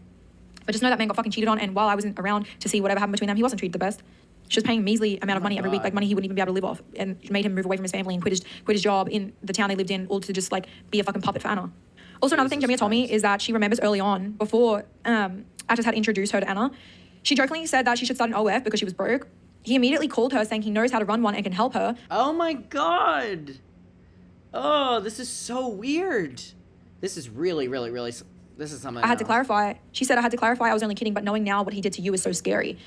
But just know that man got fucking cheated on, and while I wasn't around to see whatever happened between them, he wasn't treated the best. She was paying measly amount of money every week, like money he wouldn't even be able to live off, and made him move away from his family and quit his job in the town they lived in, all to just like be a fucking puppet for Anna. Also, another thing Jamia told me is that she remembers early on, before Atis had introduced her to Anna, she jokingly said that she should start an OF because she was broke. He immediately called her saying he knows how to run one and can help her.
Oh my God. Oh, this is so weird. This is really, this is something
I had to
else.
clarify. She said I had to clarify I was only kidding, but knowing now what he did to you is so scary.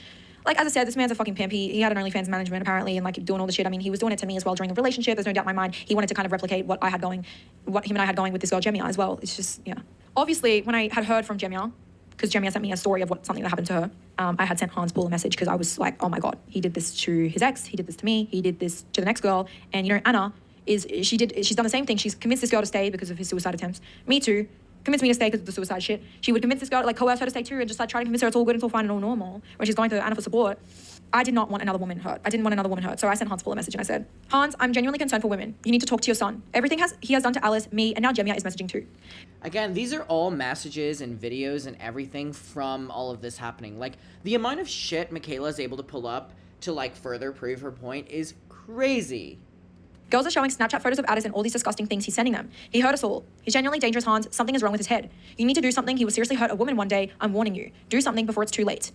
Like, as I said, this man's a fucking pimp. He had an OnlyFans management, apparently, and, like, doing all the shit. I mean, he was doing it to me as well during the relationship. There's no doubt in my mind. He wanted to kind of replicate what him and I had going with this girl, Jamia, as well. It's just, yeah. Obviously, when I had heard from Jamia, because Jamia sent me a story of something that happened to her, I had sent Hans Paul a message because I was like, oh my God, he did this to his ex, he did this to me, he did this to the next girl. And, you know, Anna, she's done the same thing. She's convinced this girl to stay because of his suicide attempts. Me too. convince me to stay because of the suicide shit. She would convince this girl, like coerce her to stay too, and just like try to convince her it's all good, it's all fine and all normal when she's going to Anna for support. I did not want another woman hurt. I didn't want another woman hurt. So I sent Hans Paul a message and I said, Hans, I'm genuinely concerned for women. You need to talk to your son. Everything he has done to Alice, me, and now Jemia is messaging too.
Again, these are all messages and videos and everything from all of this happening. Like, the amount of shit Mikaela is able to pull up to, like, further prove her point is crazy.
Girls are showing Snapchat photos of Addis and all these disgusting things he's sending them. He hurt us all. He's genuinely dangerous, Hans. Something is wrong with his head. You need to do something. He will seriously hurt a woman one day. I'm warning you. Do something before it's too late.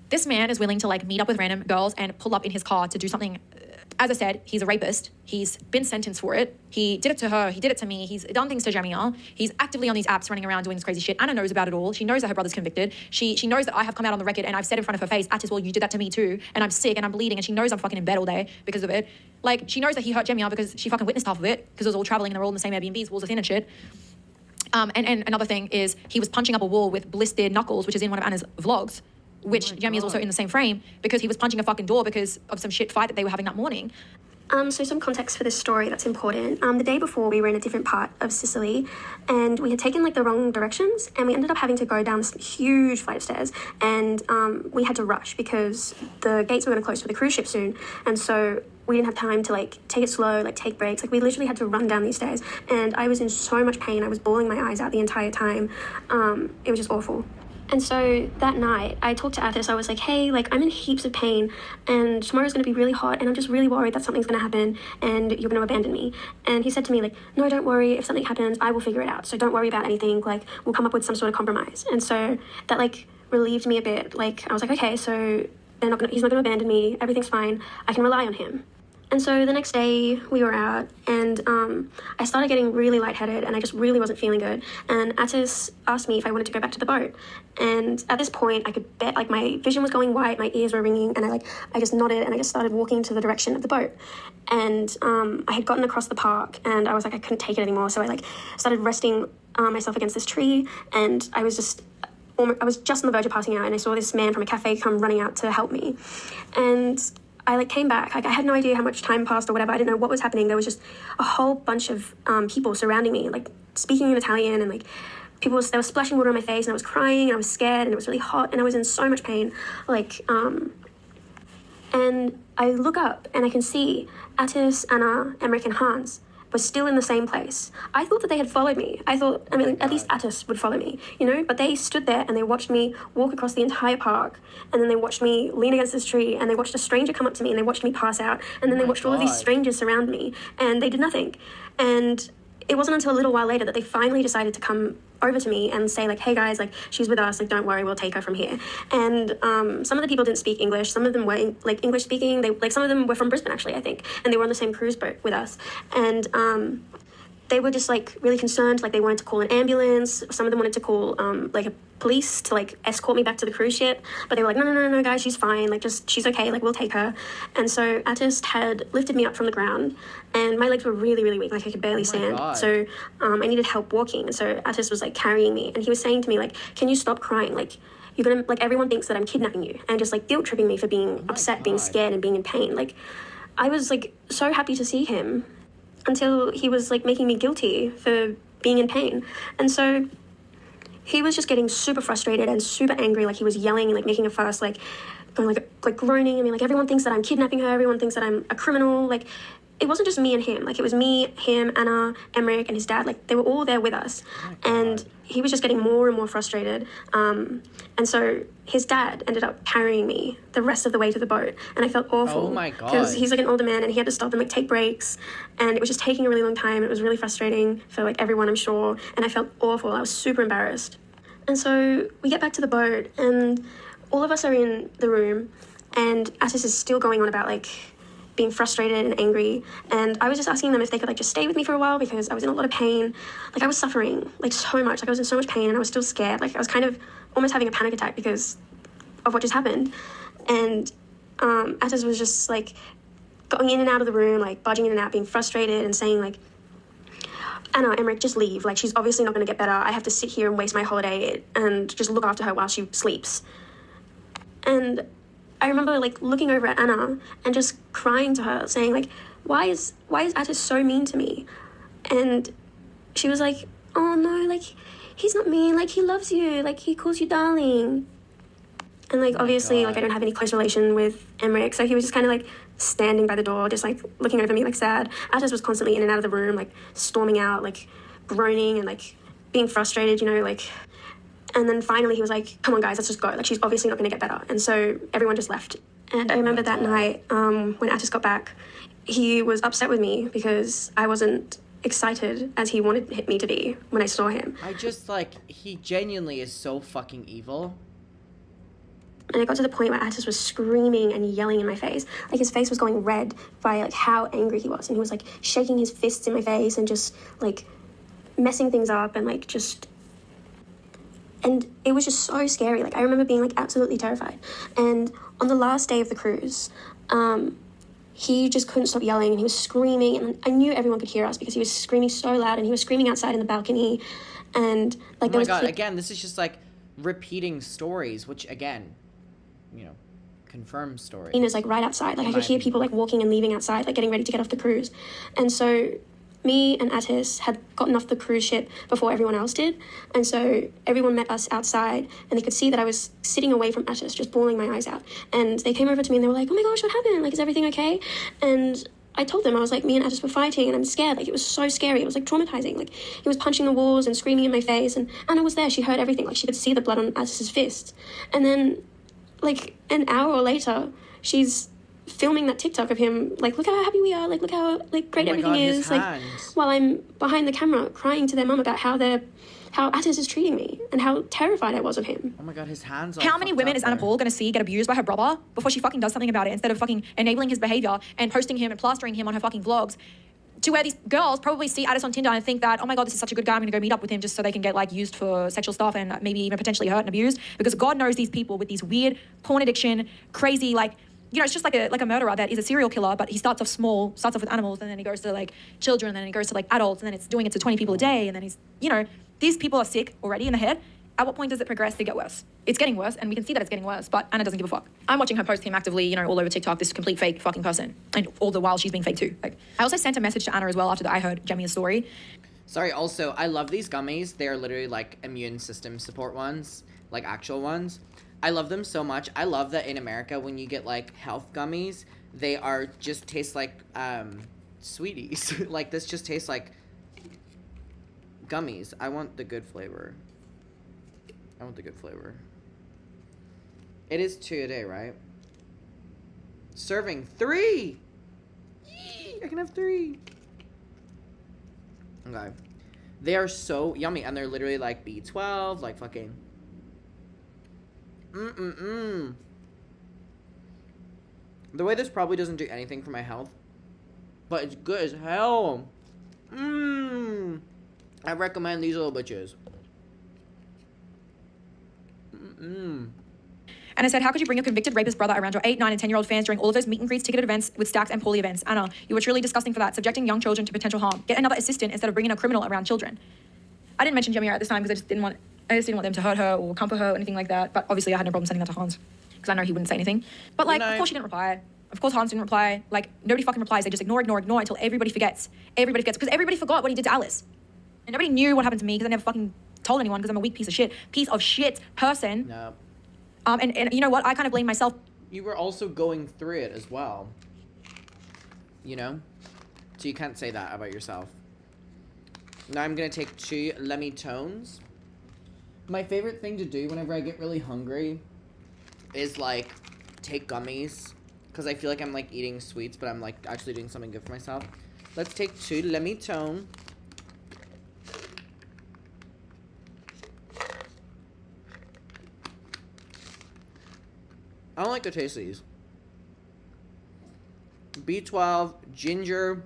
This man is willing to like meet up with random girls and pull up in his car to do something. As I said, he's a rapist. He's been sentenced for it. He did it to her. He did it to me. He's done things to Jemia. He's actively on these apps running around doing this crazy shit. Anna knows about it all. She knows that her brother's convicted. She knows that I have come out on the record and I've said in front of her face, Attis, well, you did that to me too. And I'm sick and I'm bleeding and she knows I'm fucking in bed all day because of it. Like, she knows that he hurt Jemia because she fucking witnessed half of it because it was all traveling and they're all in the same Airbnbs, walls are thin and shit. And another thing is he was punching up a wall with blistered knuckles, which is in one of Anna's vlogs, which Jemia is also in the same frame because he was punching a fucking door because of some shit fight that they were having that morning.
So some context for this story that's important. The day before, we were in a different part of Sicily and we had taken like the wrong directions and we ended up having to go down this huge flight of stairs and we had to rush because the gates were going to close for the cruise ship soon. And so we didn't have time to like take it slow, like take breaks. Like we literally had to run down these stairs and I was in so much pain. I was bawling my eyes out the entire time. It was just awful. And so that night, I talked to Athos. I was like, hey, like, I'm in heaps of pain and tomorrow's going to be really hot and I'm just really worried that something's going to happen and you're going to abandon me. And he said to me, like, no, don't worry. If something happens, I will figure it out. So don't worry about anything. Like, we'll come up with some sort of compromise. And so that, like, relieved me a bit. Like, I was like, okay, so he's not going to abandon me. Everything's fine. I can rely on him. And so the next day we were out and I started getting really lightheaded and I just really wasn't feeling good. And Attis asked me if I wanted to go back to the boat. And at this point I could bet, like, my vision was going white, my ears were ringing, and I just nodded and I just started walking to the direction of the boat. And I had gotten across the park and I was like, I couldn't take it anymore. So I like started resting myself against this tree and I was just on the verge of passing out and I saw this man from a cafe come running out to help me. And I like came back. Like, I had no idea how much time passed or whatever. I didn't know what was happening. There was just a whole bunch of people surrounding me, like speaking in Italian, and like they were splashing water on my face, and I was crying, and I was scared, and it was really hot, and I was in so much pain. Like, and I look up and I can see Attis, Anna, Emmerich, and Hans were still in the same place. I thought that they had followed me. At least Attis would follow me, you know? But they stood there and they watched me walk across the entire park, and then they watched me lean against this tree, and they watched a stranger come up to me, and they watched me pass out, and then they watched all of these strangers surround me, and they did nothing. And it wasn't until a little while later that they finally decided to come over to me and say, like, hey guys, like, she's with us, like, don't worry, we'll take her from here. And some of the people didn't speak English, some of them were like English speaking, some of them were from Brisbane actually, I think, and they were on the same cruise boat with us. And they were just like really concerned, like they wanted to call an ambulance, some of them wanted to call like a police to like escort me back to the cruise ship, but they were like, no guys, she's fine, like just she's okay, like we'll take her. And so Attis had lifted me up from the ground and my legs were really, really weak, like I could barely stand. So I needed help walking, and so Attis was like carrying me and he was saying to me, like, can you stop crying, like you're gonna, like, everyone thinks that I'm kidnapping you, and just like guilt tripping me for being upset, being scared and being in pain. Like I was like so happy to see him until he was like making me guilty for being in pain. And so he was just getting super frustrated and super angry, like he was yelling and like making a fuss, like going like groaning. I mean, like everyone thinks that I'm kidnapping her, everyone thinks that I'm a criminal. Like it wasn't just me and him, like it was me, him, Anna, Emmerich, and his dad. Like they were all there with us. And he was just getting more and more frustrated. And so his dad ended up carrying me the rest of the way to the boat, and I felt awful.
Oh my God.
Because he's like an older man and he had to stop and like take breaks, and it was just taking a really long time. It was really frustrating for like everyone, I'm sure, and I felt awful. I was super embarrassed. And so we get back to the boat and all of us are in the room, and Attis is still going on about like being frustrated and angry, and I was just asking them if they could like just stay with me for a while because I was in a lot of pain. Like I was suffering like so much, like I was in so much pain and I was still scared. Like I was kind of almost having a panic attack because of what just happened. And Attis was just like going in and out of the room, like budging in and out, being frustrated and saying like, Anna, Emmerich, just leave. Like she's obviously not going to get better. I have to sit here and waste my holiday and just look after her while she sleeps. And I remember like looking over at Anna and just crying to her, saying like, why is Attis so mean to me? And she was like, oh no, like, he's not mean, like, he loves you, like, he calls you darling. And, like, obviously, like, I don't have any close relation with Emmerich, so he was just kind of, like, standing by the door, just, like, looking over me, like, sad. Atis was constantly in and out of the room, like, storming out, like, groaning and, like, being frustrated, you know, like... And then finally he was like, come on, guys, let's just go. Like, she's obviously not going to get better. And so everyone just left. And I remember that night, when Atis got back, he was upset with me because I wasn't excited as he wanted me to be when I saw him.
I just, like, he genuinely is so fucking evil.
And it got to the point where Atis was screaming and yelling in my face. Like, his face was going red by, like, how angry he was. And he was, like, shaking his fists in my face and just, like, messing things up and, like, just... And it was just so scary. Like, I remember being, like, absolutely terrified. And on the last day of the cruise, he just couldn't stop yelling and he was screaming. And I knew everyone could hear us because he was screaming so loud and he was screaming outside in the balcony. And, like,
oh my God, again, this is just, like, repeating stories, which, again, you know, confirms stories.
It was, like, right outside. Like, I could hear people, like, walking and leaving outside, like, getting ready to get off the cruise. And so... me and Atis had gotten off the cruise ship before everyone else did, and so everyone met us outside, and they could see that I was sitting away from Atis, just bawling my eyes out. And they came over to me and they were like, oh my gosh, what happened? Like, is everything okay? And I told them, I was like, me and Atis were fighting and I'm scared. Like, it was so scary. It was, like, traumatizing. Like, he was punching the walls and screaming in my face, and Anna was there. She heard everything. Like, she could see the blood on Atis's fist. And then, like, an hour later, she's filming that TikTok of him, like, look how happy we are, like, look how, like, great everything is, like, while I'm behind the camera crying to their mum about how Atis is treating me and how terrified I was of him.
Oh my God, his hands are
How many women is Anna Paul going to see get abused by her brother before she fucking does something about it, instead of fucking enabling his behavior and posting him and plastering him on her fucking vlogs, to where these girls probably see Atis on Tinder and think that, oh my God, this is such a good guy, I'm going to go meet up with him just so they can get, like, used for sexual stuff and maybe even potentially hurt and abused, because God knows these people with these weird porn addiction, crazy, like, you know, it's just like a murderer that is a serial killer, but he starts off with animals, and then he goes to, like, children, and then he goes to, like, adults, and then it's doing it to 20 people a day, and then he's, you know, these people are sick already in the head. At what point does it progress to get worse? It's getting worse, and we can see that it's getting worse, but Anna doesn't give a fuck. I'm watching her post him actively, you know, all over TikTok, this complete fake fucking person, and all the while she's being fake too. Like, I also sent a message to Anna as well after I heard Jemia's story.
Sorry, also, I love these gummies. They are literally, like, immune system support ones, like, actual ones. I love them so much. I love that in America, when you get, like, health gummies, they are just taste like sweeties. Like, this just tastes like gummies. I want the good flavor. It is 2 a day, right? Serving 3! Yee, I can have 3. Okay. They are so yummy, and they're literally, like, B12, like, fucking... The way this probably doesn't do anything for my health, but it's good as hell. I recommend these little bitches.
And I said, how could you bring your convicted rapist brother around your 8, 9, and 10-year-old fans during all of those meet and greets, ticketed events with Stacks and Paulie events? Anna, you were truly disgusting for that, subjecting young children to potential harm. Get another assistant instead of bringing a criminal around children. I didn't mention Jemia at this time because I just didn't want them to hurt her or comfort her or anything like that. But obviously I had no problem sending that to Hans because I know he wouldn't say anything. But, like, of course she didn't reply. Of course Hans didn't reply. Like, nobody fucking replies. They just ignore until everybody forgets. Everybody forgets because everybody forgot what he did to Alice. And nobody knew what happened to me because I never fucking told anyone because I'm a weak piece of shit person.
No.
And you know what? I kind of blame myself.
You were also going through it as well. You know? So you can't say that about yourself. Now I'm going to take 2 Lemmy Tones. My favorite thing to do whenever I get really hungry is, like, take gummies. Because I feel like I'm, like, eating sweets, but I'm, like, actually doing something good for myself. Let's take 2 Lemmy Tone. I don't like the taste of these. B12, ginger.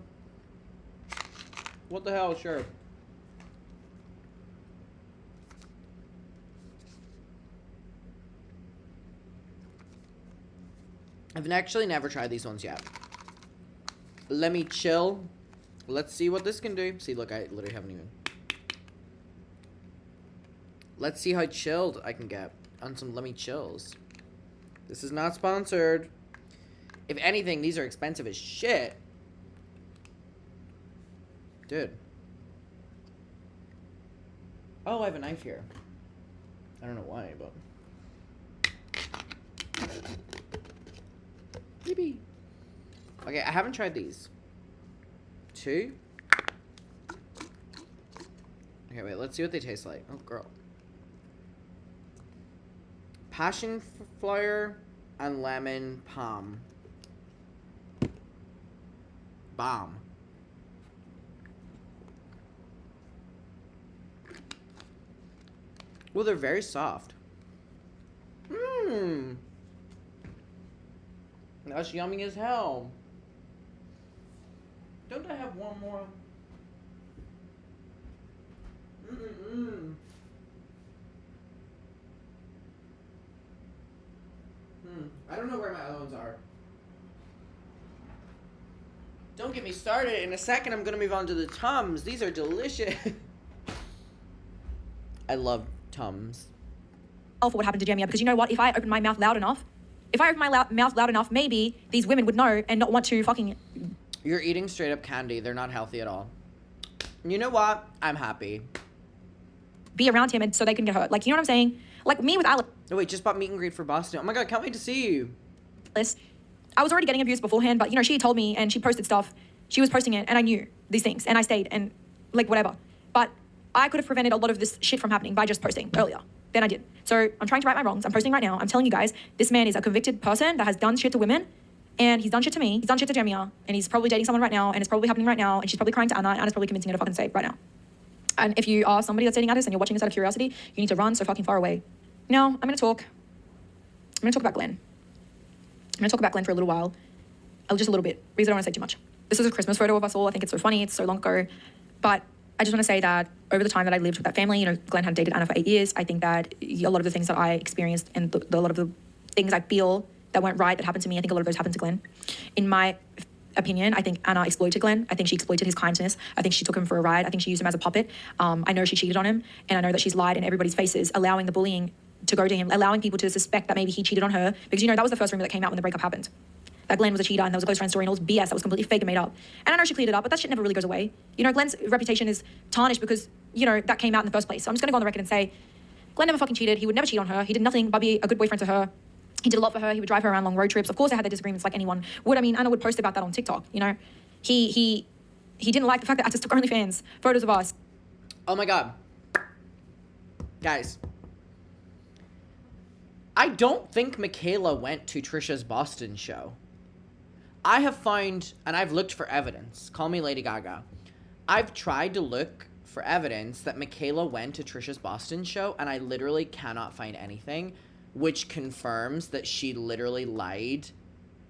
What the hell? Sure. I've actually never tried these ones yet. Let me chill. Let's see what this can do. See, look, I literally haven't even. Let's see how chilled I can get on some Lemmy Chills. This is not sponsored. If anything, these are expensive as shit. Dude. Oh, I have a knife here. I don't know why, but... Maybe. Okay, I haven't tried these. 2. Okay, wait, let's see what they taste like. Oh, girl. Passion flower and lemon palm. Bomb. Well, they're very soft. Mmm. That's yummy as hell. Don't I have one more? I don't know where my other ones are. Don't get me started. In a second, I'm gonna move on to the Tums. These are delicious. I love Tums.
For what happened to Jamia, because you know what? If I opened my mouth loud enough, mouth loud enough, maybe these women would know and not want to fucking...
You're eating straight up candy. They're not healthy at all. You know what? I'm happy.
Be around him and so they can get hurt. Like, you know what I'm saying? Like me with Alice.
Oh wait, just bought meet and greet for Boston. Oh my god, can't wait to see you.
I was already getting abused beforehand, but you know, she told me and she posted stuff. She was posting it and I knew these things and I stayed and like whatever. But I could have prevented a lot of this shit from happening by just posting earlier than I did. So I'm trying to right my wrongs. I'm posting right now. I'm telling you guys, this man is a convicted person that has done shit to women. And he's done shit to me. He's done shit to Jamia. And he's probably dating someone right now. And it's probably happening right now. And she's probably crying to Anna. And Anna's probably convincing her to fucking stay right now. And if you are somebody that's dating Addis and you're watching this out of curiosity, you need to run so fucking far away. Now, I'm going to talk about Glenn. I'm going to talk about Glenn for a little while. Just a little bit, because I don't want to say too much. This is a Christmas photo of us all. I think it's so funny. It's so long ago. But I just want to say that over the time that I lived with that family, you know, Glenn had dated Anna for 8 years. I think that a lot of the things that I experienced and a lot of the things I feel that weren't right that happened to me, I think a lot of those happened to Glenn. In my opinion, I think Anna exploited Glenn. I think she exploited his kindness. I think she took him for a ride. I think she used him as a puppet. I know she cheated on him, and I know that she's lied in everybody's faces, allowing the bullying to go to him, allowing people to suspect that maybe he cheated on her, because, you know, that was the first rumor that came out when the breakup happened. That Glenn was a cheater and there was a close friend story and all this BS that was completely fake and made up. And I know she cleared it up, but that shit never really goes away. You know, Glenn's reputation is tarnished because, you know, that came out in the first place. So I'm just going to go on the record and say, Glenn never fucking cheated. He would never cheat on her. He did nothing but be a good boyfriend to her. He did a lot for her. He would drive her around long road trips. Of course, they had their disagreements like anyone would. I mean, Anna would post about that on TikTok, you know. He didn't like the fact that I just took OnlyFans photos of us.
Oh my god. Guys. I don't think Mikaela went to Trisha's Boston show. I have found, and I've looked for evidence. Call me Lady Gaga. I've tried to look for evidence that Mikaela went to Trisha's Boston show, and I literally cannot find anything, which confirms that she literally lied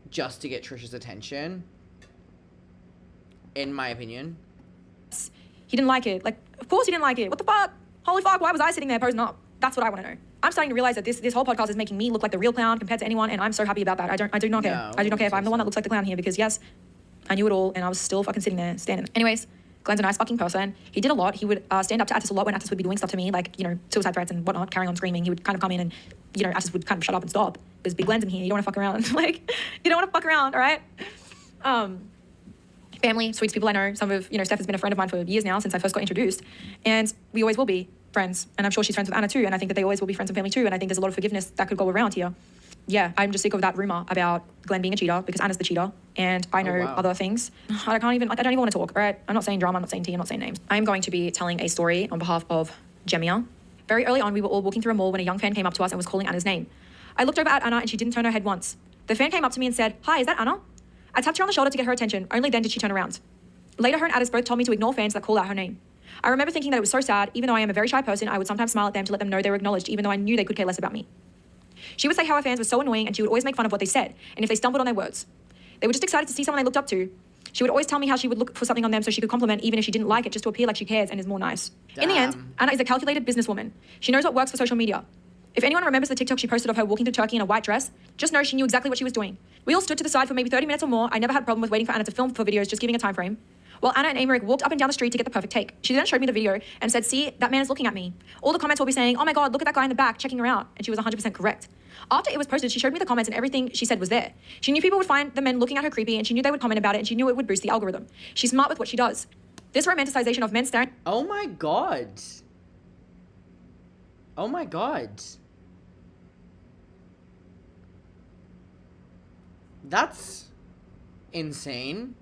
just to get Trisha's attention. In my opinion.
He didn't like it. Like, of course he didn't like it. What the fuck? Holy fuck, why was I sitting there posing up? That's what I want to know. I'm starting to realize that this whole podcast is making me look like the real clown compared to anyone, and I'm so happy about that. I do not care. I do not care if I'm the one that looks like the clown here, because yes, I knew it all, and I was still fucking sitting there, standing. Anyways, Glenn's a nice fucking person. He did a lot. He would stand up to Attis a lot when Attis would be doing stuff to me, like, you know, suicide threats and whatnot, carrying on screaming. He would kind of come in and, you know, Attis would kind of shut up and stop. There's big Glenn's in here. You don't want to fuck around. Like, you don't want to fuck around, all right? Family, sweets people I know. Some of, you know, Steph has been a friend of mine for years now since I first got introduced. And we always will be friends. And I'm sure she's friends with Anna too. And I think that they always will be friends and family too. And I think there's a lot of forgiveness that could go around here. Yeah, I'm just sick of that rumor about Glenn being a cheater, because Anna's the cheater. And I know other things. I don't even want to talk, all right? I'm not saying drama, I'm not saying tea, I'm not saying names. I'm going to be telling a story on behalf of Jamia. Very early on, we were all walking through a mall when a young fan came up to us and was calling Anna's name. I looked over at Anna and she didn't turn her head once. The fan came up to me and said, "Hi, is that Anna?" I tapped her on the shoulder to get her attention. Only then did she turn around. Later, her and Addis both told me to ignore fans that call out her name. I remember thinking that it was so sad. Even though I am a very shy person, I would sometimes smile at them to let them know they were acknowledged, even though I knew they could care less about me. She would say how her fans were so annoying, and she would always make fun of what they said, and if they stumbled on their words. They were just excited to see someone they looked up to. She would always tell me how she would look for something on them so she could compliment, even if she didn't like it, just to appear like she cares and is more nice. In the end, Anna is a calculated businesswoman. She knows what works for social media. If anyone remembers the TikTok she posted of her walking to Turkey in a white dress, just know she knew exactly what she was doing. We all stood to the side for maybe 30 minutes or more. I never had a problem with waiting for Anna to film for videos, just giving a time frame. While Anna and Amaric walked up and down the street to get the perfect take. She then showed me the video and said, "See, that man is looking at me." All the comments will be saying, "Oh my God, look at that guy in the back checking her out." And she was 100% correct. After it was posted, she showed me the comments and everything she said was there. She knew people would find the men looking at her creepy, and she knew they would comment about it, and she knew it would boost the algorithm. She's smart with what she does. This romanticization of men staring...
Oh my God. Oh my god. That's insane.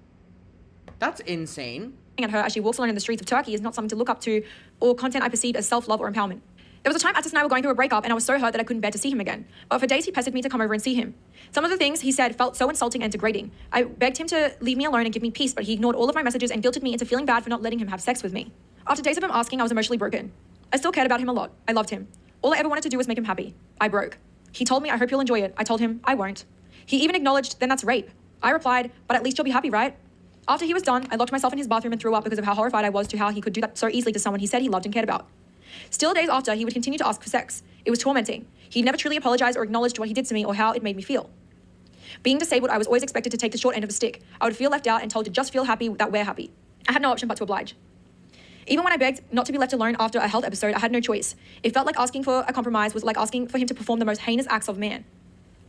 That's insane.
At her as she walks alone in the streets of Turkey is not something to look up to or content I perceive as self-love or empowerment. There was a time Atis and I were going through a breakup and I was so hurt that I couldn't bear to see him again. But for days he pestered me to come over and see him. Some of the things he said felt so insulting and degrading. I begged him to leave me alone and give me peace, but he ignored all of my messages and guilted me into feeling bad for not letting him have sex with me. After days of him asking, I was emotionally broken. I still cared about him a lot. I loved him. All I ever wanted to do was make him happy. I broke. He told me, I hope you'll enjoy it. I told him, I won't. He even acknowledged, then that's rape. I replied, but at least you'll be happy, right? After he was done, I locked myself in his bathroom and threw up because of how horrified I was to how he could do that so easily to someone he said he loved and cared about. Still days after, he would continue to ask for sex. It was tormenting. He never truly apologized or acknowledged what he did to me or how it made me feel. Being disabled, I was always expected to take the short end of the stick. I would feel left out and told to just feel happy that we're happy. I had no option but to oblige. Even when I begged not to be left alone after a health episode, I had no choice. It felt like asking for a compromise was like asking for him to perform the most heinous acts of man.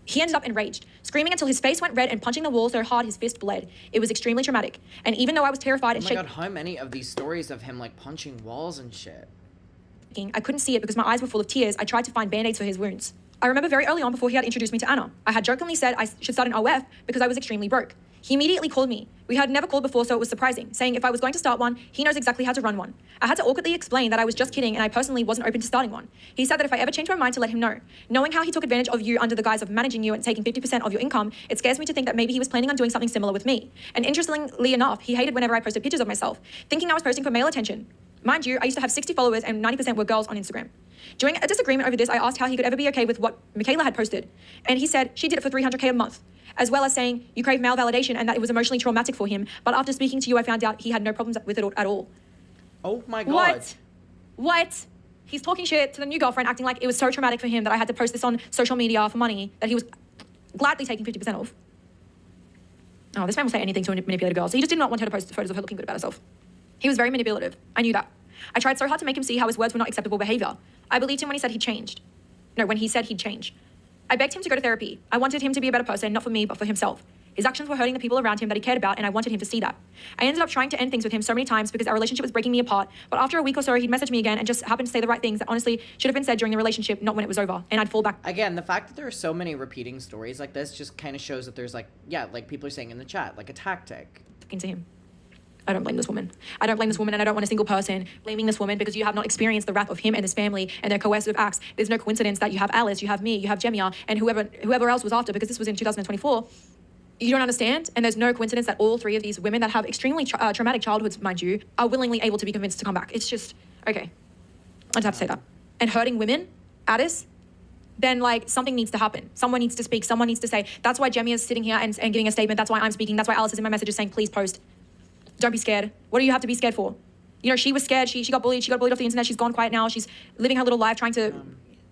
He ended up enraged, screaming until his face went red and punching the wall so hard his fist bled. It was extremely traumatic. And even though I was terrified and
Oh my
shaking,
god, how many of these stories of him like punching walls and shit?
I couldn't see it because my eyes were full of tears. I tried to find band-aids for his wounds. I remember very early on before he had introduced me to Anna. I had jokingly said I should start an OF because I was extremely broke. He immediately called me. We had never called before, so it was surprising, saying if I was going to start one, he knows exactly how to run one. I had to awkwardly explain that I was just kidding and I personally wasn't open to starting one. He said that if I ever changed my mind to let him know. Knowing how he took advantage of you under the guise of managing you and taking 50% of your income, it scares me to think that maybe he was planning on doing something similar with me. And interestingly enough, he hated whenever I posted pictures of myself, thinking I was posting for male attention. Mind you, I used to have 60 followers and 90% were girls on Instagram. During a disagreement over this, I asked how he could ever be okay with what Mikaela had posted. And he said she did it for $300K a month, as well as saying you crave male validation and that it was emotionally traumatic for him. But after speaking to you, I found out he had no problems with it at all.
Oh my god.
What? He's talking shit to the new girlfriend, acting like it was so traumatic for him that I had to post this on social media for money that he was gladly taking 50% of. Oh, this man will say anything to manipulate a girl, so he just did not want her to post photos of her looking good about herself. He was very manipulative. I knew that. I tried so hard to make him see how his words were not acceptable behavior. I believed him when he said he'd changed. No, when he said he'd change. I begged him to go to therapy. I wanted him to be a better person, not for me, but for himself. His actions were hurting the people around him that he cared about, and I wanted him to see that. I ended up trying to end things with him so many times because our relationship was breaking me apart, but after a week or so, he'd message me again and just happened to say the right things that honestly should have been said during the relationship, not when it was over, and I'd fall back.
Again, the fact that there are so many repeating stories like this just kind of shows that there's like, yeah, like people are saying in the chat, like a tactic.
Into him. I don't blame this woman. I don't blame this woman, and I don't want a single person blaming this woman because you have not experienced the wrath of him and his family and their coercive acts. There's no coincidence that you have Alice, you have me, you have Jemia, and whoever else was after, because this was in 2024. You don't understand, and there's no coincidence that all three of these women that have extremely traumatic childhoods, mind you, are willingly able to be convinced to come back. It's just, okay. I just have to say that. And hurting women, Addis, then like something needs to happen. Someone needs to speak. Someone needs to say, that's why Jemia is sitting here and giving a statement. That's why I'm speaking. That's why Alice is in my messages saying, please post. Don't be scared. What do you have to be scared for? You know, she was scared. She got bullied. She got bullied off the internet. She's gone quiet now. She's living her little life trying to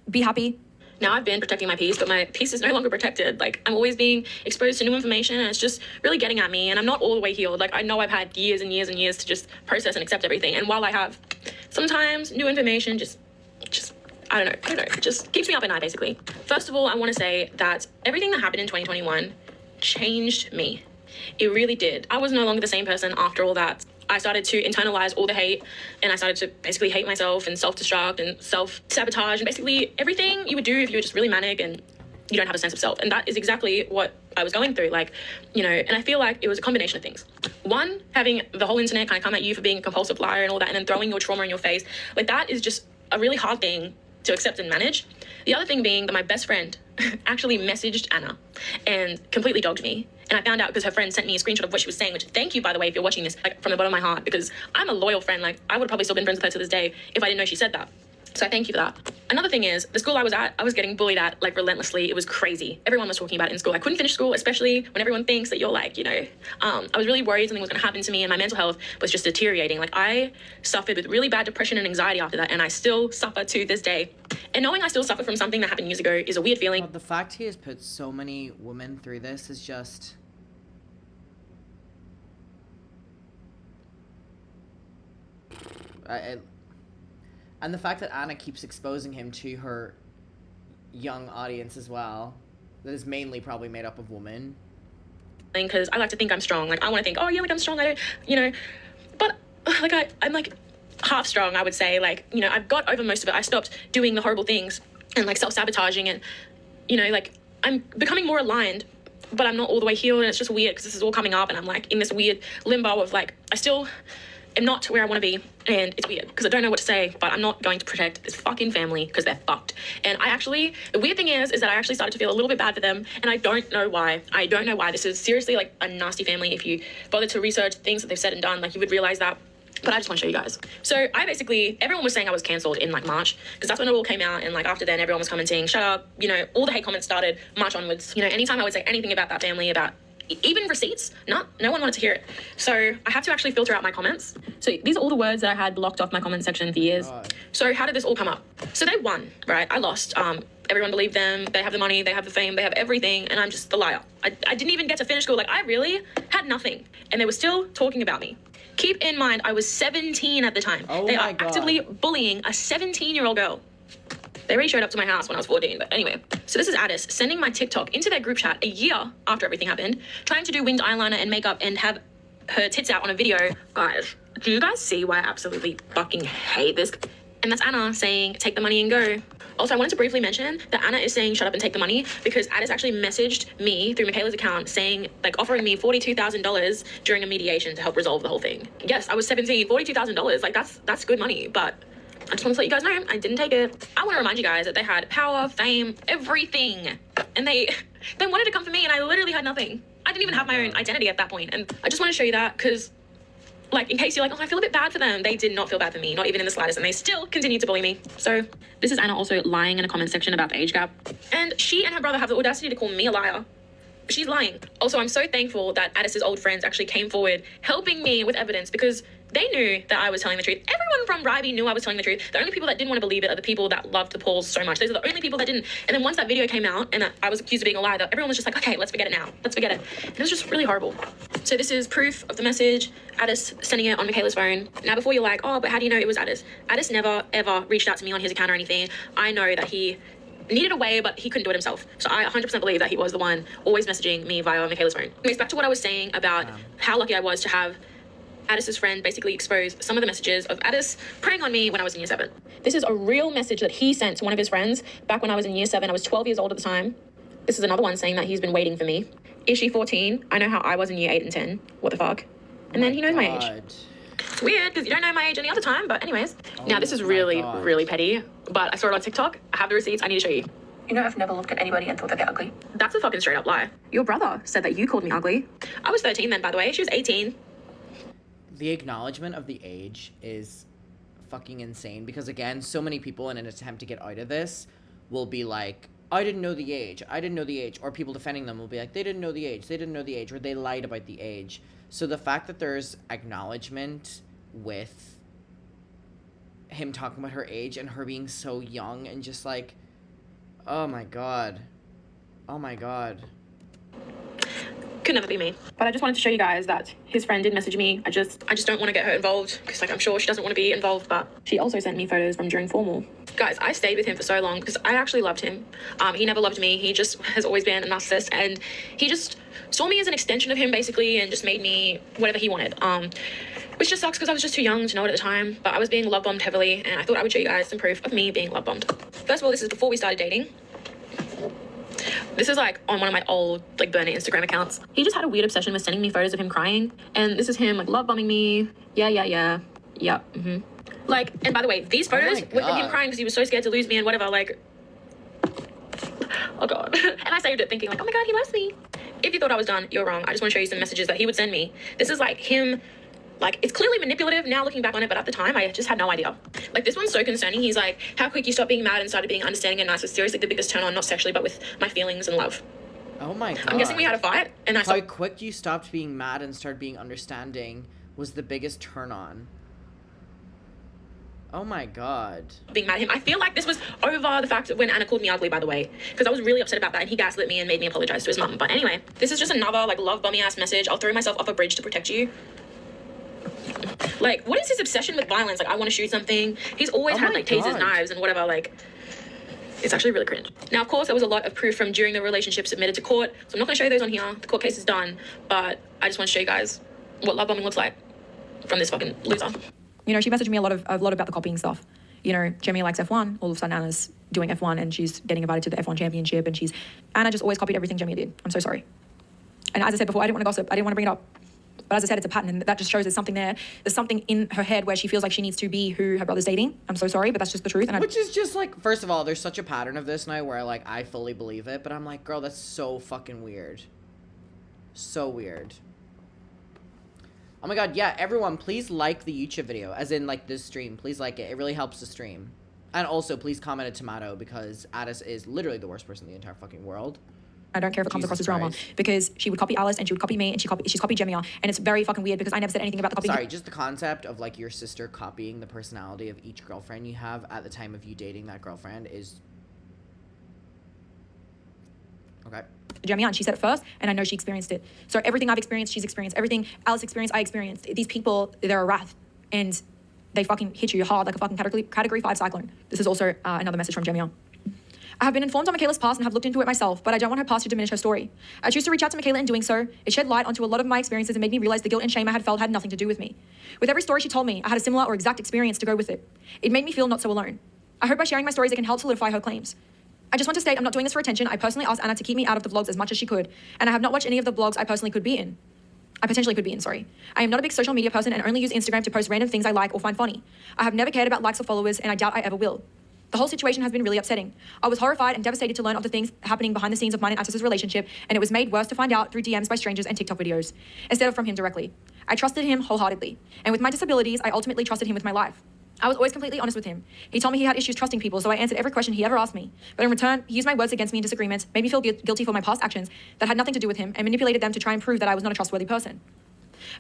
be happy.
Now I've been protecting my peace, but my peace is no longer protected. Like, I'm always being exposed to new information, and it's just really getting at me, and I'm not all the way healed. Like, I know I've had years and years and years to just process and accept everything, and while I have, sometimes new information just I don't know, just keeps me up at night, basically. First of all, I want to say that everything that happened in 2021 changed me. It really did. I was no longer the same person after all that. I started to internalize all the hate, and I started to basically hate myself and self-destruct and self-sabotage and basically everything you would do if you were just really manic and you don't have a sense of self. And that is exactly what I was going through, like, you know, and I feel like it was a combination of things. One, having the whole internet kind of come at you for being a compulsive liar and all that, and then throwing your trauma in your face. Like, that is just a really hard thing to accept and manage. The other thing being that my best friend actually messaged Anna and completely dogged me. And I found out because her friend sent me a screenshot of what she was saying, which thank you, by the way, if you're watching this, like, from the bottom of my heart, because I'm a loyal friend. Like, I would have probably still been friends with her to this day if I didn't know she said that. So I thank you for that. Another thing is, the school I was at, I was getting bullied at, like, relentlessly. It was crazy. Everyone was talking about it in school. I couldn't finish school, especially when everyone thinks that you're, like, you know, I was really worried something was going to happen to me, and my mental health was just deteriorating. Like, I suffered with really bad depression and anxiety after that, and I still suffer to this day. And knowing I still suffer from something that happened years ago is a weird feeling.
The fact he has put so many women through this is just... and the fact that Anna keeps exposing him to her young audience as well, that is mainly probably made up of women.
Because I like to think I'm strong. Like, I want to think, oh yeah, like, I'm strong. I don't, you know, but like I'm like, half strong, I would say. Like, you know, I've got over most of it. I stopped doing the horrible things and like self-sabotaging, and, you know, like I'm becoming more aligned, but I'm not all the way healed, and it's just weird because this is all coming up and I'm like in this weird limbo of like, I still am not where I want to be, and it's weird because I don't know what to say, but I'm not going to protect this fucking family because they're fucked. And the weird thing is that I actually started to feel a little bit bad for them, and I don't know why. I don't know why. This is seriously like a nasty family. If you bother to research things that they've said and done, like you would realize that. But I just want to show you guys. So everyone was saying I was cancelled in like March, because that's when it all came out, and like after then everyone was commenting, shut up, you know, all the hate comments started March onwards. You know, anytime I would say anything about that family, about even receipts, no one wanted to hear it. So I have to actually filter out my comments. So these are all the words that I had blocked off my comment section for years. God. So how did this all come up? So they won, right? I lost. Everyone believed them. They have the money, they have the fame, they have everything, and I'm just the liar. I didn't even get to finish school. Like, I really had nothing, and they were still talking about me. Keep in mind, I was 17 at the time. They are actively bullying a 17-year-old girl. They already showed up to my house when I was 14, but anyway. So this is Addis sending my TikTok into their group chat a year after everything happened, trying to do winged eyeliner and makeup and have her tits out on a video. Guys, do you guys see why I absolutely fucking hate this? And that's Anna saying, take the money and go. Also, I wanted to briefly mention that Anna is saying shut up and take the money because Addis actually messaged me through Mikaela's account saying, like, offering me $42,000 during a mediation to help resolve the whole thing. Yes, I was 17, $42,000. Like, that's good money, but I just want to let you guys know I didn't take it. I want to remind you guys that they had power, fame, everything. And they wanted to come for me, and I literally had nothing. I didn't even have my own identity at that point. And I just want to show you that because, like, in case you're like, oh, I feel a bit bad for them. They did not feel bad for me, not even in the slightest, and they still continue to bully me. So this is Anna also lying in a comment section about the age gap. And she and her brother have the audacity to call me a liar. She's lying. Also, I'm so thankful that Addis's old friends actually came forward helping me with evidence because they knew that I was telling the truth. Everyone from Ryby knew I was telling the truth. The only people that didn't want to believe it are the people that loved the Pauls so much. Those are the only people that didn't. And then once that video came out and that I was accused of being a liar, everyone was just like, okay, let's forget it now. Let's forget it. And it was just really horrible. So this is proof of the message. Addis sending it on Mikaela's phone. Now, before you're like, oh, but how do you know it was Addis? Addis never, ever reached out to me on his account or anything. I know that he needed a way, but he couldn't do it himself. So I 100% believe that he was the one always messaging me via Mikaela's phone. Anyways, back to what I was saying about how lucky I was to have Addis's friend basically expose some of the messages of Addis preying on me when I was in year 7. This is a real message that he sent to one of his friends back when I was in year 7. I was 12 years old at the time. This is another one saying that he's been waiting for me. Is she 14? I know how I was in year 8 and 10. What the fuck? And then he knows my age. It's weird because you don't know my age any other time, but anyways. Now this is really, really petty, but I saw it on TikTok. I have the receipts. I need to show you. You know, I've never looked at anybody and thought that they're ugly. That's a fucking straight up lie. Your brother said that you called me ugly. I was 13 then, by the way. She was 18.
The acknowledgement of the age is fucking insane because, again, so many people in an attempt to get out of this will be like, I didn't know the age, I didn't know the age, or people defending them will be like, they didn't know the age, they didn't know the age, or they lied about the age. So the fact that there's acknowledgement with him talking about her age and her being so young and just like, oh my god. Oh my god.
Could never be me. But I just wanted to show you guys that his friend did message me. I just don't want to get her involved because, like, I'm sure she doesn't want to be involved, but she also sent me photos from during formal. Guys, I stayed with him for so long because I actually loved him. He never loved me. He just has always been a narcissist, and he just saw me as an extension of him basically and just made me whatever he wanted. Which just sucks because I was just too young to know it at the time, but I was being love bombed heavily, and I thought I would show you guys some proof of me being love bombed. First of all, this is before we started dating. This is like on one of my old like burner Instagram accounts. He just had a weird obsession with sending me photos of him crying, and this is him like love bombing me. Yeah. Like, and by the way, these photos were from him crying because he was so scared to lose me and whatever. Like, oh god. And I saved it thinking like, oh my god, he loves me. If you thought I was done, you're wrong. I just want to show you some messages that he would send me. This is like him. Like, it's clearly manipulative now looking back on it, but at the time, I just had no idea. Like, this one's so concerning. He's like, how quick you stopped being mad and started being understanding and nice was seriously the biggest turn on, not sexually, but with my feelings and love.
Oh my god.
I'm guessing we had a fight, and I
How quick you stopped being mad and started being understanding was the biggest turn on. Oh my god.
Being mad at him. I feel like this was over the fact that when Anna called me ugly, by the way, because I was really upset about that, and he gaslit me and made me apologize to his mum. But anyway, this is just another, like, love bummy ass message. I'll throw myself off a bridge to protect you. Like, what is his obsession with violence? Like, I want to shoot something. He's always had, like, tasers, knives, and whatever, like... It's actually really cringe. Now, of course, there was a lot of proof from during the relationship submitted to court, so I'm not going to show you those on here. The court case is done, but I just want to show you guys what love bombing looks like from this fucking loser.
You know, she messaged me a lot about the copying stuff. You know, Jamie likes F1. All of a sudden, Anna's doing F1 and she's getting invited to the F1 championship, and Anna just always copied everything Jamie did. I'm so sorry. And as I said before, I didn't want to gossip. I didn't want to bring it up. But as I said, it's a pattern, and that just shows there's something there. There's something in her head where she feels like she needs to be who her brother's dating. I'm so sorry, but that's just the truth.
Which is just like, first of all, there's such a pattern of this now where like I fully believe it, but I'm like, girl, that's so fucking weird. So weird. Oh my god, yeah, everyone, please like the YouTube video, as in like this stream. Please like it. It really helps the stream. And also, please comment a tomato, because Addis is literally the worst person in the entire fucking world.
I don't care if it comes across as drama, because she would copy Alice and she would copy me and she's copied Jemima, and it's very fucking weird because I never said anything about the copying.
Sorry, just the concept of like your sister copying the personality of each girlfriend you have at the time of you dating that girlfriend is... Okay.
Jemima, and she said it first, and I know she experienced it. So everything I've experienced, she's experienced. Everything Alice experienced, I experienced. These people, they're a wrath, and they fucking hit you hard like a fucking category 5 cyclone. This is also another message from Jemima. I have been informed on Mikaela's past and have looked into it myself, but I don't want her past to diminish her story. I choose to reach out to Mikaela in doing so. It shed light onto a lot of my experiences and made me realize the guilt and shame I had felt had nothing to do with me. With every story she told me, I had a similar or exact experience to go with it. It made me feel not so alone. I hope by sharing my stories it can help solidify her claims. I just want to state I'm not doing this for attention. I personally asked Anna to keep me out of the vlogs as much as she could, and I have not watched any of the vlogs I potentially could be in, sorry. I am not a big social media person and only use Instagram to post random things I like or find funny. I have never cared about likes or followers, and I doubt I ever will. The whole situation has been really upsetting. I was horrified and devastated to learn of the things happening behind the scenes of mine and Attis's relationship, and it was made worse to find out through DMs by strangers and TikTok videos, instead of from him directly. I trusted him wholeheartedly, and with my disabilities, I ultimately trusted him with my life. I was always completely honest with him. He told me he had issues trusting people, so I answered every question he ever asked me. But in return, he used my words against me in disagreements, made me feel guilty for my past actions that had nothing to do with him, and manipulated them to try and prove that I was not a trustworthy person.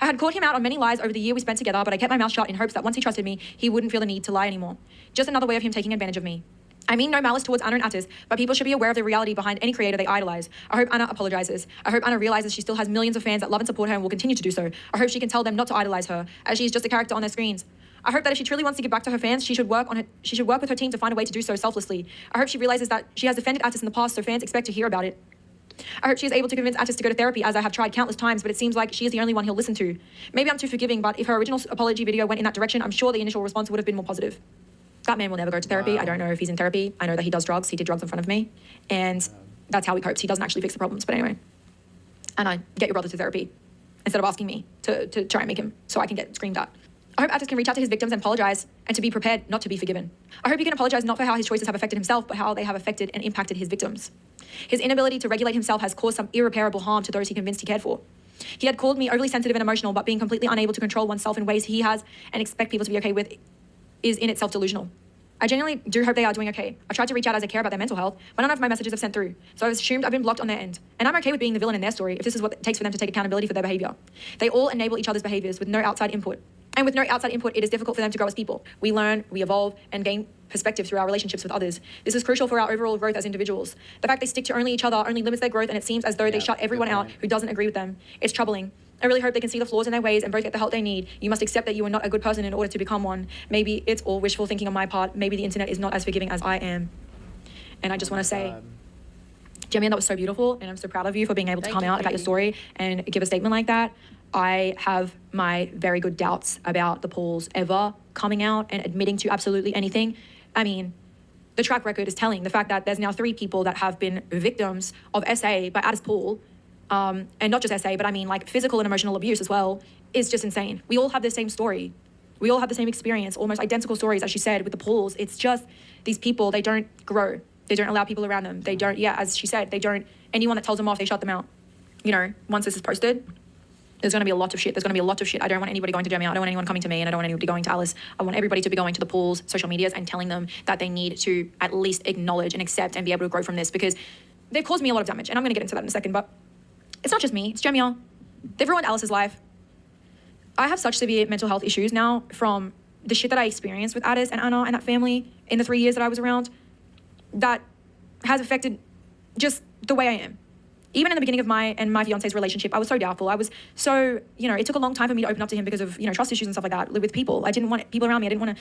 I had caught him out on many lies over the year we spent together, but I kept my mouth shut in hopes that once he trusted me, he wouldn't feel the need to lie anymore. Just another way of him taking advantage of me. I mean no malice towards Anna and Attis, but people should be aware of the reality behind any creator they idolize. I hope Anna apologizes. I hope Anna realizes she still has millions of fans that love and support her and will continue to do so. I hope she can tell them not to idolize her, as she is just a character on their screens. I hope that if she truly wants to give back to her fans, she should work with her team to find a way to do so selflessly. I hope she realizes that she has offended Attis in the past, so fans expect to hear about it. I hope she is able to convince Attis to go to therapy, as I have tried countless times, but it seems like she is the only one he'll listen to. Maybe I'm too forgiving, but if her original apology video went in that direction, I'm sure the initial response would have been more positive. That man will never go to therapy. Wow. I don't know if he's in therapy. I know that he does drugs. He did drugs in front of me. And that's how he copes. He doesn't actually fix the problems. But anyway. And I get your brother to therapy instead of asking me to try and make him so I can get screamed at. I hope Attis can reach out to his victims and apologize, and to be prepared not to be forgiven. I hope he can apologize not for how his choices have affected himself, but how they have affected and impacted his victims. His inability to regulate himself has caused some irreparable harm to those he convinced he cared for. He had called me overly sensitive and emotional, but being completely unable to control oneself in ways he has and expect people to be okay with is in itself delusional. I genuinely do hope they are doing okay. I tried to reach out as I care about their mental health, but none of my messages have sent through. So I've assumed I've been blocked on their end. And I'm okay with being the villain in their story if this is what it takes for them to take accountability for their behavior. They all enable each other's behaviors with no outside input. And with no outside input, it is difficult for them to grow as people. We learn, we evolve, and gain perspective through our relationships with others. This is crucial for our overall growth as individuals. The fact they stick to only each other only limits their growth, and it seems as though they shut everyone out who doesn't agree with them. It's troubling. I really hope they can see the flaws in their ways and both get the help they need. You must accept that you are not a good person in order to become one. Maybe it's all wishful thinking on my part. Maybe the internet is not as forgiving as I am. And I just want to say, Jemima, that was so beautiful, and I'm so proud of you for being able to come out about your story and give a statement like that. I have my very good doubts about the Pauls ever coming out and admitting to absolutely anything. I mean, the track record is telling. The fact that there's now 3 people that have been victims of SA by Addis Paul, and not just SA, but I mean like physical and emotional abuse as well, is just insane. We all have the same story. We all have the same experience, almost identical stories, as she said, with the Pauls. It's just these people, they don't grow. They don't allow people around them. They don't, as she said, they don't, anyone that tells them off, they shut them out. You know, once this is posted, there's going to be a lot of shit. There's going to be a lot of shit. I don't want anybody going to Jamie. I don't want anyone coming to me, and I don't want anybody going to Alice. I want everybody to be going to the Pauls' social medias and telling them that they need to at least acknowledge and accept and be able to grow from this, because they've caused me a lot of damage. And I'm going to get into that in a second, but it's not just me. It's Jamie. They've ruined Alice's life. I have such severe mental health issues now from the shit that I experienced with Addis and Anna and that family in the 3 years that I was around, that has affected just the way I am. Even in the beginning of my fiance's relationship, I was so doubtful. I was so, it took a long time for me to open up to him because of, trust issues and stuff like that with people. I didn't want people around me. I didn't want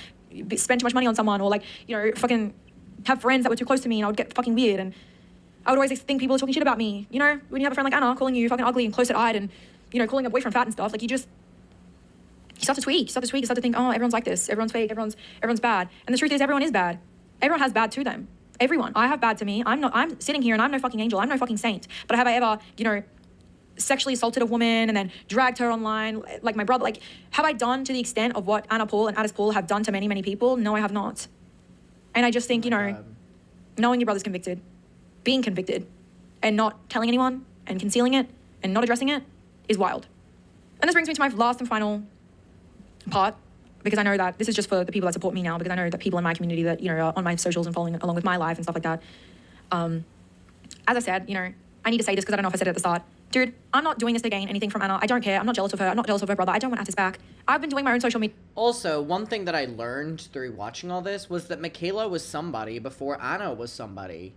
to spend too much money on someone, or fucking have friends that were too close to me, and I would get fucking weird. And I would always think people were talking shit about me. When you have a friend like Anna calling you fucking ugly and close-eyed and, calling a boyfriend fat and stuff, you start start to tweak. You start to think, oh, everyone's like this. Everyone's fake. Everyone's bad. And the truth is, everyone is bad. Everyone has bad to them. Everyone. I have bad to me. I'm sitting here and I'm no fucking angel. I'm no fucking saint. But have I ever, sexually assaulted a woman and then dragged her online like my brother? Like, have I done to the extent of what Anna Paul and Addis Paul have done to many, many people? No, I have not. And I just think, knowing your brother's convicted, being convicted, and not telling anyone and concealing it and not addressing it is wild. And this brings me to my last and final part, because I know that this is just for the people that support me now, because I know that people in my community that, are on my socials and following along with my life and stuff like that. As I said, I need to say this because I don't know if I said it at the start. Dude, I'm not doing this to gain anything from Anna. I don't care. I'm not jealous of her. I'm not jealous of her brother. I don't want Atis back. I've been doing my own social media.
Also, one thing that I learned through watching all this was that Mikaela was somebody before Anna was somebody.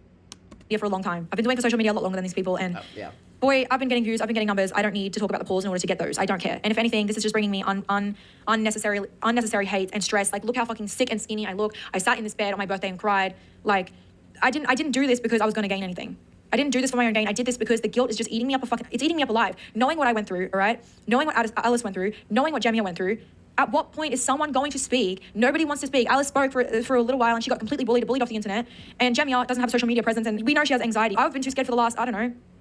For a long time. I've been doing social media a lot longer than these people, and
yeah.
Boy, I've been getting views, I've been getting numbers. I don't need to talk about the Pauls in order to get those. I don't care. And if anything, this is just bringing me unnecessary hate and stress. Like, look how fucking sick and skinny I look. I sat in this bed on my birthday and cried. Like, I didn't do this because I was going to gain anything. I didn't do this for my own gain. I did this because the guilt is just eating me up it's eating me up alive. Knowing what I went through, all right? Knowing what Alice went through, knowing what Jamia went through. At what point is someone going to speak? Nobody wants to speak. Alice spoke for a little while and she got completely bullied off the internet. And Jamia doesn't have a social media presence and we know she has anxiety. I've been too scared for the last,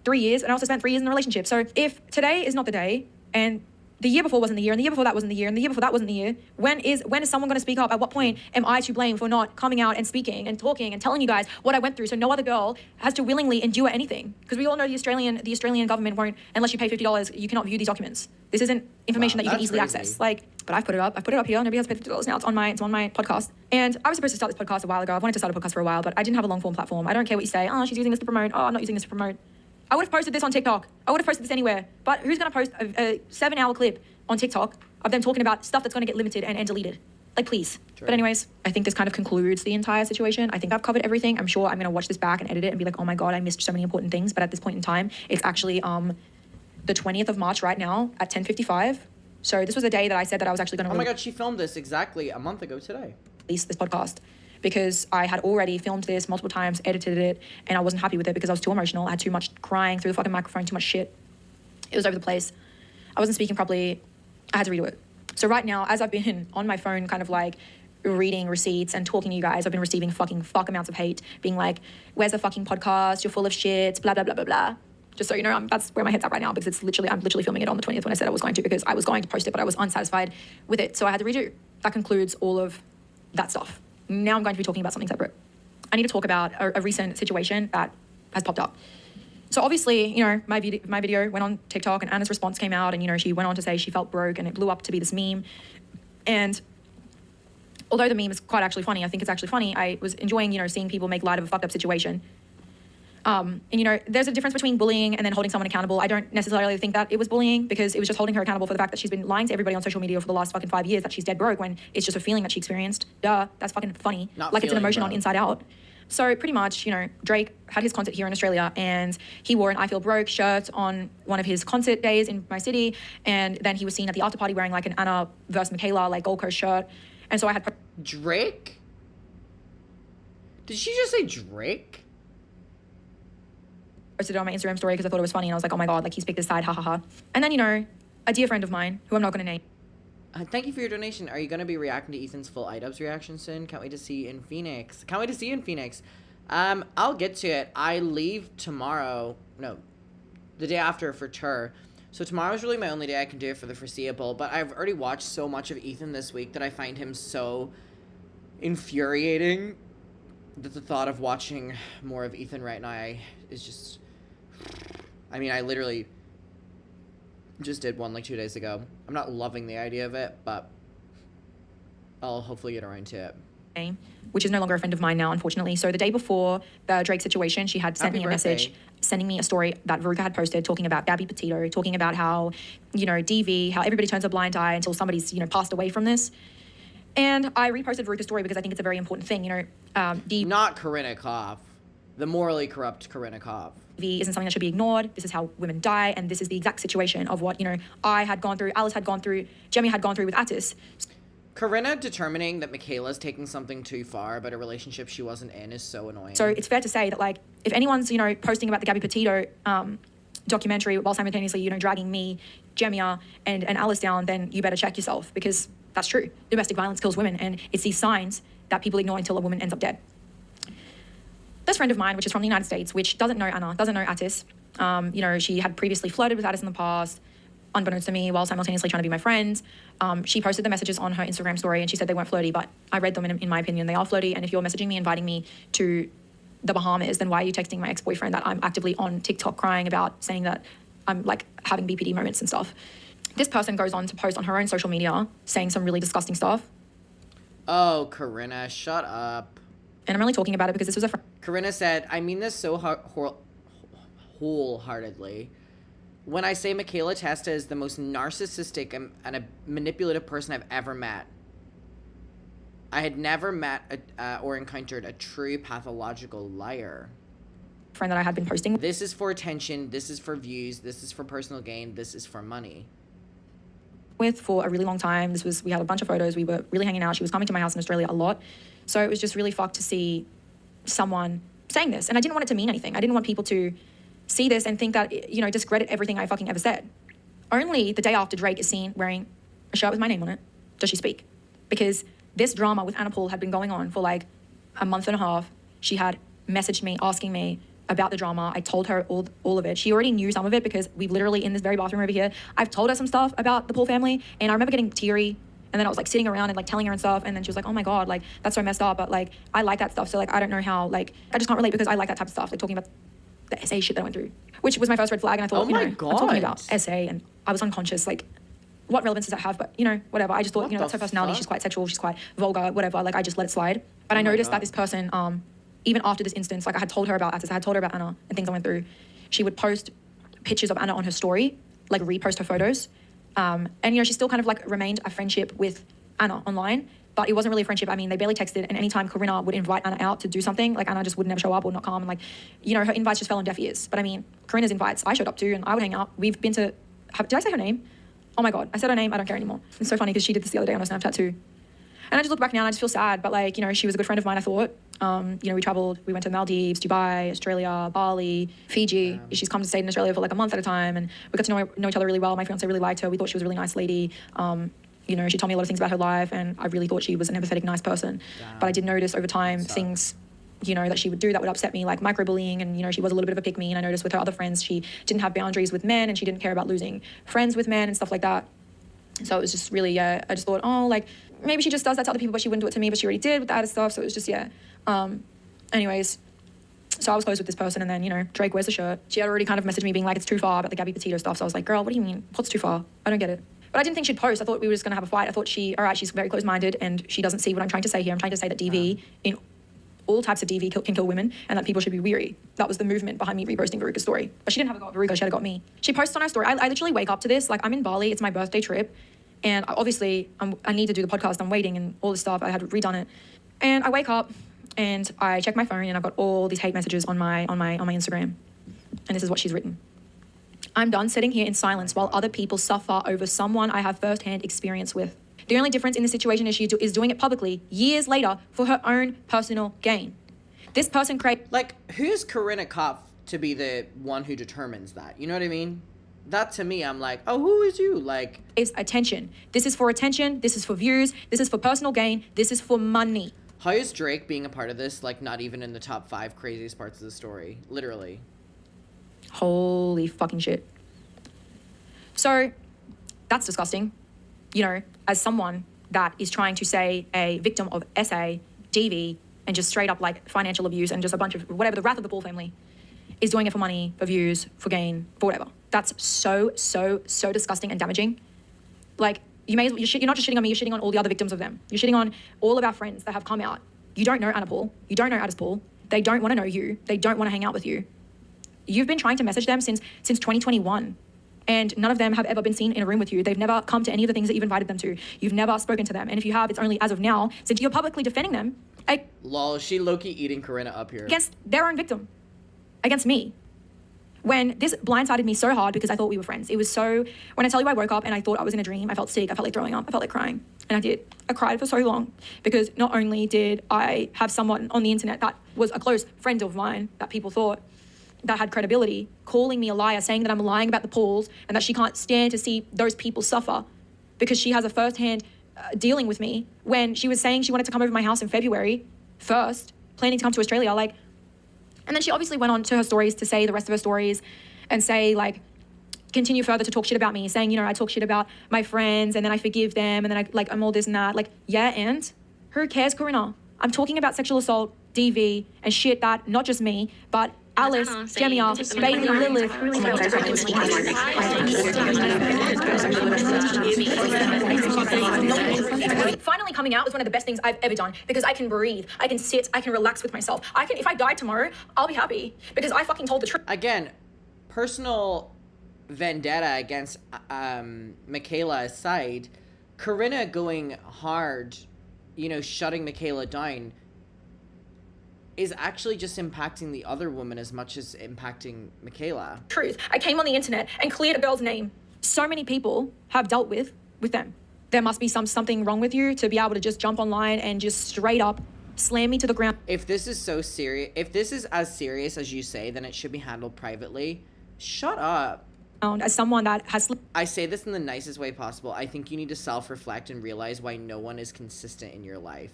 3 years, and I also spent 3 years in a relationship. So if today is not the day, and the year before wasn't the year, and the year before that wasn't the year, and the year before that wasn't the year, when is someone going to speak up? At what point am I to blame for not coming out and speaking and talking and telling you guys what I went through, so no other girl has to willingly endure anything? Because we all know the Australian government won't, unless you pay $50, you cannot view these documents. This isn't information that you can easily access. But I've put it up. I've put it up here. Nobody has paid $50 now. It's on my podcast. And I was supposed to start this podcast a while ago. I've wanted to start a podcast for a while, but I didn't have a long form platform. I don't care what you say. Oh, she's using this to promote. Oh, I'm not using this to promote. I would have posted this on TikTok. I would have posted this anywhere. But who's going to post a 7-hour clip on TikTok of them talking about stuff that's going to get limited and deleted? Like, please. True. But anyways, I think this kind of concludes the entire situation. I think I've covered everything. I'm sure I'm going to watch this back and edit it and be like, oh my God, I missed so many important things. But at this point in time, it's actually the 20th of March right now at 10:55. So this was a day that I said that I was actually going to...
Oh my God, she filmed this exactly a month ago today.
Release this podcast. Because I had already filmed this multiple times, edited it, and I wasn't happy with it because I was too emotional. I had too much crying through the fucking microphone, too much shit. It was over the place. I wasn't speaking properly. I had to redo it. So right now, as I've been on my phone kind of like reading receipts and talking to you guys, I've been receiving fucking amounts of hate, being like, where's the fucking podcast? You're full of shit, blah, blah, blah, blah, blah. Just so you know, that's where my head's at right now, because I'm literally filming it on the 20th when I said I was going to, because I was going to post it, but I was unsatisfied with it. So I had to redo. That concludes all of that stuff. Now I'm going to be talking about something separate. I need to talk about a recent situation that has popped up. So obviously, my video went on TikTok and Anna's response came out and, she went on to say she felt broke and it blew up to be this meme. And although the meme is quite actually funny, I think it's actually funny, I was enjoying, seeing people make light of a fucked up situation. And there's a difference between bullying and then holding someone accountable. I don't necessarily think that it was bullying, because it was just holding her accountable for the fact that she's been lying to everybody on social media for the last fucking 5 years that she's dead broke, when it's just a feeling that she experienced. Duh, that's fucking funny. Like it's an emotion on Inside Out. So pretty much, Drake had his concert here in Australia and he wore an I Feel Broke shirt on one of his concert days in my city, and then he was seen at the after party wearing like an Anna versus Mikaela like Gold Coast shirt. And so I had...
Drake? Did she just say Drake?
Posted it on my Instagram story because I thought it was funny, and I was like, oh my God, like he's picked this side, ha ha ha. And then, a dear friend of mine, who I'm not going to name.
Thank you for your donation. Are you going to be reacting to Ethan's full iDubbbz reaction soon? Can't wait to see you in Phoenix. Can't wait to see you in Phoenix. I'll get to it. I leave tomorrow. No, the day after for tour. So tomorrow is really my only day I can do it for the foreseeable. But I've already watched so much of Ethan this week that I find him so infuriating that the thought of watching more of Ethan right now is just... I mean, I literally just did one like 2 days ago. I'm not loving the idea of it, but I'll hopefully get around to it.
Which is no longer a friend of mine now, unfortunately. So the day before the Drake situation, she had sent me a message, sending me a story that Veruca had posted, talking about Gabby Petito, talking about how, DV, how everybody turns a blind eye until somebody's, passed away from this. And I reposted Veruca's story because I think it's a very important thing,
Not Corinna Koff. The morally corrupt Corinna Koff.
Isn't something that should be ignored. This is how women die, and this is the exact situation of what, I had gone through, Alice had gone through, Jemmy had gone through with Atis.
Corinna determining that Mikaela's taking something too far about a relationship she wasn't in is so annoying.
So it's fair to say that, if anyone's, posting about the Gabby Petito documentary while simultaneously, dragging me, Jemia, and Alice down, then you better check yourself, because that's true. Domestic violence kills women, and it's these signs that people ignore until a woman ends up dead. This friend of mine, which is from the United States, which doesn't know Anna, doesn't know Atis, she had previously flirted with Atis in the past, unbeknownst to me, while simultaneously trying to be my friend. She posted the messages on her Instagram story, and she said they weren't flirty, but I read them, and in my opinion, they are flirty. And if you're messaging me, inviting me to the Bahamas, then why are you texting my ex-boyfriend that I'm actively on TikTok crying about, saying that I'm like having BPD moments and stuff? This person goes on to post on her own social media saying some really disgusting stuff.
Oh, Corinna, shut up.
And I'm only talking about it because this was a friend.
Corinna said, I mean this so wholeheartedly. When I say Mikaela Testa is the most narcissistic and a manipulative person I've ever met. I had never met or encountered a true pathological liar.
Friend that I had been posting.
This is for attention. This is for views. This is for personal gain. This is for money.
With for a really long time. We had a bunch of photos. We were really hanging out. She was coming to my house in Australia a lot. So it was just really fucked to see someone saying this. And I didn't want it to mean anything. I didn't want people to see this and think that, discredit everything I fucking ever said. Only the day after Drake is seen wearing a shirt with my name on it does she speak. Because this drama with Anna Paul had been going on for like a month and a half. She had messaged me asking me about the drama. I told her all of it. She already knew some of it because we've literally, in this very bathroom over here, I've told her some stuff about the Paul family, and I remember getting teary, and then I was like sitting around and like telling her and stuff, and then she was like, oh my God, like that's so messed up, but like I like that stuff, so like I don't know how, like I just can't relate because I like that type of stuff, like talking about the SA shit that I went through, which was my first red flag, and I thought, I'm talking about SA, and I was unconscious, like what relevance does that have? But whatever, I just thought, that's her personality, she's quite sexual, she's quite vulgar, whatever, like I just let it slide. But I noticed that this person, even after this instance, like I had told her about Atis, I had told her about Anna and things I went through, she would post pictures of Anna on her story, like repost her photos. And, she still kind of like remained a friendship with Anna online, but it wasn't really a friendship. I mean, they barely texted, and anytime Corinna would invite Anna out to do something, like Anna just would never show up or not come, and like, her invites just fell on deaf ears. But I mean, Corinna's invites I showed up to, and I would hang out. We've been to, did I say her name? Oh my God, I said her name, I don't care anymore. It's so funny because she did this the other day on her Snapchat too. And I just look back now and I just feel sad, but like, she was a good friend of mine, I thought. We traveled, we went to Maldives, Dubai, Australia, Bali, Fiji. She's come to stay in Australia for like a month at a time, and we got to know each other really well. My fiance really liked her. We thought she was a really nice lady. She told me a lot of things about her life, and I really thought she was an empathetic, nice person. Damn. But I did notice over time things, that she would do that would upset me, like microbullying, and, she was a little bit of a pick-me, and I noticed with her other friends, she didn't have boundaries with men, and she didn't care about losing friends with men and stuff like that. So it was just really, I just thought, maybe she just does that to other people, but she wouldn't do it to me, but she already did with that stuff. So it was just, anyways, so I was close with this person, and then, Drake wears a shirt. She had already kind of messaged me being like, it's too far about the Gabby Petito stuff. So I was like, girl, what do you mean? What's too far? I don't get it. But I didn't think she'd post. I thought we were just going to have a fight. I thought she's very close-minded, and she doesn't see what I'm trying to say here. I'm trying to say that DV, in all types of DV, can kill women, and that people should be weary. That was the movement behind me reposting Veruca's story. But she didn't have a go at Veruca, she had a go at me. She posts on her story. I literally wake up to this. Like, I'm in Bali. It's my birthday trip. And obviously, I need to do the podcast. I'm waiting and all this stuff. I had redone it. And I wake up, and I check my phone, and I've got all these hate messages on my Instagram. And this is what she's written. I'm done sitting here in silence while other people suffer over someone I have first-hand experience with. The only difference in the situation is she is doing it publicly years later for her own personal gain. This person
Like, who's Corinna Kopf to be the one who determines that? You know what I mean? That to me, I'm like, oh, who is you? Like,
is attention. This is for attention. This is for views. This is for personal gain. This is for money.
How is Drake being a part of this, like, not even in the top 5 craziest parts of the story? Literally.
Holy fucking shit. So, that's disgusting. As someone that is trying to say a victim of SA, DV, and just straight up, like, financial abuse and just a bunch of whatever, the wrath of the Paul family, is doing it for money, for views, for gain, for whatever. That's so disgusting and damaging. Like, you're not just shitting on me, you're shitting on all the other victims of them. You're shitting on all of our friends that have come out. You don't know Anna Paul. You don't know Atis Paul. They don't want to know you. They don't want to hang out with you. You've been trying to message them since 2021. And none of them have ever been seen in a room with you. They've never come to any of the things that you've invited them to. You've never spoken to them. And if you have, it's only as of now, since you're publicly defending them.
Lol, she low-key eating Corinna up here.
Against their own victim. Against me. When this blindsided me so hard because I thought we were friends. It was so, when I tell you I woke up and I thought I was in a dream, I felt sick, I felt like throwing up, I felt like crying. And I did. I cried for so long because not only did I have someone on the internet that was a close friend of mine that people thought that had credibility, calling me a liar, saying that I'm lying about the pools and that she can't stand to see those people suffer because she has a first-hand dealing with me when she was saying she wanted to come over to my house in February first, planning to come to Australia, like, and then she obviously went on to her stories to say the rest of her stories and say, like, continue further to talk shit about me, saying, you know, I talk shit about my friends and then I forgive them and then I'm all this and that. Like, yeah, and who cares, Corinna? I'm talking about sexual assault, DV, and shit that not just me, but Alice, Jemia, Bailey, Lilith. Finally coming out was one of the best things I've ever done because I can breathe, I can sit, I can relax with myself. If I die tomorrow, I'll be happy because I fucking told the truth.
Again, personal vendetta against Mikaela aside, Corinna going hard, you know, shutting Mikaela down is actually just impacting the other woman as much as impacting Mikaela.
Truth. I came on the internet and cleared a girl's name. So many people have dealt with them. There must be something wrong with you to be able to just jump online and just straight up slam me to the ground.
If this is so serious, if this is as serious as you say, then it should be handled privately. Shut up.
As someone that has...
I say this in the nicest way possible. I think you need to self-reflect and realize why no one is consistent in your life.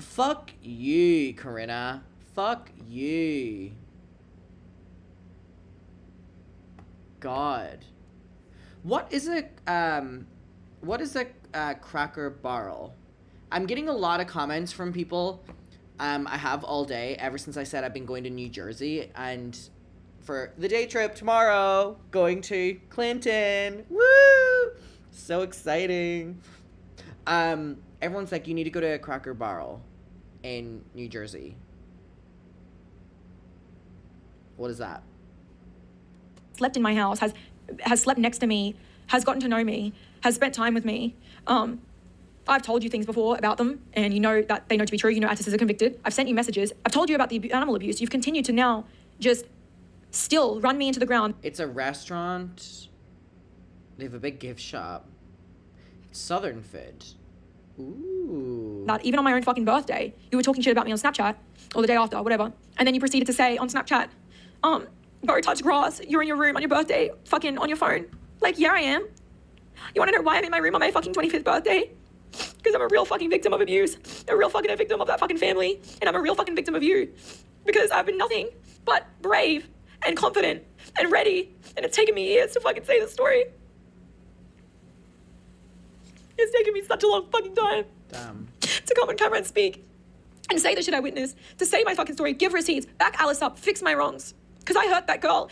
Fuck you, Corinna. Fuck you. God. What is a cracker barrel? I'm getting a lot of comments from people. I have all day ever since I said I've been going to New Jersey and for the day trip tomorrow, going to Clinton. Woo! So exciting. Everyone's like, you need to go to a Cracker Barrel in New Jersey. What is that?
Slept in my house, has slept next to me, has gotten to know me, has spent time with me. I've told you things before about them, and you know that they know to be true. You know Attis is convicted. I've sent you messages. I've told you about the animal abuse. You've continued to now just still run me into the ground.
It's a restaurant. They have a big gift shop. It's Southern food. Ooh.
That even on my own fucking birthday, you were talking shit about me on Snapchat, or the day after, or whatever. And then you proceeded to say on Snapchat, go touch grass, you're in your room on your birthday, fucking on your phone. Like, yeah, I am. You wanna know why I'm in my room on my fucking 25th birthday? Because I'm a real fucking victim of abuse, a real fucking victim of that fucking family, and I'm a real fucking victim of you. Because I've been nothing but brave and confident and ready, and it's taken me years to fucking say this story. It's taken me such a long fucking time.
Damn.
To come on camera and speak and say the shit I witnessed, to say my fucking story, give receipts, back Alice up, fix my wrongs. Because I hurt that girl,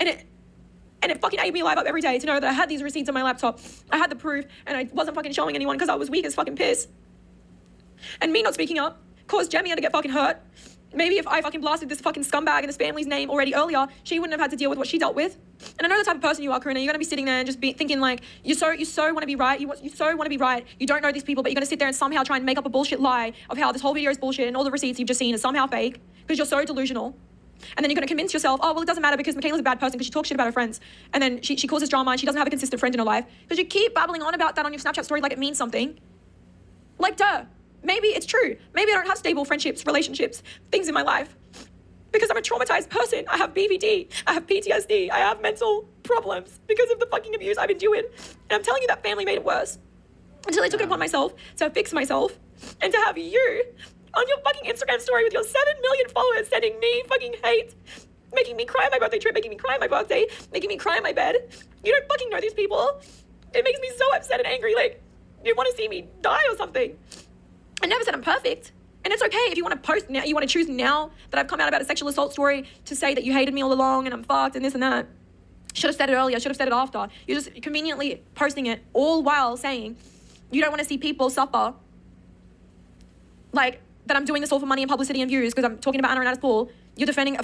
and it fucking ate me alive up every day to know that I had these receipts on my laptop. I had the proof, and I wasn't fucking showing anyone because I was weak as fucking piss. And me not speaking up caused Jemia to get fucking hurt. Maybe if I fucking blasted this fucking scumbag in this family's name already earlier, she wouldn't have had to deal with what she dealt with. And I know the type of person you are, Corinna. You're gonna be sitting there and just be thinking like, you so want to be right. You so want to be right. You don't know these people, but you're gonna sit there and somehow try and make up a bullshit lie of how this whole video is bullshit and all the receipts you've just seen is somehow fake because you're so delusional. And then you're gonna convince yourself, oh well, it doesn't matter because Mikaela's a bad person because she talks shit about her friends, and then she causes drama and she doesn't have a consistent friend in her life because you keep babbling on about that on your Snapchat story like it means something. Like, duh. Maybe it's true. Maybe I don't have stable friendships, relationships, things in my life. Because I'm a traumatized person. I have BVD. I have PTSD. I have mental problems because of the fucking abuse I've been doing. And I'm telling you that family made it worse. Until I took it upon myself to fix myself and to have you on your fucking Instagram story with your 7 million followers sending me fucking hate, making me cry on my birthday trip, making me cry on my birthday, making me cry on my bed. You don't fucking know these people. It makes me so upset and angry. Like, you want to see me die or something. I never said I'm perfect. And it's okay if you want to post now, you want to choose now that I've come out about a sexual assault story to say that you hated me all along and I'm fucked and this and that. Should have said it earlier, should have said it after. You're just conveniently posting it all while saying you don't want to see people suffer. Like, that I'm doing this all for money and publicity and views because I'm talking about Anna and Anna's pool. You're defending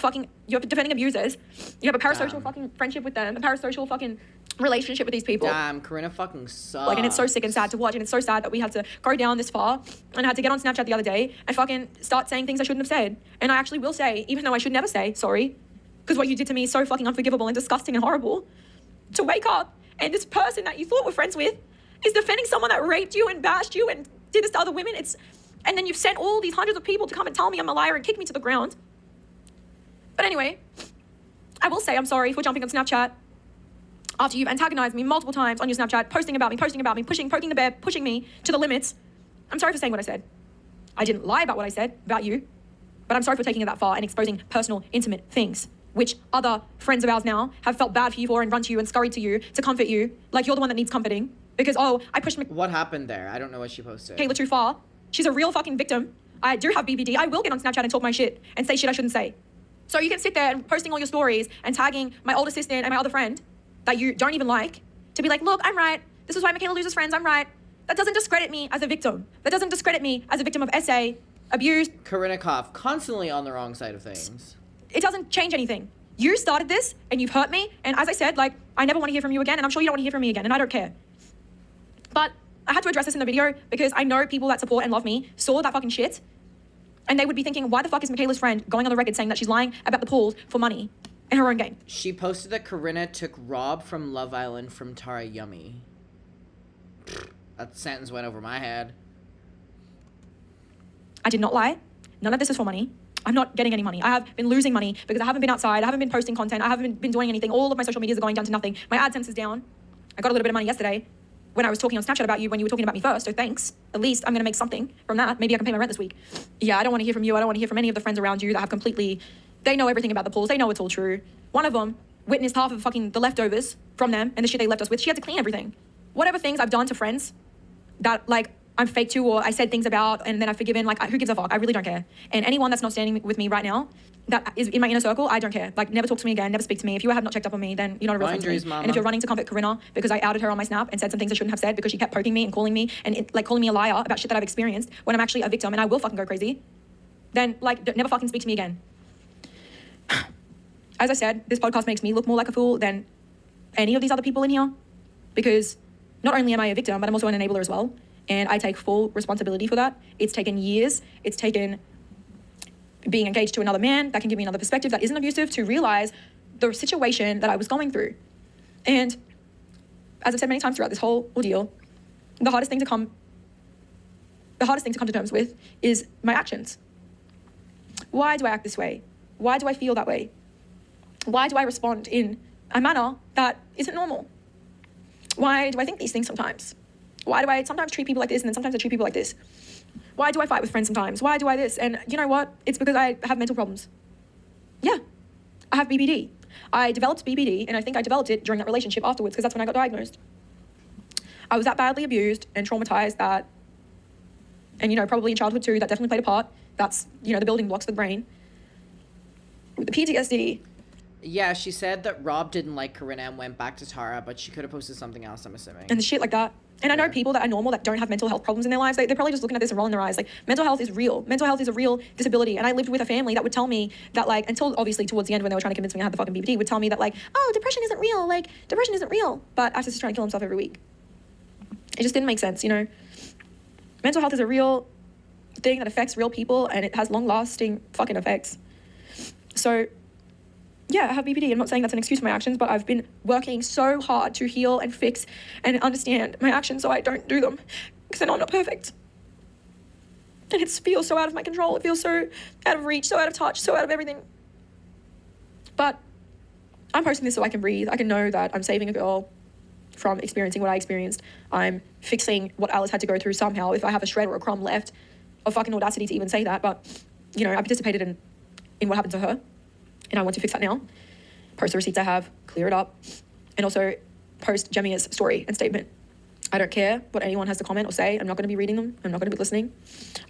abusers. You have a parasocial fucking friendship with them, a parasocial fucking relationship with these people.
Damn, Corinna fucking sucks.
Like, and it's so sick and sad to watch, and it's so sad that we had to go down this far and had to get on Snapchat the other day and fucking start saying things I shouldn't have said. And I actually will say, even though I should never say sorry, because what you did to me is so fucking unforgivable and disgusting and horrible. To wake up and this person that you thought were friends with is defending someone that raped you and bashed you and did this to other women. And then you've sent all these hundreds of people to come and tell me I'm a liar and kick me to the ground. But anyway, I will say I'm sorry for jumping on Snapchat after you've antagonized me multiple times on your Snapchat, posting about me, poking the bear, pushing me to the limits. I'm sorry for saying what I said. I didn't lie about what I said about you, but I'm sorry for taking it that far and exposing personal, intimate things, which other friends of ours now have felt bad for you for and run to you and scurried to you to comfort you, like you're the one that needs comforting. Because, I pushed
What happened there? I don't know what she posted.
Mikaela too far. She's a real fucking victim. I do have BBD. I will get on Snapchat and talk my shit and say shit I shouldn't say. So you can sit there and posting all your stories and tagging my old assistant and my other friend that you don't even like to be like, look, I'm right. This is why Mikaela loses friends. I'm right. That doesn't discredit me as a victim. That doesn't discredit me as a victim of SA, abuse.
Karinikov, constantly on the wrong side of things.
It doesn't change anything. You started this and you've hurt me. And as I said, like, I never want to hear from you again. And I'm sure you don't want to hear from me again. And I don't care. But I had to address this in the video because I know people that support and love me saw that fucking shit. And they would be thinking, why the fuck is Mikaela's friend going on the record saying that she's lying about the pools for money in her own game?
She posted that Corinna took Rob from Love Island from Tara Yummy. That sentence went over my head.
I did not lie. None of this is for money. I'm not getting any money. I have been losing money because I haven't been outside. I haven't been posting content. I haven't been doing anything. All of my social medias are going down to nothing. My AdSense is down. I got a little bit of money yesterday when I was talking on Snapchat about you when you were talking about me first, so thanks. At least I'm going to make something from that. Maybe I can pay my rent this week. Yeah, I don't want to hear from you. I don't want to hear from any of the friends around you that have completely... They know everything about the pools. They know it's all true. One of them witnessed half of fucking the leftovers from them and the shit they left us with. She had to clean everything. Whatever things I've done to friends that, like, I'm fake to or I said things about and then I've forgiven, like, who gives a fuck? I really don't care. And anyone that's not standing with me right now that is in my inner circle, I don't care. Like, never talk to me again, never speak to me. If you have not checked up on me, then you're not a real friend to me.
Boundaries, mama.
And if you're running to comfort Corinna because I outed her on my Snap and said some things I shouldn't have said because she kept poking me and calling me and calling me a liar about shit that I've experienced when I'm actually a victim and I will fucking go crazy, then, like, never fucking speak to me again. As I said, this podcast makes me look more like a fool than any of these other people in here because not only am I a victim, but I'm also an enabler as well. And I take full responsibility for that. It's taken years. It's taken being engaged to another man that can give me another perspective that isn't abusive to realize the situation that I was going through. And as I've said many times throughout this whole ordeal, the hardest thing to come to terms with is my actions. Why do I act this way? Why do I feel that way? Why do I respond in a manner that isn't normal? Why do I think these things sometimes? Why do I sometimes treat people like this and then sometimes I treat people like this? Why do I fight with friends sometimes? Why do I this? And you know what? It's because I have mental problems. Yeah, I have BBD. I developed BBD and I think I developed it during that relationship afterwards because that's when I got diagnosed. I was that badly abused and traumatized that, and you know, probably in childhood too, that definitely played a part. That's, you know, the building blocks for the brain. With the PTSD.
Yeah, she said that Rob didn't like Corinna and went back to Tara, but she could have posted something else, I'm assuming.
And the shit like that. And I know people that are normal that don't have mental health problems in their lives, they're probably just looking at this and rolling their eyes. Like, mental health is real. Mental health is a real disability. And I lived with a family that would tell me that, like, until obviously towards the end when they were trying to convince me I had the fucking BBD, would tell me that, like, oh, depression isn't real. Like, depression isn't real. But Atis is trying to kill himself every week. It just didn't make sense, you know? Mental health is a real thing that affects real people and it has long-lasting fucking effects. So, yeah, I have BPD. I'm not saying that's an excuse for my actions, but I've been working so hard to heal and fix and understand my actions so I don't do them because I know I'm not perfect. And it feels so out of my control. It feels so out of reach, so out of touch, so out of everything. But I'm posting this so I can breathe. I can know that I'm saving a girl from experiencing what I experienced. I'm fixing what Alice had to go through somehow if I have a shred or a crumb left of fucking audacity to even say that. But, you know, I participated in what happened to her. And I want to fix that now. Post the receipts I have, clear it up, and also post Jemia's story and statement. I don't care what anyone has to comment or say. I'm not going to be reading them. I'm not going to be listening.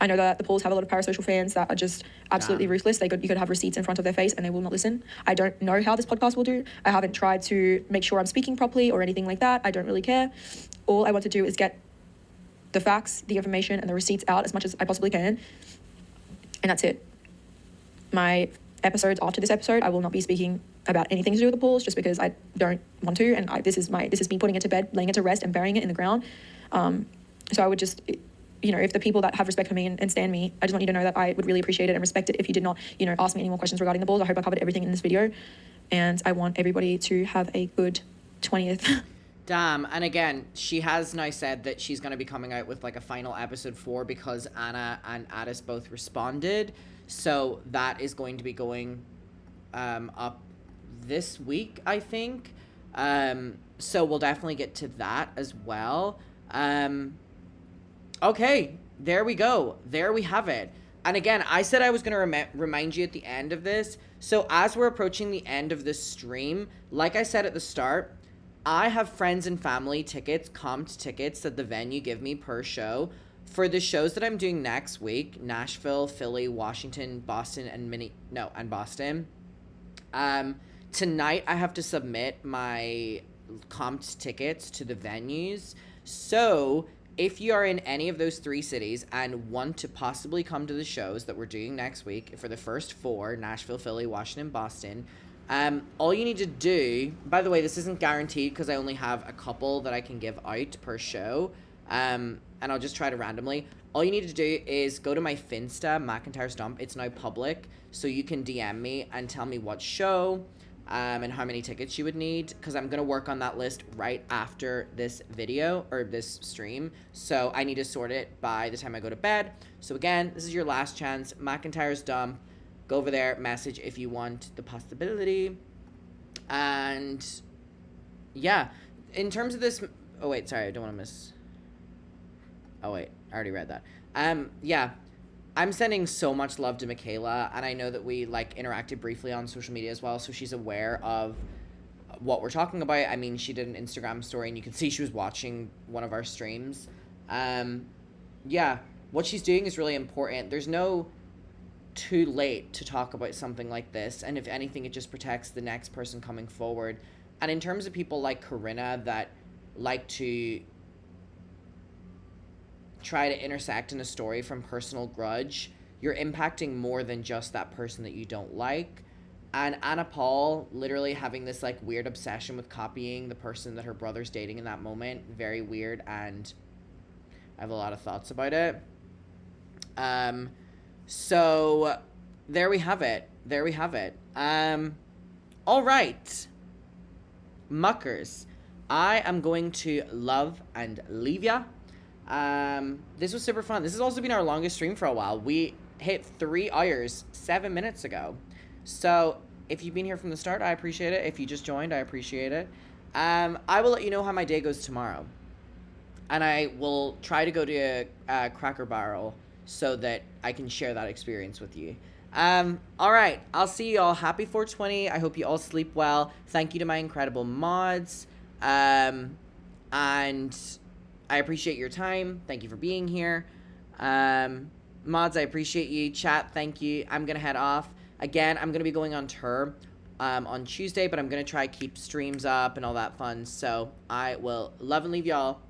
I know that the Pauls have a lot of parasocial fans that are just absolutely ruthless. You could have receipts in front of their face and they will not listen. I don't know how this podcast will do. I haven't tried to make sure I'm speaking properly or anything like that. I don't really care. All I want to do is get the facts, the information, and the receipts out as much as I possibly can. And that's it. My episodes after this episode, I will not be speaking about anything to do with the Pauls just because I don't want to, and this is me putting it to bed, laying it to rest and burying it in the ground. So I would just, you know, if the people that have respect for me and stand me, I just want you to know that I would really appreciate it and respect it if you did not, you know, ask me any more questions regarding the Pauls. I hope I covered everything in this video, and I want everybody to have a good 20th.
Damn. And again, she has now said that she's going to be coming out with like a final episode 4 because Anna and Addis both responded. So that is going to be going up this week, I think. So we'll definitely get to that as well. Okay, there we go. There we have it. And again, I said I was going to remind you at the end of this. So as we're approaching the end of this stream, like I said at the start, I have friends and family tickets, comped tickets that the venue give me per show for the shows that I'm doing next week: Nashville, Philly, Washington, Boston, and Boston. Tonight I have to submit my comped tickets to the venues. So if you are in any of those 3 cities and want to possibly come to the shows that we're doing next week for the first 4, Nashville, Philly, Washington, Boston, all you need to do, by the way, this isn't guaranteed because I only have a couple that I can give out per show, and I'll just try to randomly. All you need to do is go to my Finsta, McIntyre's Dump. It's now public, so you can DM me and tell me what show, and how many tickets you would need, because I'm going to work on that list right after this video, or this stream, so I need to sort it by the time I go to bed. So again, this is your last chance, McIntyre's Dump. Go over there, message if you want the possibility. And yeah, in terms of this, oh wait, sorry, I don't want to miss, oh wait, I already read that. Yeah, I'm sending so much love to Mikaela, and I know that we like interacted briefly on social media as well, so she's aware of what we're talking about. I mean, she did an Instagram story, and you can see she was watching one of our streams. Yeah, what she's doing is really important. There's no too late to talk about something like this, and if anything, it just protects the next person coming forward. And in terms of people like Corinna that like to try to intersect in a story from personal grudge, you're impacting more than just that person that you don't like. And Anna Paul literally having this like weird obsession with copying the person that her brother's dating in that moment, very weird, and I have a lot of thoughts about it. So there we have it. There we have it. All right, muckers, I am going to love and leave ya. This was super fun. This has also been our longest stream for a while. We hit 3 hours 7 minutes ago. So if you've been here from the start, I appreciate it. If you just joined, I appreciate it. I will let you know how my day goes tomorrow. And I will try to go to a Cracker Barrel so that I can share that experience with you. All right, I'll see you all. Happy 420. I hope you all sleep well. Thank you to my incredible mods. And I appreciate your time. Thank you for being here. Mods, I appreciate you. Chat, thank you. I'm going to head off. Again, I'm going to be going on tour on Tuesday, but I'm going to try keep streams up and all that fun. So I will love and leave y'all.